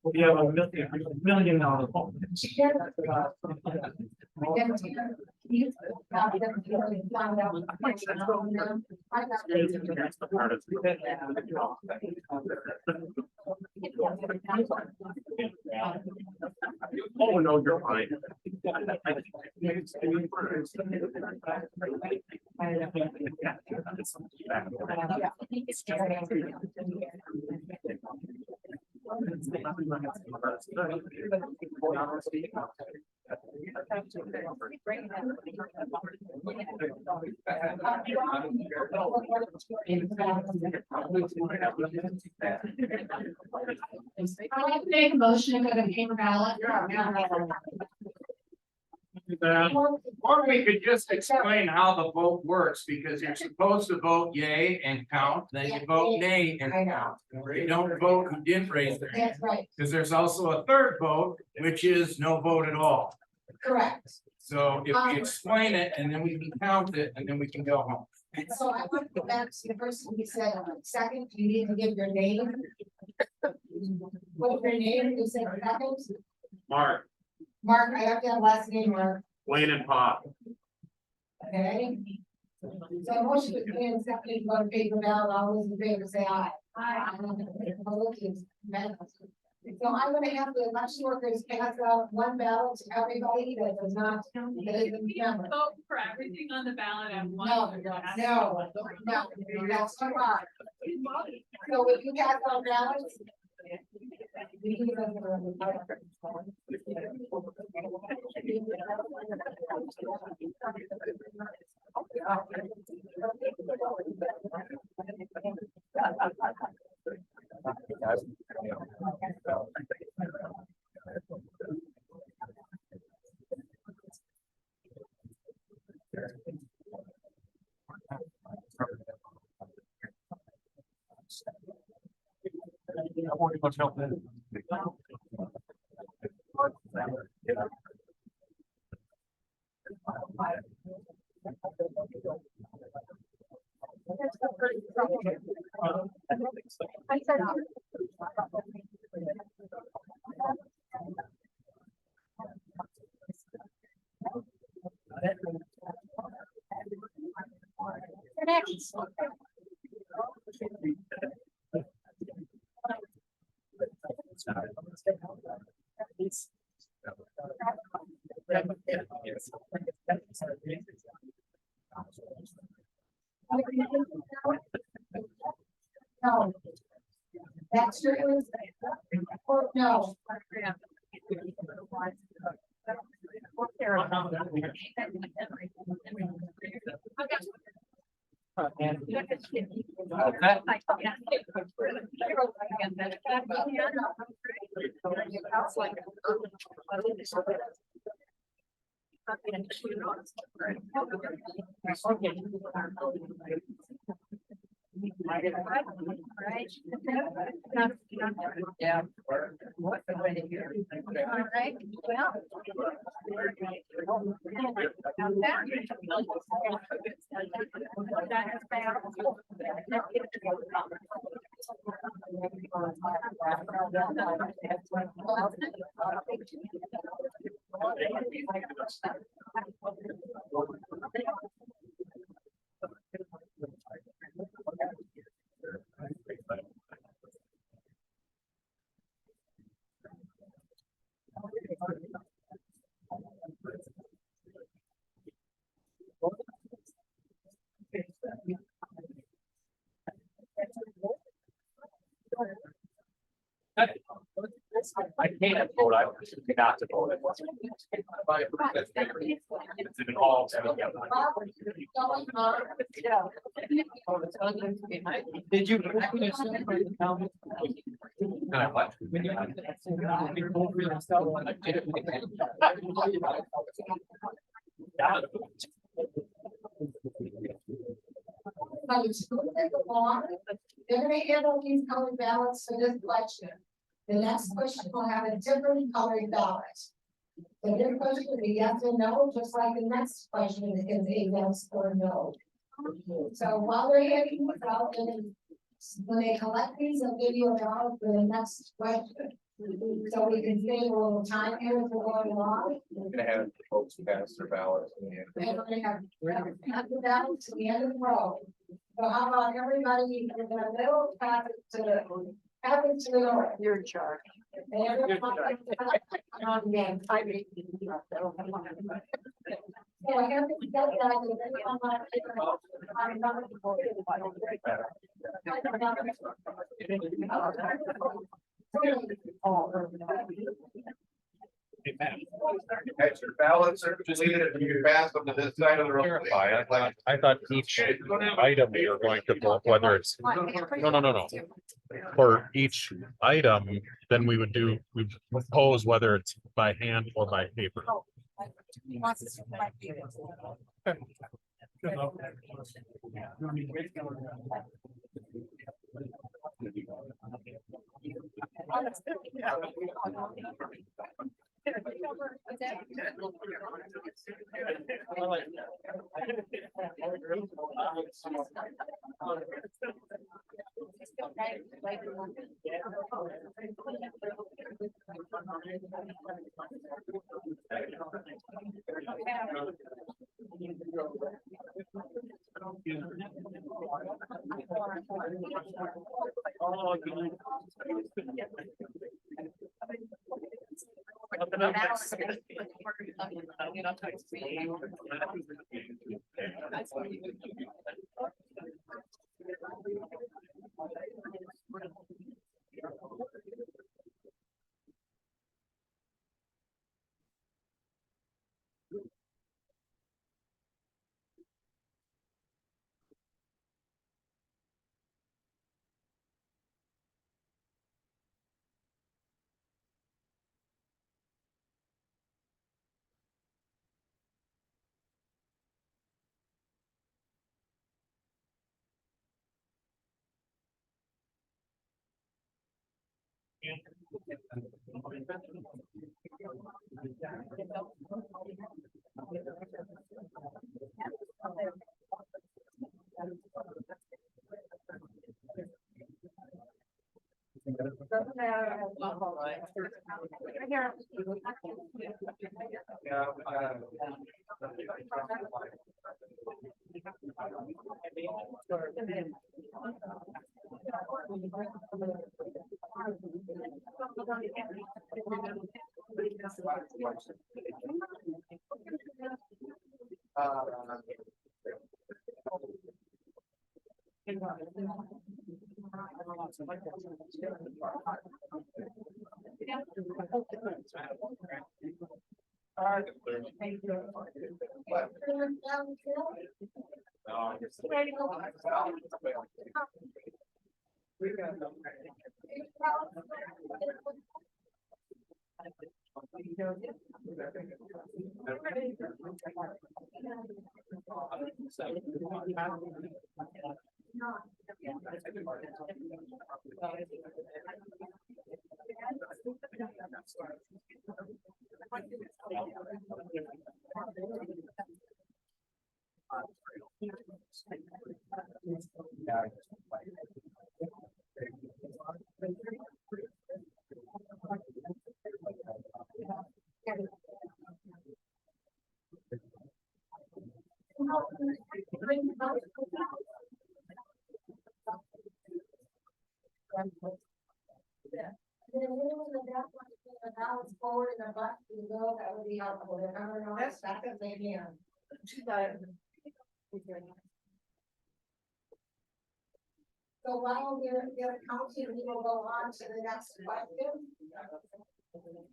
We have $1 million. Oh, no, you're fine.
I'd like to make a motion to go to paper ballot.
Or we could just explain how the vote works, because you're supposed to vote yay and count, then you vote nay and count. You don't vote who didn't raise their hand.
That's right,
Because there's also a third vote, which is no vote at all.
correct.
So if we explain it and then we can count it and then we can go home.
So I want to go back to the person you said, second, you need to give your name. What your name, you said second,
Mark,
Mark, I have to have last name, Mark,
Wayne and Pop.
okay? So motion was made and seconded to go to paper ballot, all those in favor say aye. Aye. So I'm gonna have the election workers pass out one ballot to everybody that does not, that isn't member.
Vote for everything on the ballot at once.
No, that's too hard. So if you pass out ballots. No. That's your. Or no.
Yeah. What the way to hear. All right, well.
I can't vote, I was not to vote. It's involved. Did you?
They're gonna handle these colored ballots for this election. The next question will have a different colored ballot. The next question will be yes or no, just like the next question is a yes or no. So while they're handing this out, then when they collect these, they'll give you a ballot for the next question. So we can save a little time here for going along.
We're gonna have folks cast their ballots.
And we're gonna have the ballots to the end of the row. So how about everybody in the middle, pass it to the north. You're in charge. And everybody. Yeah, I mean. So I have to get that.
Your ballots are completed, and you can pass them to this side of the road.
I thought each item we were going to vote, whether it's, no. For each item, then we would propose whether it's by hand or by paper.
Forward in the bus, that would be helpful. That's back at the end. So while they're counting, we will go on to the next question.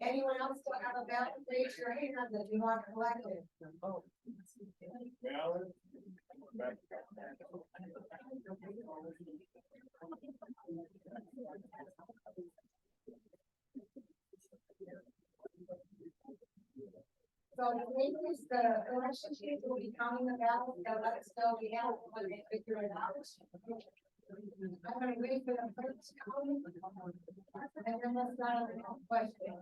Anyone else still have a ballot? Raise your hand that you want collected. So the thing is, the election chief will be counting the ballots, they'll let us know we have when they figure it out. I'm gonna wait for the first count. And then let's start on the next question.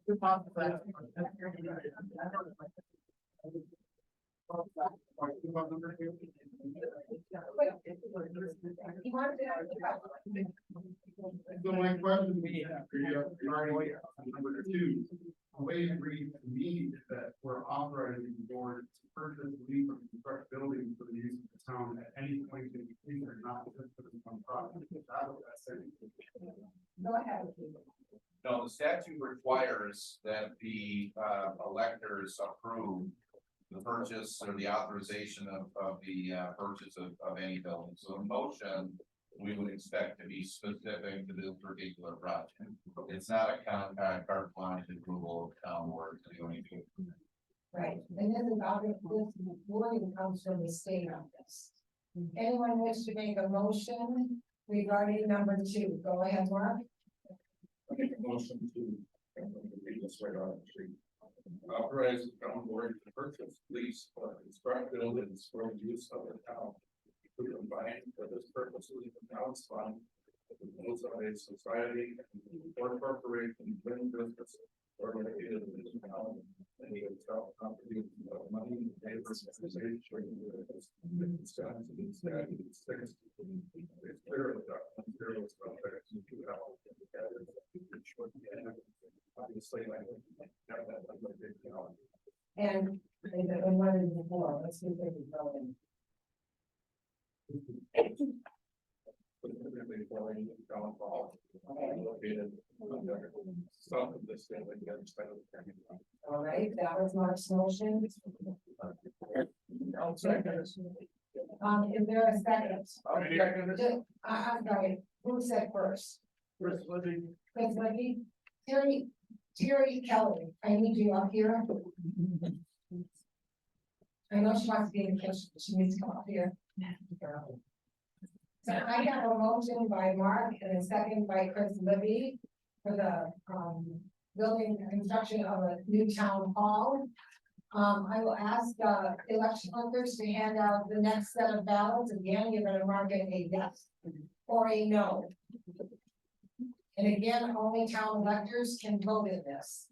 So my question to me, number two, the way it reads to me is that we're authorizing the board to purchase, lease, or construct buildings for the use of the town at any point in the future, not just for this one project. That's what that's saying.
Go ahead.
No, the statute requires that the electors approve the purchase or the authorization of the purchase of any building. So the motion, we would expect to be specific to this particular project. It's not a carte blanche approval of town board to do anything.
Right, and this is obviously, this wording comes from the state on this. Anyone wish to make a motion regarding number two? Go ahead, Mark.
Make a motion to read this right on the street. Authorize the town board to purchase, lease, or construct buildings for the use of the town. To combine for this purpose with the town's fund, with those of a society or corporation doing business or located in the town. Any itself contributing money, papers, organization, it's clear that there was obviously,
And what is the floor? Let's see if they can go in. All right, that was Mark's motion. Is there a second? I'm sorry, who said first?
Chris Libby.
Chris Libby. Terry Kelly, I need you up here. I know she wants to be in the kitchen, but she needs to come up here. So I have a motion by Mark and a second by Chris Libby for the building and construction of a new town hall. I will ask election workers to hand out the next set of ballots. Again, you're gonna mark it a yes or a no. And again, only town electors can vote in this.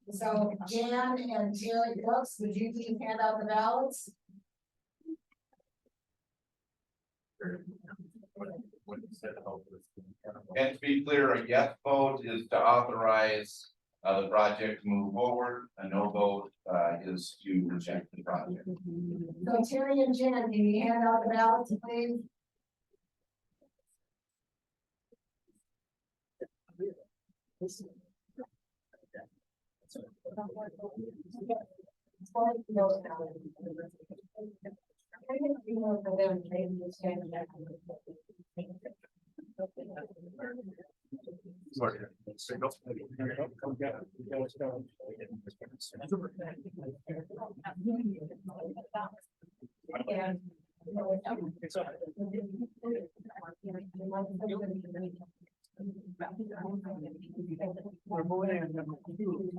So Jan and Terry Brooks, would you please hand out the ballots?
And to be clear, a yes vote is to authorize the project to move forward. A no vote is to reject the project.
So Terry and Jan, can you hand out the ballots, please?
We're moving on number two.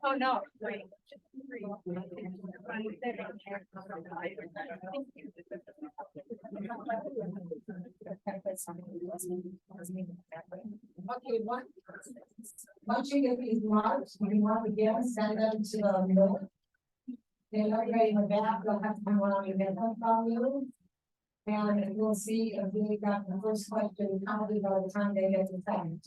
Oh, no, wait.
Okay, one. once you get these marks, when you want to begin, send them to the mill. Then everybody in the back, they'll have to come around and get them from you. And we'll see if we got the first question counted by the time they get to second.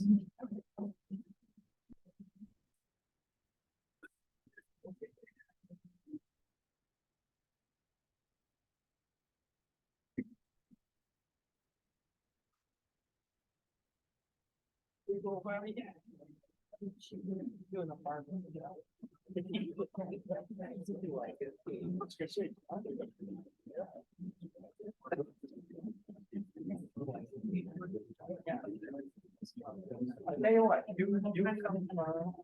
I tell you what, you come tomorrow.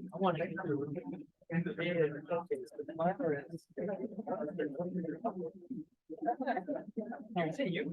I want to. See you.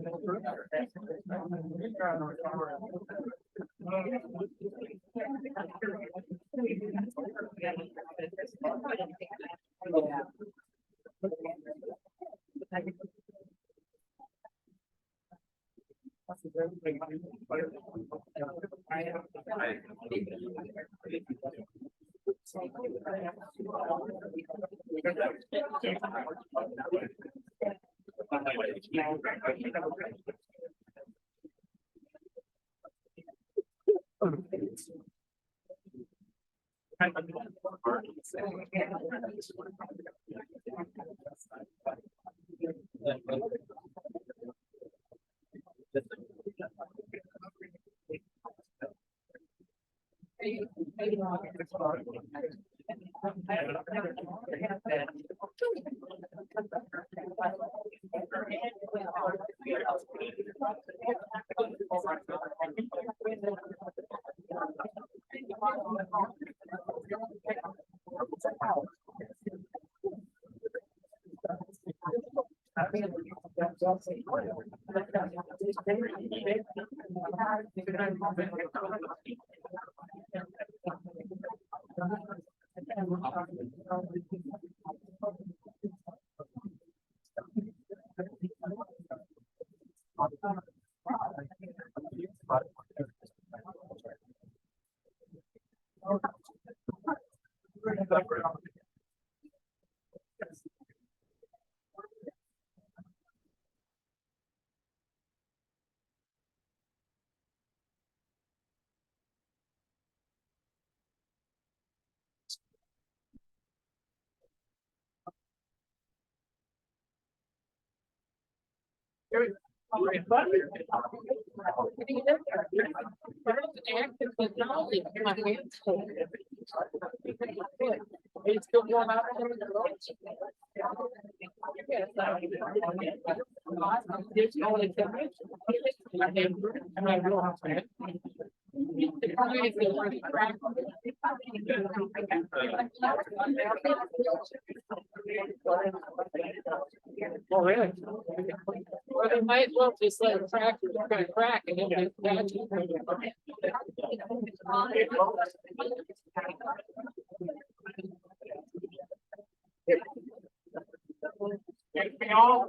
Oh, really? Well, they might well just let it crack, it's gonna crack and then that's.
We all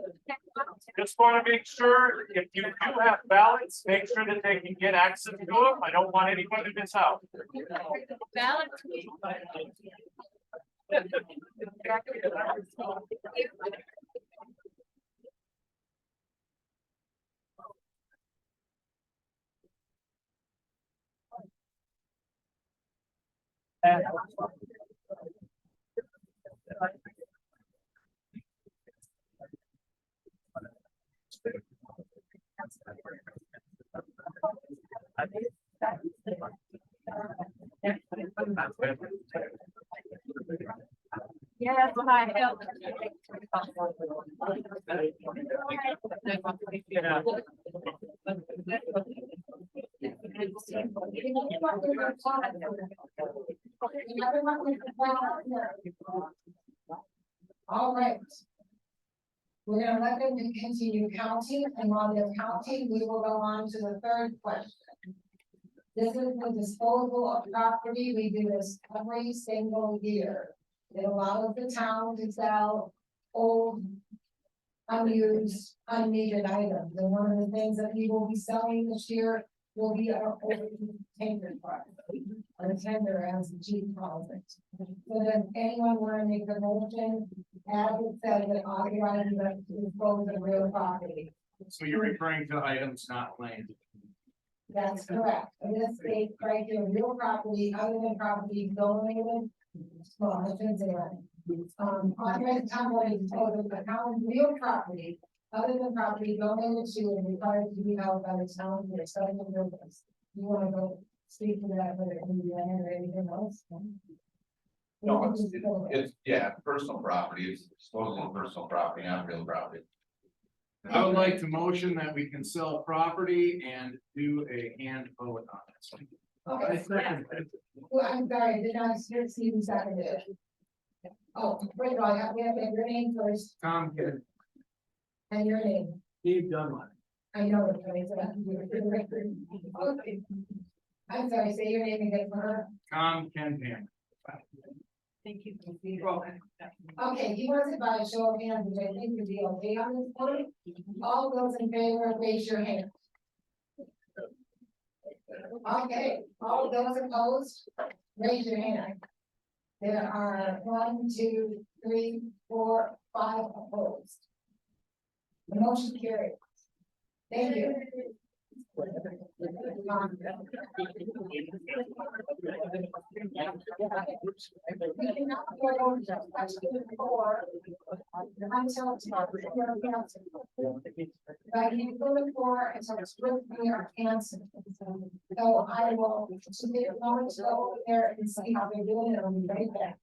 just want to make sure if you do have ballots, make sure that they can get access to them. I don't want anyone to miss out.
Ballots. Yes, I help. All right. We're gonna let them continue counting, and while they're counting, we will go on to the third question. This is the disposal of property. We do this every single year. It allows the town to sell old, unused, unneeded items. And one of the things that we will be selling this year will be our old tanker truck. Or tender, as the chief calls it. So does anyone want to make the motion, as it says, that authorizes us to dispose of real property?
So you're referring to items not planned.
That's correct. In this state, right here, real property, other than property donated. Well, I shouldn't say that. Authorized town board to dispose of the town real property, other than property donated to and required to be held by the town for selling the business. You want to go speak to that, whether it can be done or anything else?
No, it's, yeah, personal property, it's disposal of personal property, not real property.
I would like to motion that we can sell property and do a hand vote on this.
Okay. Well, I'm sorry, did not hear Stephen seconded it. Oh, wait, we have to have your name first
Tom Kidd,
and your name.
Steve Dunlap.
I know it, but it's about you for the record. Okay. I'm sorry, say your name again for her.
Tom Kenpan.
Thank you.
Okay, he wants it by a show of hands, which I think would be okay on this point. All those in favor, raise your hand. Okay, all those opposed, raise your hand. There are 1, 2, 3, 4, 5 opposed. The motion carries. Thank you. We cannot go on to question 4 until tomorrow. But you go to 4 until it's with me or canceled. So I will submit a moment to go over there and see how they're doing, and I'll be right back.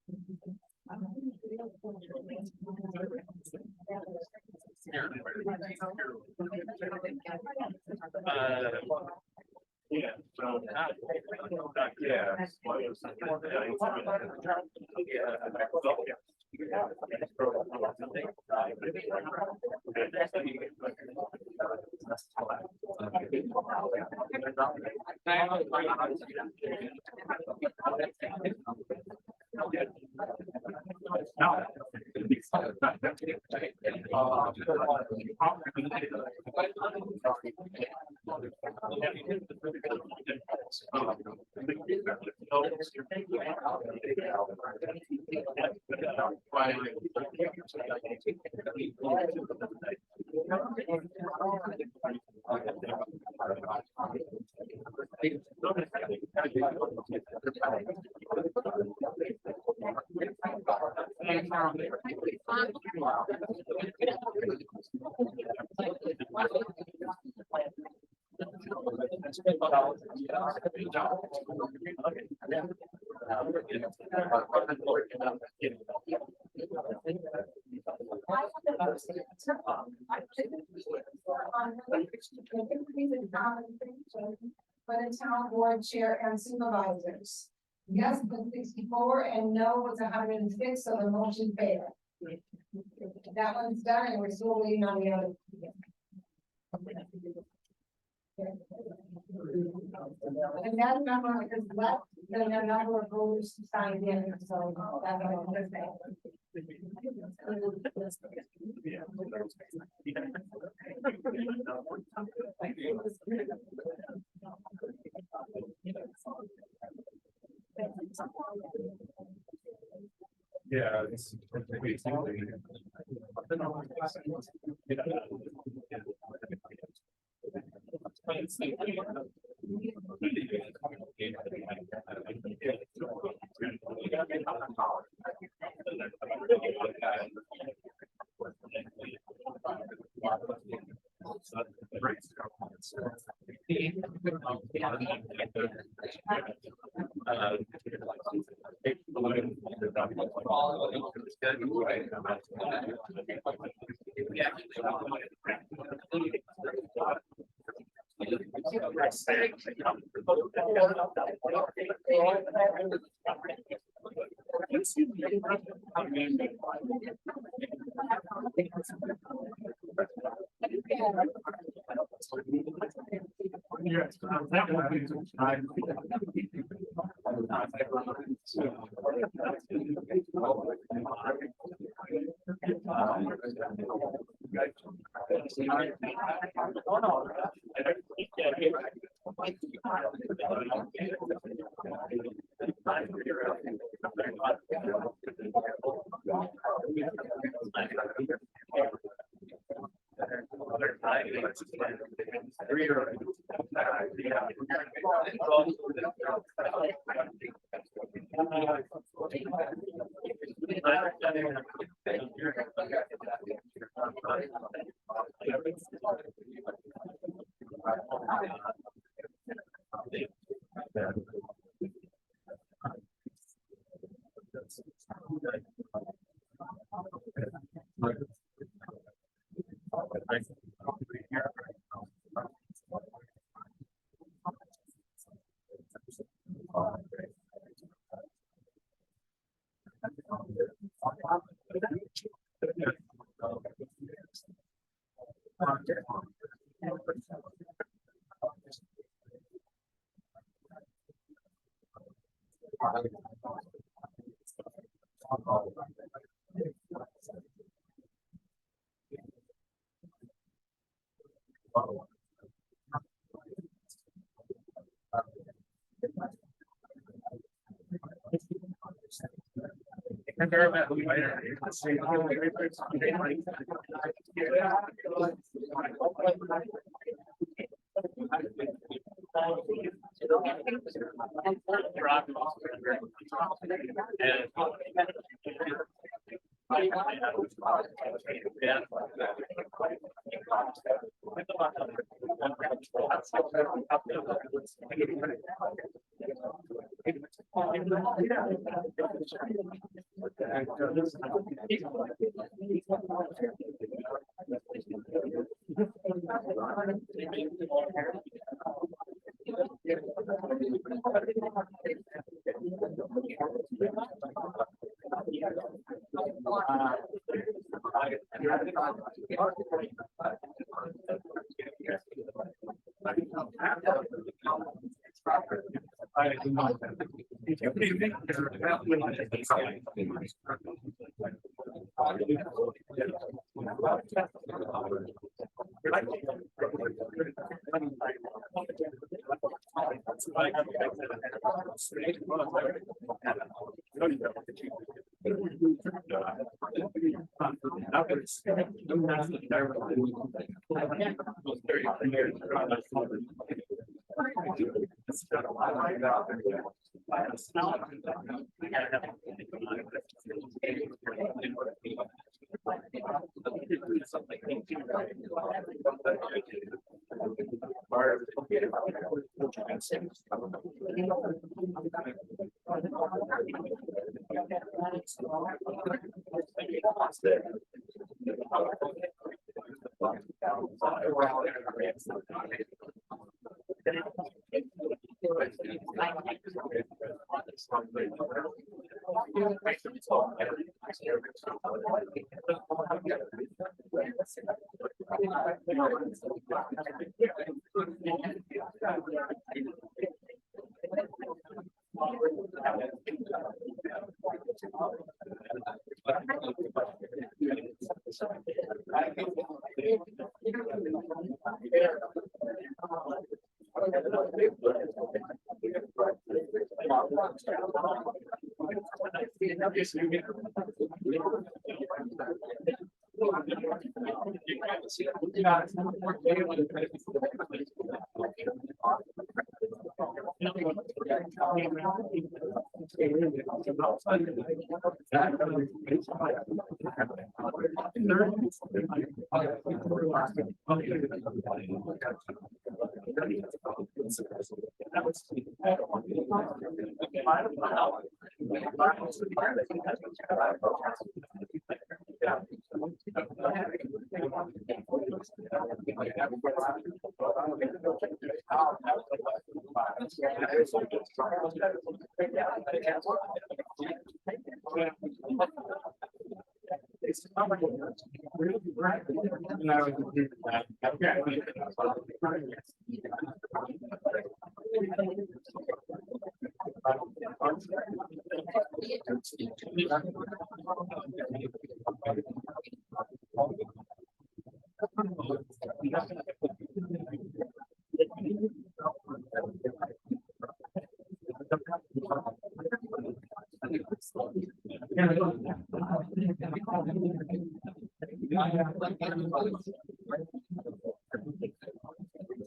Yeah, so. Yeah. For the town board chair and supervisors. Yes, was 64 and no was 106, so the motion failed. That one's done and we're still waiting on the other. And that number is less than the number of voters signed in, so that's what I'm gonna say.
Yeah, it's.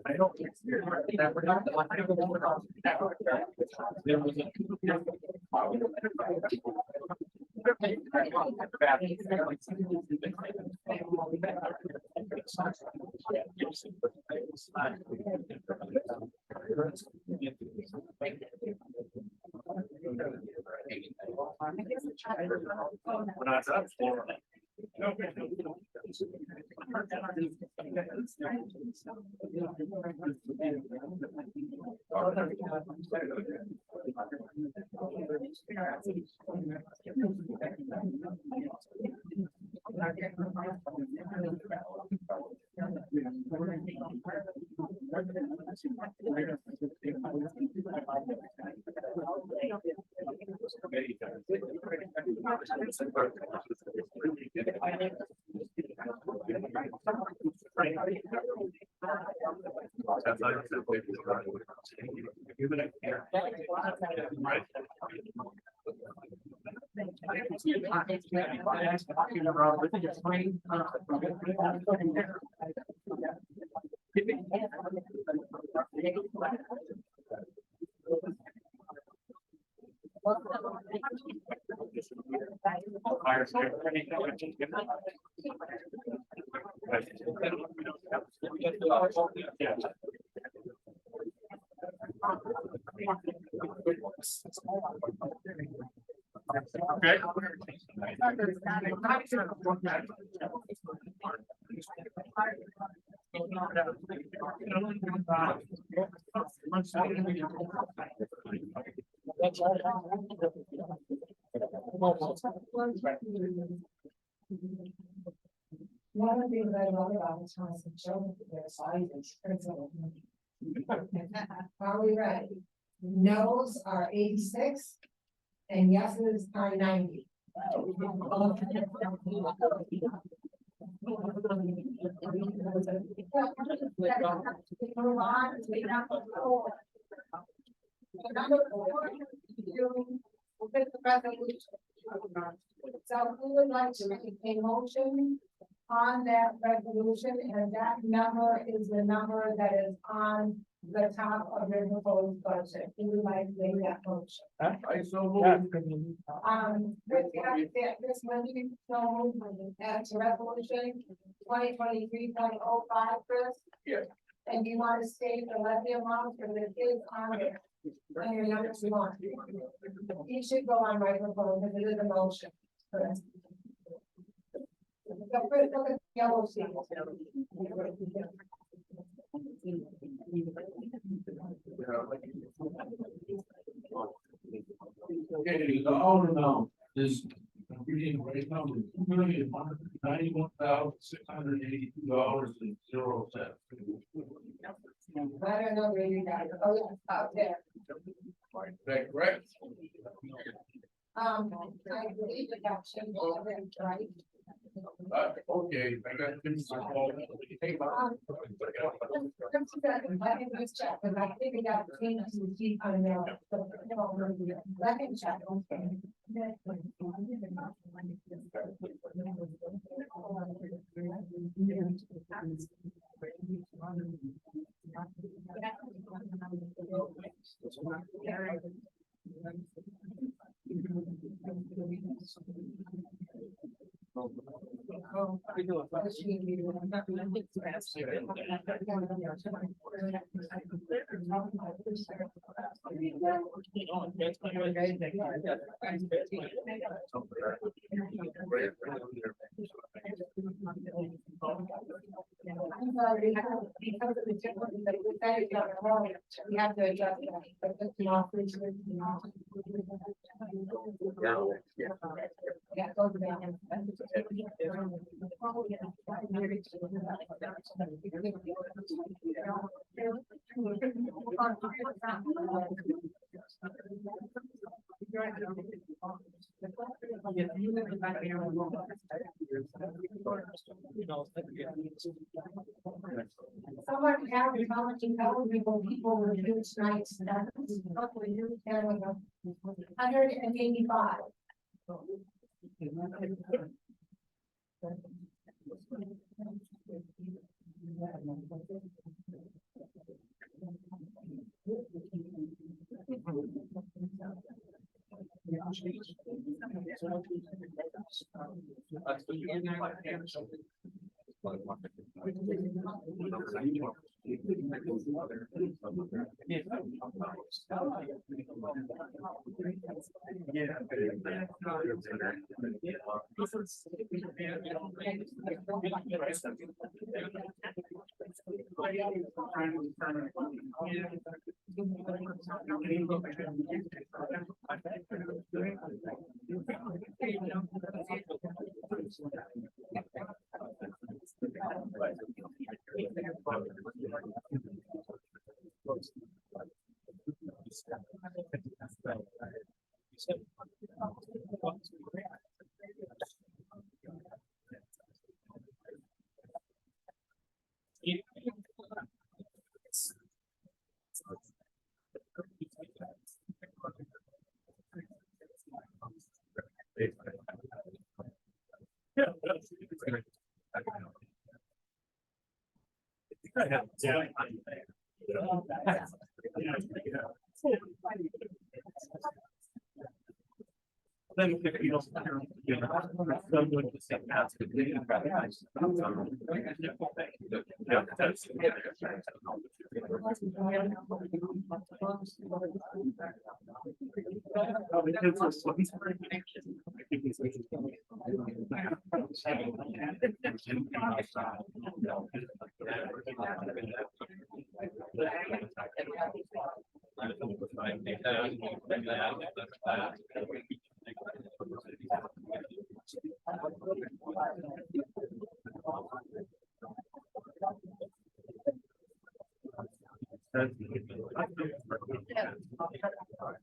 I don't.
One of the things I love about this house is showing their sizes. Are we ready? No's are 86 and yeses are 90. Number 4, we'll get the resolution. So we would like to make a motion on that resolution, and that number is the number that is on the top of your proposed budget. We would like to make that motion.
I so moved.
This Wendy, so that's resolution 2023.05, Chris?
Yes.
And you want to state the levy amount, because it is on there. On your number 1. It should go on microphone because it is a motion. Correct. Look at yellow sheet.
Okay, the dollar amount is reading right now, $2,091,682.00.
I don't know where you got it. Oh, yeah, out there.
Is that correct?
I believe it got changed, right?
Okay, I got things to call.
Let me just check, because I think it got changed to keep on there. Let me check. I'm sorry, because of the difference that we said it's not wrong, we have to adjust that. But it's not free to- Yeah, go down. Someone average how much eligible people were due tonight's, hopefully you can with 185.
Then if you don't. Someone to say that's the thing. Yeah, that's.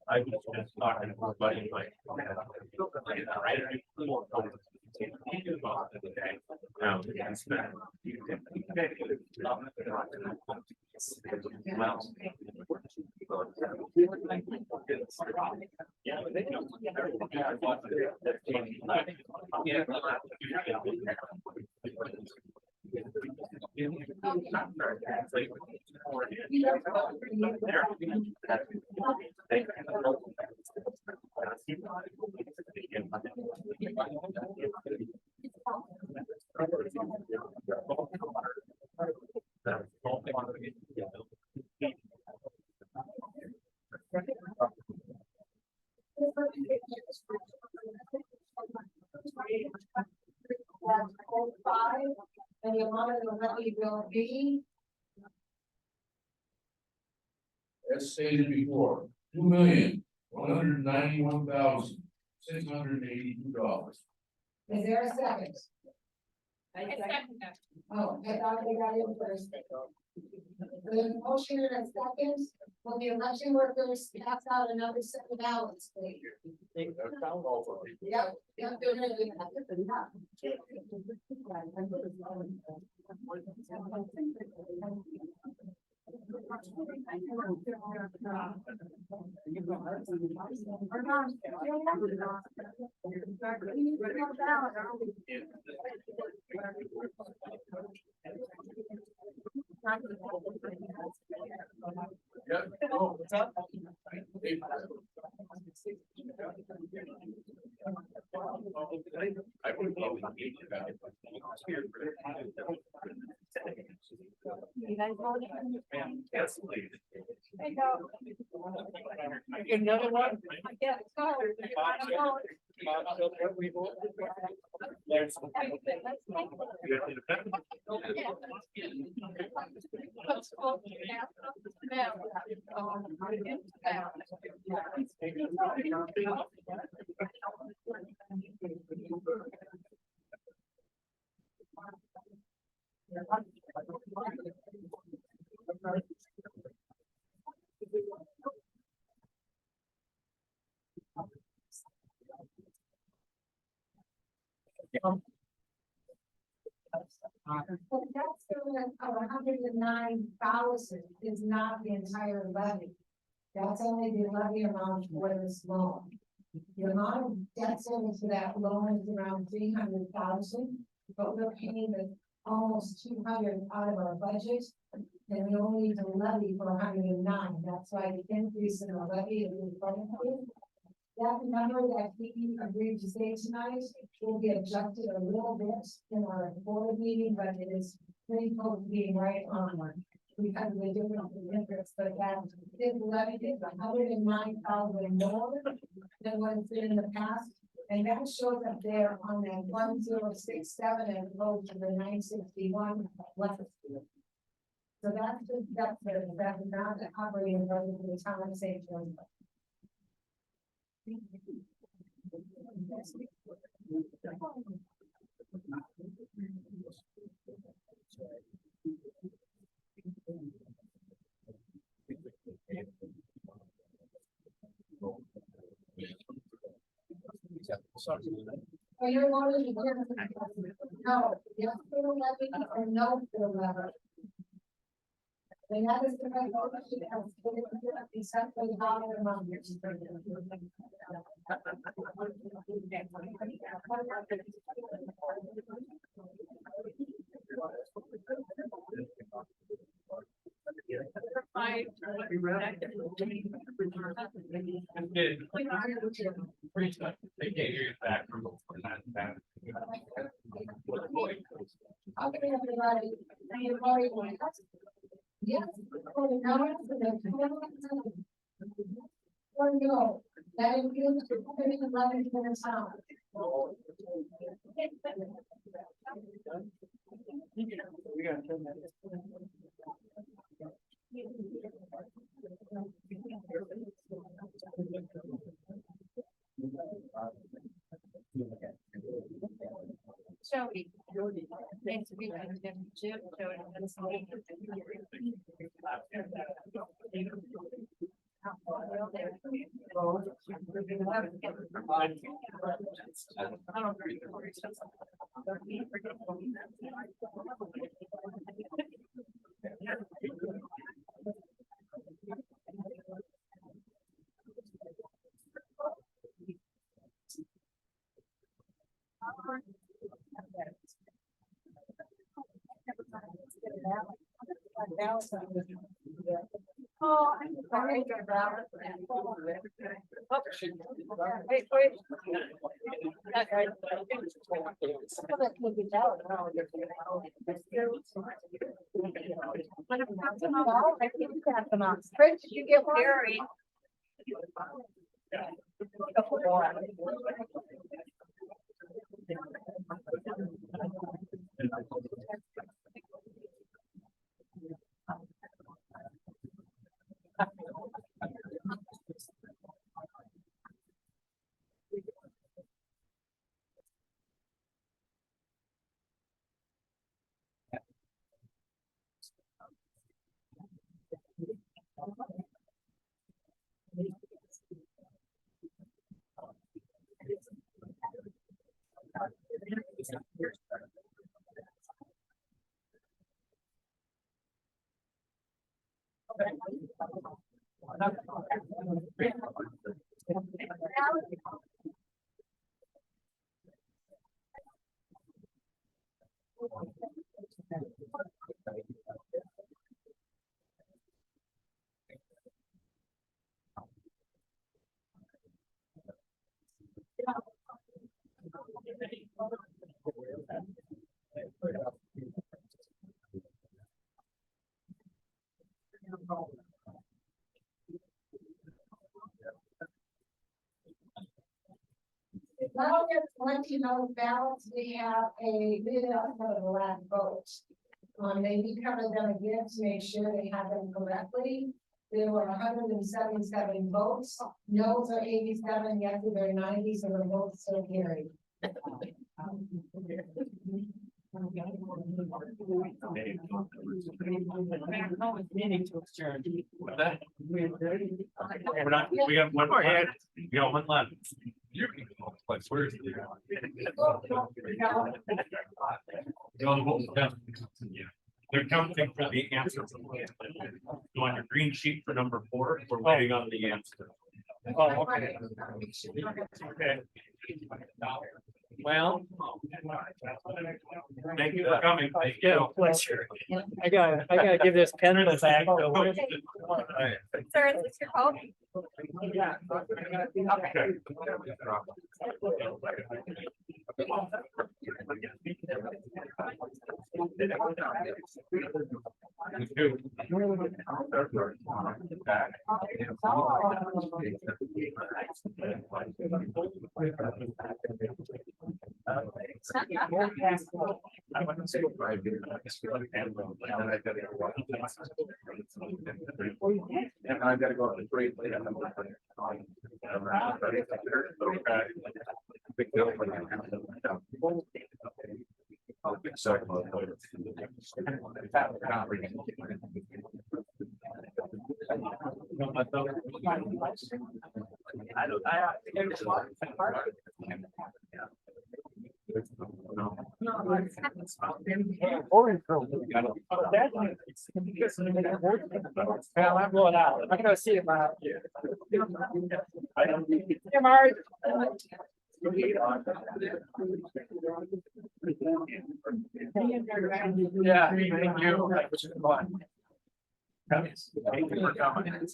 I was just talking to somebody like.
And the amount of the levy will be
As stated before, $2,191,682.
Is there a second?
I second that.
Oh, I thought they got in first. The motion and a second, will the election workers pass out another set of ballots, please? Yep, yep, they're gonna do
Yep. Oh, what's up? I would probably be about it.
You guys voted?
Yes, please.
Hey, go.
Another one?
Yeah, go. But that's still $109,000 is not the entire levy. That's only the levy amount for this loan. The amount of debt service for that loan is around 300,000, but we're paying almost 200 out of our budget. And we only need to levy for 109. That's why the increase in our levy is important. That number that he agreed to say tonight will be adjusted a little bit in our board meeting, but it is pretty close to being right on. Because we're doing interest, but that this levy is 109,000 more than what it's been in the past. And that shows up there on that 1067 as opposed to the 961 left. So that's not the operating budget for the town of St. John's. Oh, you're wanting to get no, yes, for the levy or no for the levy. And that is the right motion, except for the dollar amount.
They can't hear you back.
Okay, everybody, yes, for now, or no, that includes the putting the levy in the town.
We gotta turn that.
Jody. Thanks for being here, Jim.
Oh, I'm sorry. Wait, wait. Fred, did you get Gary? Now get 20 those ballots, we have a bid out for the last vote. They covered them again to make sure they have them correctly. There were 177 votes, no's are 87, yeses are 90, so the votes still carried.
We're not, we got one more head, we got one left. You can go play. swear to you. They're counting for the answer. You want your green sheet for number 4, we're waiting on the answer.
Oh, okay. Okay. Well.
Thank you for coming.
Yeah, pleasure. I gotta give this pen back.
Sir, is this your phone?
And I gotta go up to great late. Big deal.
Well, I'm going out. I'm gonna see if I. Hey, Mark. Yeah, thank you. Thank you for coming.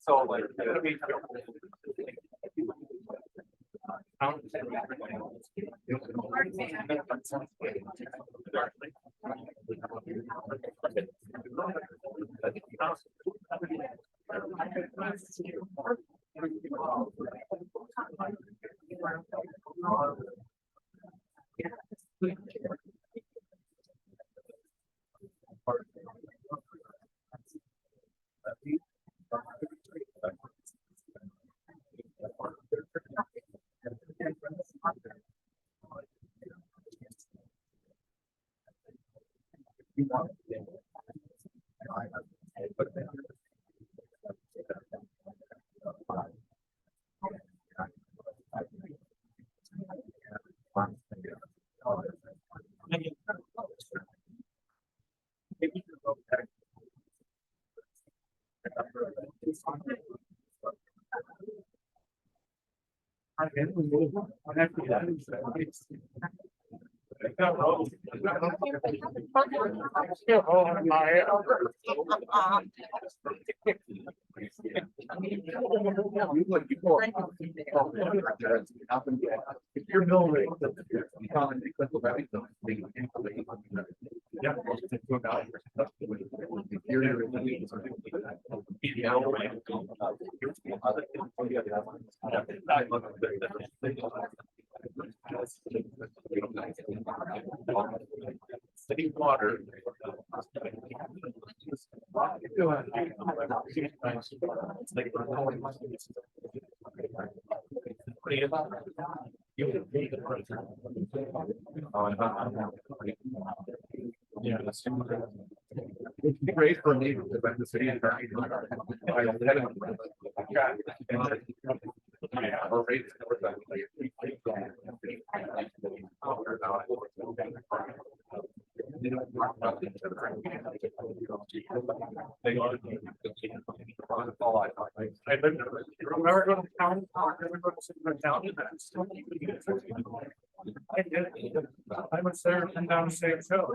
So like, it'll be. You're building. City water. Yeah, that's it's great for me to rent the city. I live never go to town, never go to town. I was there and down the same show.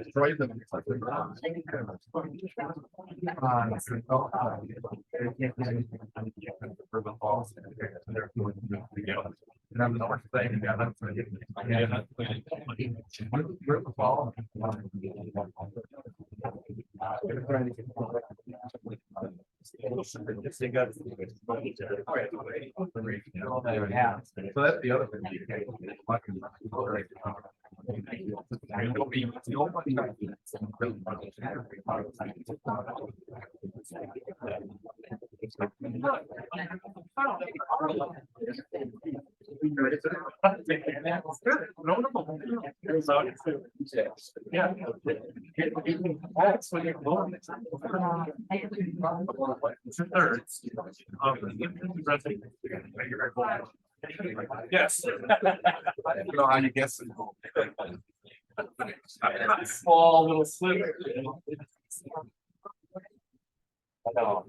Destroy them.
And I'm not saying, yeah, that's. So that's the other thing. Yeah. That's when you're going. Two-thirds. Yes. I don't know how you guess it. Small little sliver. I know.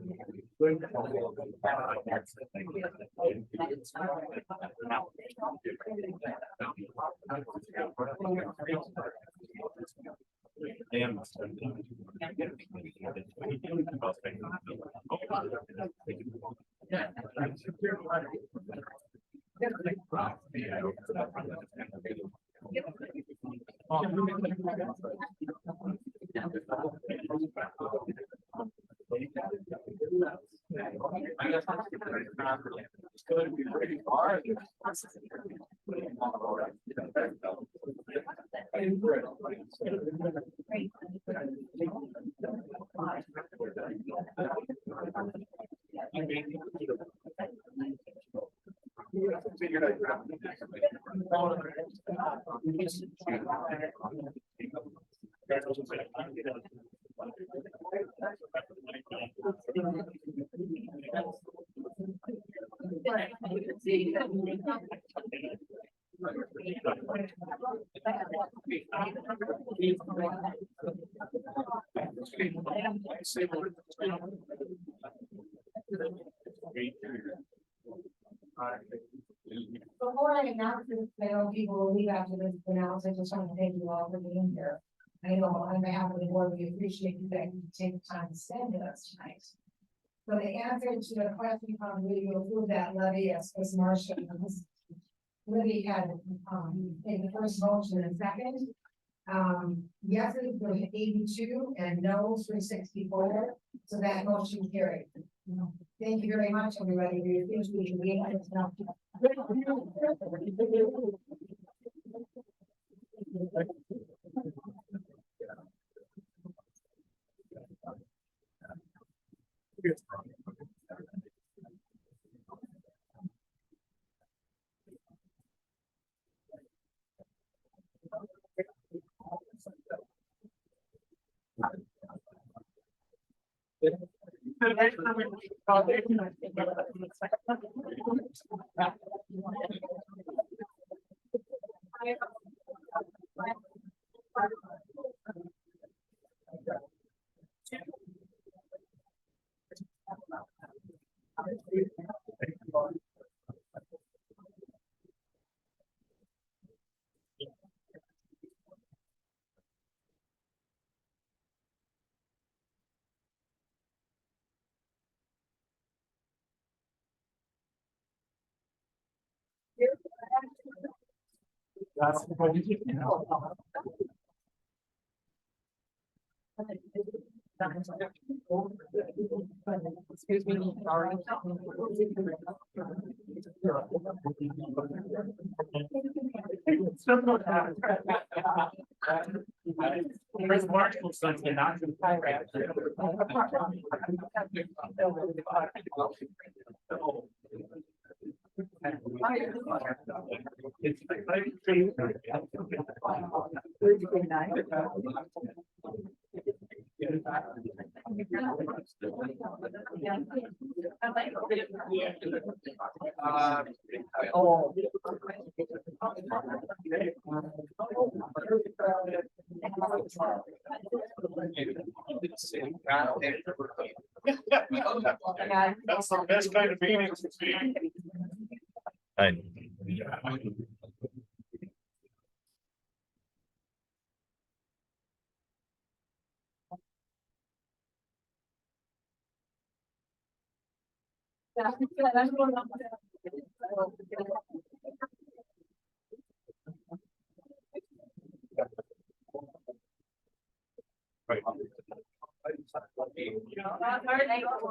Before I announce this, I know people will leave after this announce, I just want to thank you all for being here. I know on behalf of the board, we appreciate you that you take the time to spend with us tonight. So the answer to the question from Libby, you approve that levy as Marcia. Libby had, in the first motion and second. Yeses were 82 and noes were 64, so that motion carried. Thank you very much, everybody. We appreciate you being here tonight.
Excuse me, sorry.
Chris Marshall's son's been not.
That's the best kind of meeting to see.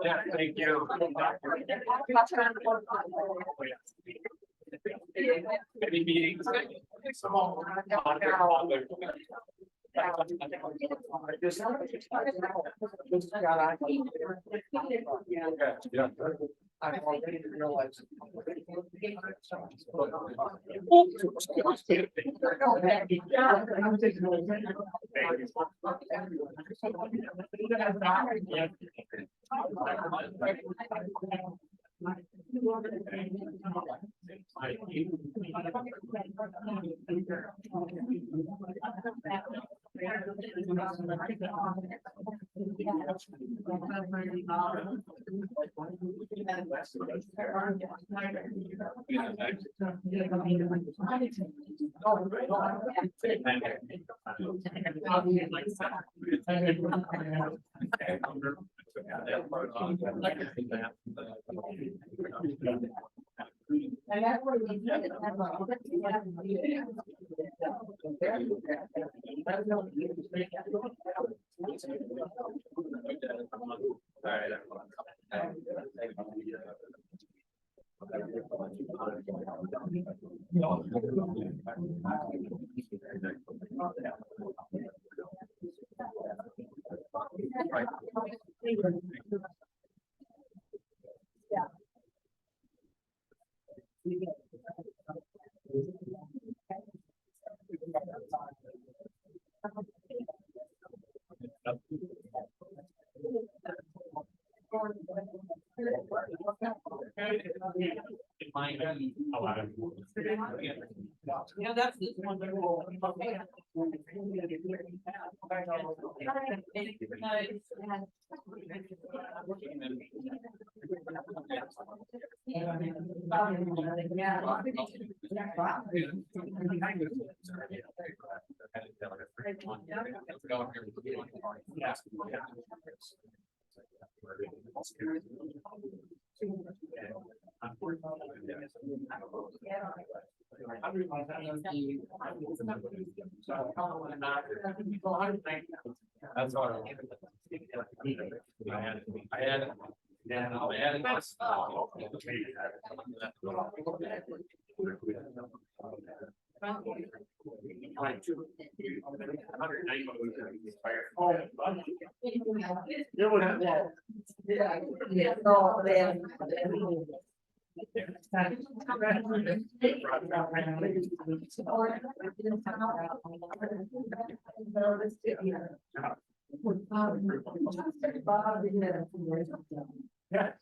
Yeah, thank you. Any meetings?
I already realized.
And that's where we get it.
Yeah, that's this wonderful.
That's all. I had. Yeah, I had.
Yeah.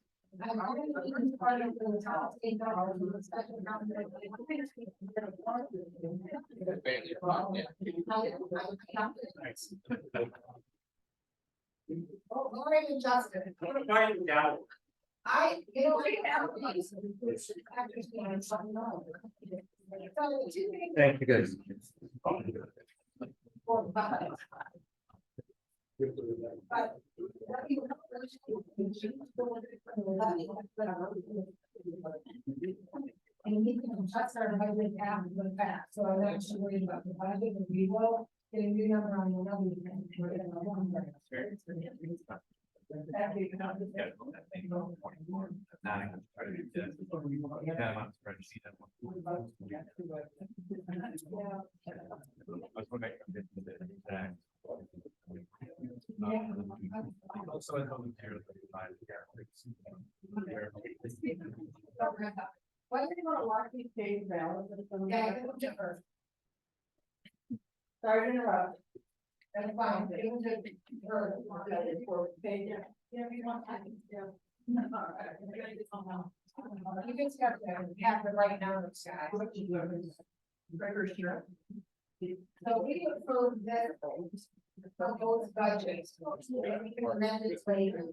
I'm already part of the top $8 in the special Oh, already adjusted. I, you know, I have these.
Thank you, guys.
And he can adjust our budget after the fact, so I'm not sure worried about the budget, and we will get a new number on the number. Why do you want to lock these page balance? Yeah, I looked at her. Sorry to interrupt. That's fine. It was just her. Yeah, we want that. Yeah. You just have to have the right number, Scott. So we approved this. Those budgets. We can amend it later.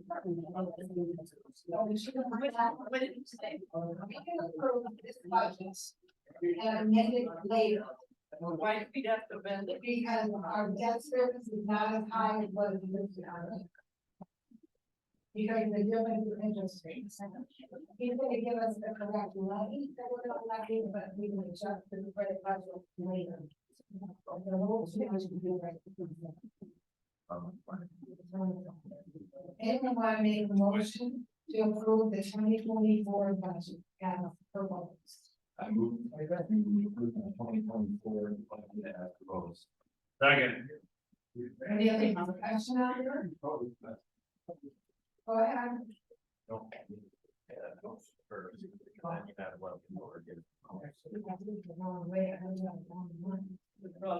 So we should have that. What did you say? We can approve this budget and amend it later.
Why do we have to amend it?
Because our debt service is not as high as what it used to be. Because the difference in interest rates. He's gonna give us the correct levy that we're not levying, but we can adjust the credit budget later. The whole change will be right. Anyone want to make a motion to approve the 2024 budget as proposed?
I move. I approve the 2024 budget as proposed.
Second.
Any other discussion on there? Go ahead. Let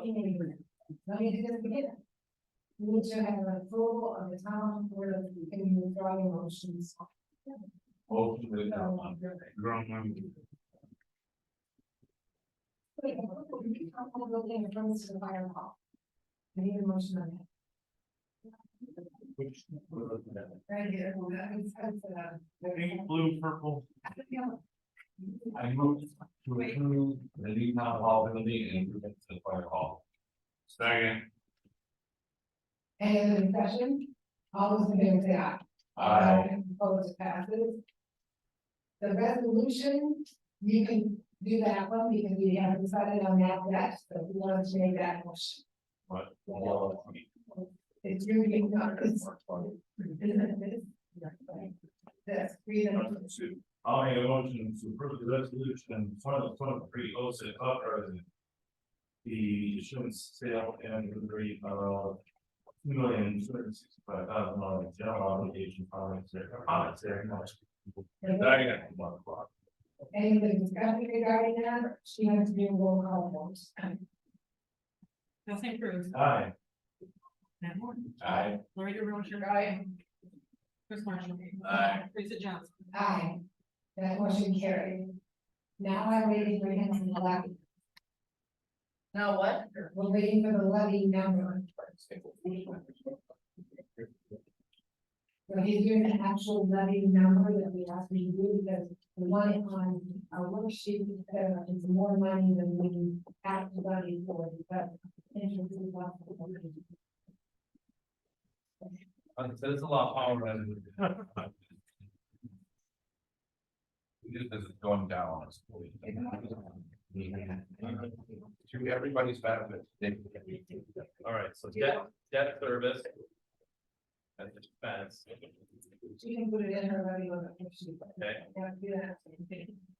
me do this again. We need to have an approval of the town board of any withdrawing motions.
Motion to adopt.
Wait, we can't hold the thing in front of the fire hall. I need a motion on that. Right here.
Pink, blue, purple.
I move to approve the new town hall building and improvements to the fire hall.
Second.
Any other discussion? All those in favor say aye.
Aye.
Opposed, passes. The resolution, you can do that one because we haven't decided on that yet, so we want to make that motion.
What?
It's really not good. That's freedom.
I'll make a motion to approve the resolution 2023-06 authorizing the insurance sale and delivery of $2,265,000 general obligation promissory note.
Any other discussion regarding that? She has to do a roll call vote.
Nothing Cruz.
Aye.
Matt Moore.
Aye.
Lori DeRosa. Aye. Chris Marshall.
Aye.
Teresa Johnson.
Aye. That motion carried. Now I'm waiting for him to levy.
Now what?
We're waiting for the levy number. So he's doing the actual levy number that we have to do because the one on our worksheet is more money than we have to levy for, but. Interest is less.
There's a lot of power in it.
This is going down. To everybody's benefit.
All right, so debt service. That's expense.
She can put it in her levy on the worksheet.
Okay.
Yeah, do that.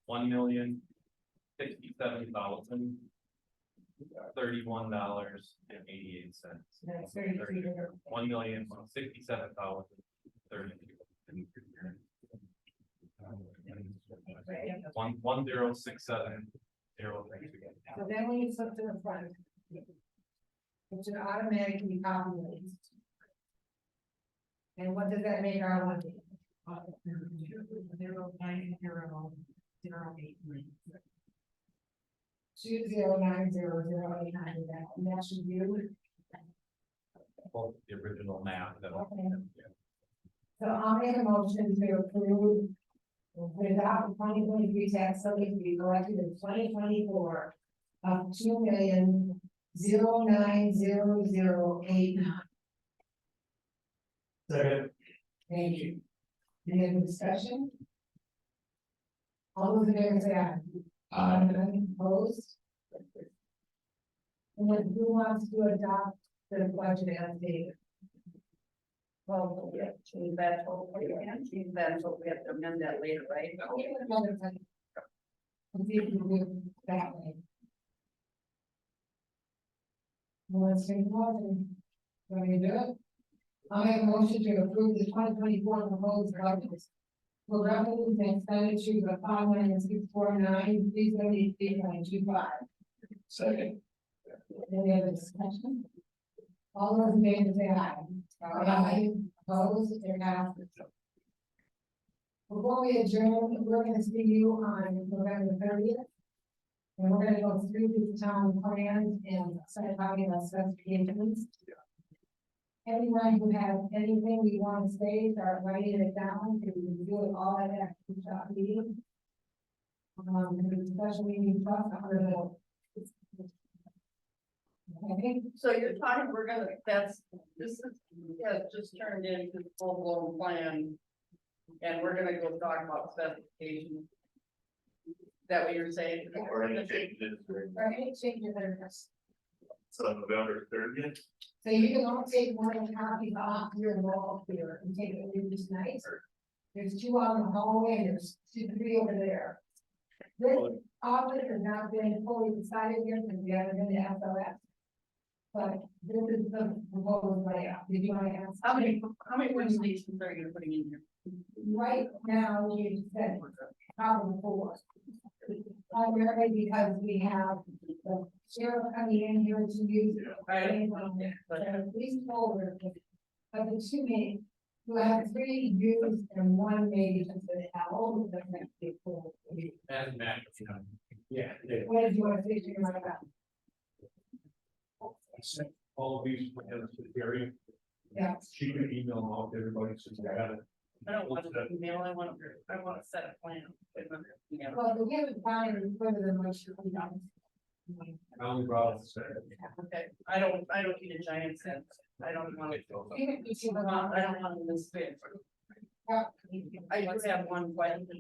$1,067,031.88.
That's very clear.
$1,067,032. 11067.
So then when you flip to the front. It should automatically populate. And what does that make our levy?
09008.
2090089, and that should do.
Well, the original map that.
So I'll make a motion to approve. Without the 2023 tax levy to be collected in 2024 of $2,009,0089.
Second.
Thank you. Any other discussion? All those in favor say aye. Aye. Opposed? And then who wants to adopt the budget as stated?
Well, we have to change that, we can't change that, so we have to amend that later, right?
Another thing. And see if you do it that way. Well, let's take a motion. Want me to do it? I'll make a motion to approve the 2024 proposed budget. For revenues and expenditures of $5,649,373.25.
Second.
Any other discussion? All those in favor say aye. Aye. Opposed, it passes. Before we adjourn, we're gonna see you on November 30th. And we're gonna go through the town plans and start talking about specifications. Anyone who has anything you want to say, start writing it down, because we can do it all at that shop meeting. The special meeting trust under the. Okay,
So you're talking, this is, has just turned into full blown plan. And we're gonna go talk about specifications. Is that what you're saying?
Or any changes.
or any changes that are necessary.
So November 30th.
So you can all take one of the copies off your wall here and take it with you tonight. There's two on the hallway and there's 2, 3 over there. This office has not been fully decided yet because we haven't been to SOS. But this is the proposed layout. Did you want to ask?
How many workstations are you putting in here?
Right now, you said probably 4. Primarily because we have the sheriff coming in here to use. These folders, of the 2 main, you have 3 used and 1 maybe just an L.
And Matt, yeah.
What did you want to say to your mind about?
I sent all of these plans to Gary.
Yeah.
She can email them out to everybody, so they got it.
I don't want to email, I want to set a plan. Yeah.
Well, the given time is further than what you can do.
I only brought it Saturday.
Okay, I don't need a giant set. I don't want to.
Even if you
I don't want this big. I do have one question.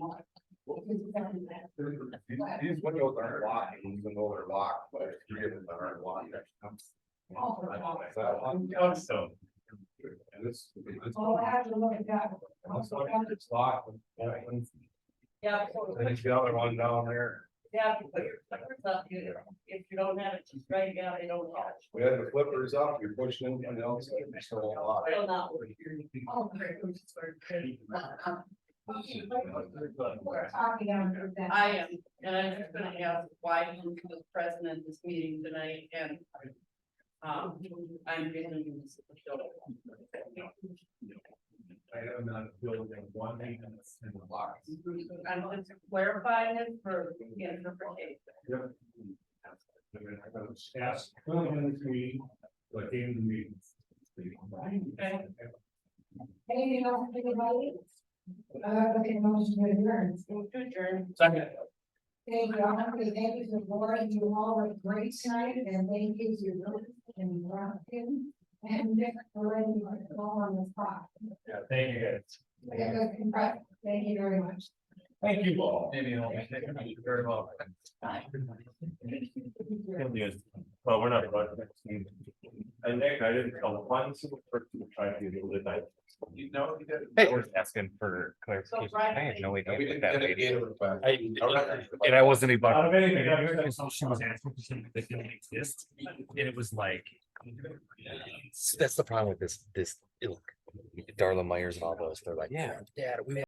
These windows aren't locked, even though they're locked, but you get them aren't locked.
So.
And this.
Oh, I have to look at that.
It's locked.
Yeah.
There's the other one down there.
Yeah, you put your flippers up here. If you don't have it, just write it down, they don't touch.
We had the flippers up, we pushed in and else. It's still locked.
Will not work.
Oh, great. We're talking under that.
I am, and I'm just gonna ask why he was present at this meeting tonight and. I'm getting this.
I am not building one maintenance in the box.
I'm going to clarify this for interpretation.
Yep. I was asked, in this meeting, but in the meeting.
Okay.
Anything else, anybody? Okay, motion to adjourn.
Move to adjourn.
Second.
Thank you, all. Thank you to the board, you all were great tonight, and thank you to your and Robin and Nick for letting me call on the spot.
Yeah, thank you guys.
It was impressive. Thank you very much.
Thank you all.
Maybe I'll take it. Very well.
Well, we're not about next meeting. And Nick, I didn't tell one single person to try to do it tonight.
You know, you did.
Hey.
I was asking for clarification.
So, right.
I had no idea
We
what
didn't
that
get a
lady.
gator back.
And I wasn't even.
Out of anything, I was-
So she was asking for something that didn't exist, and it was like. That's the problem with this ilk, Darla Myers and all those, they're like, yeah, Dad, we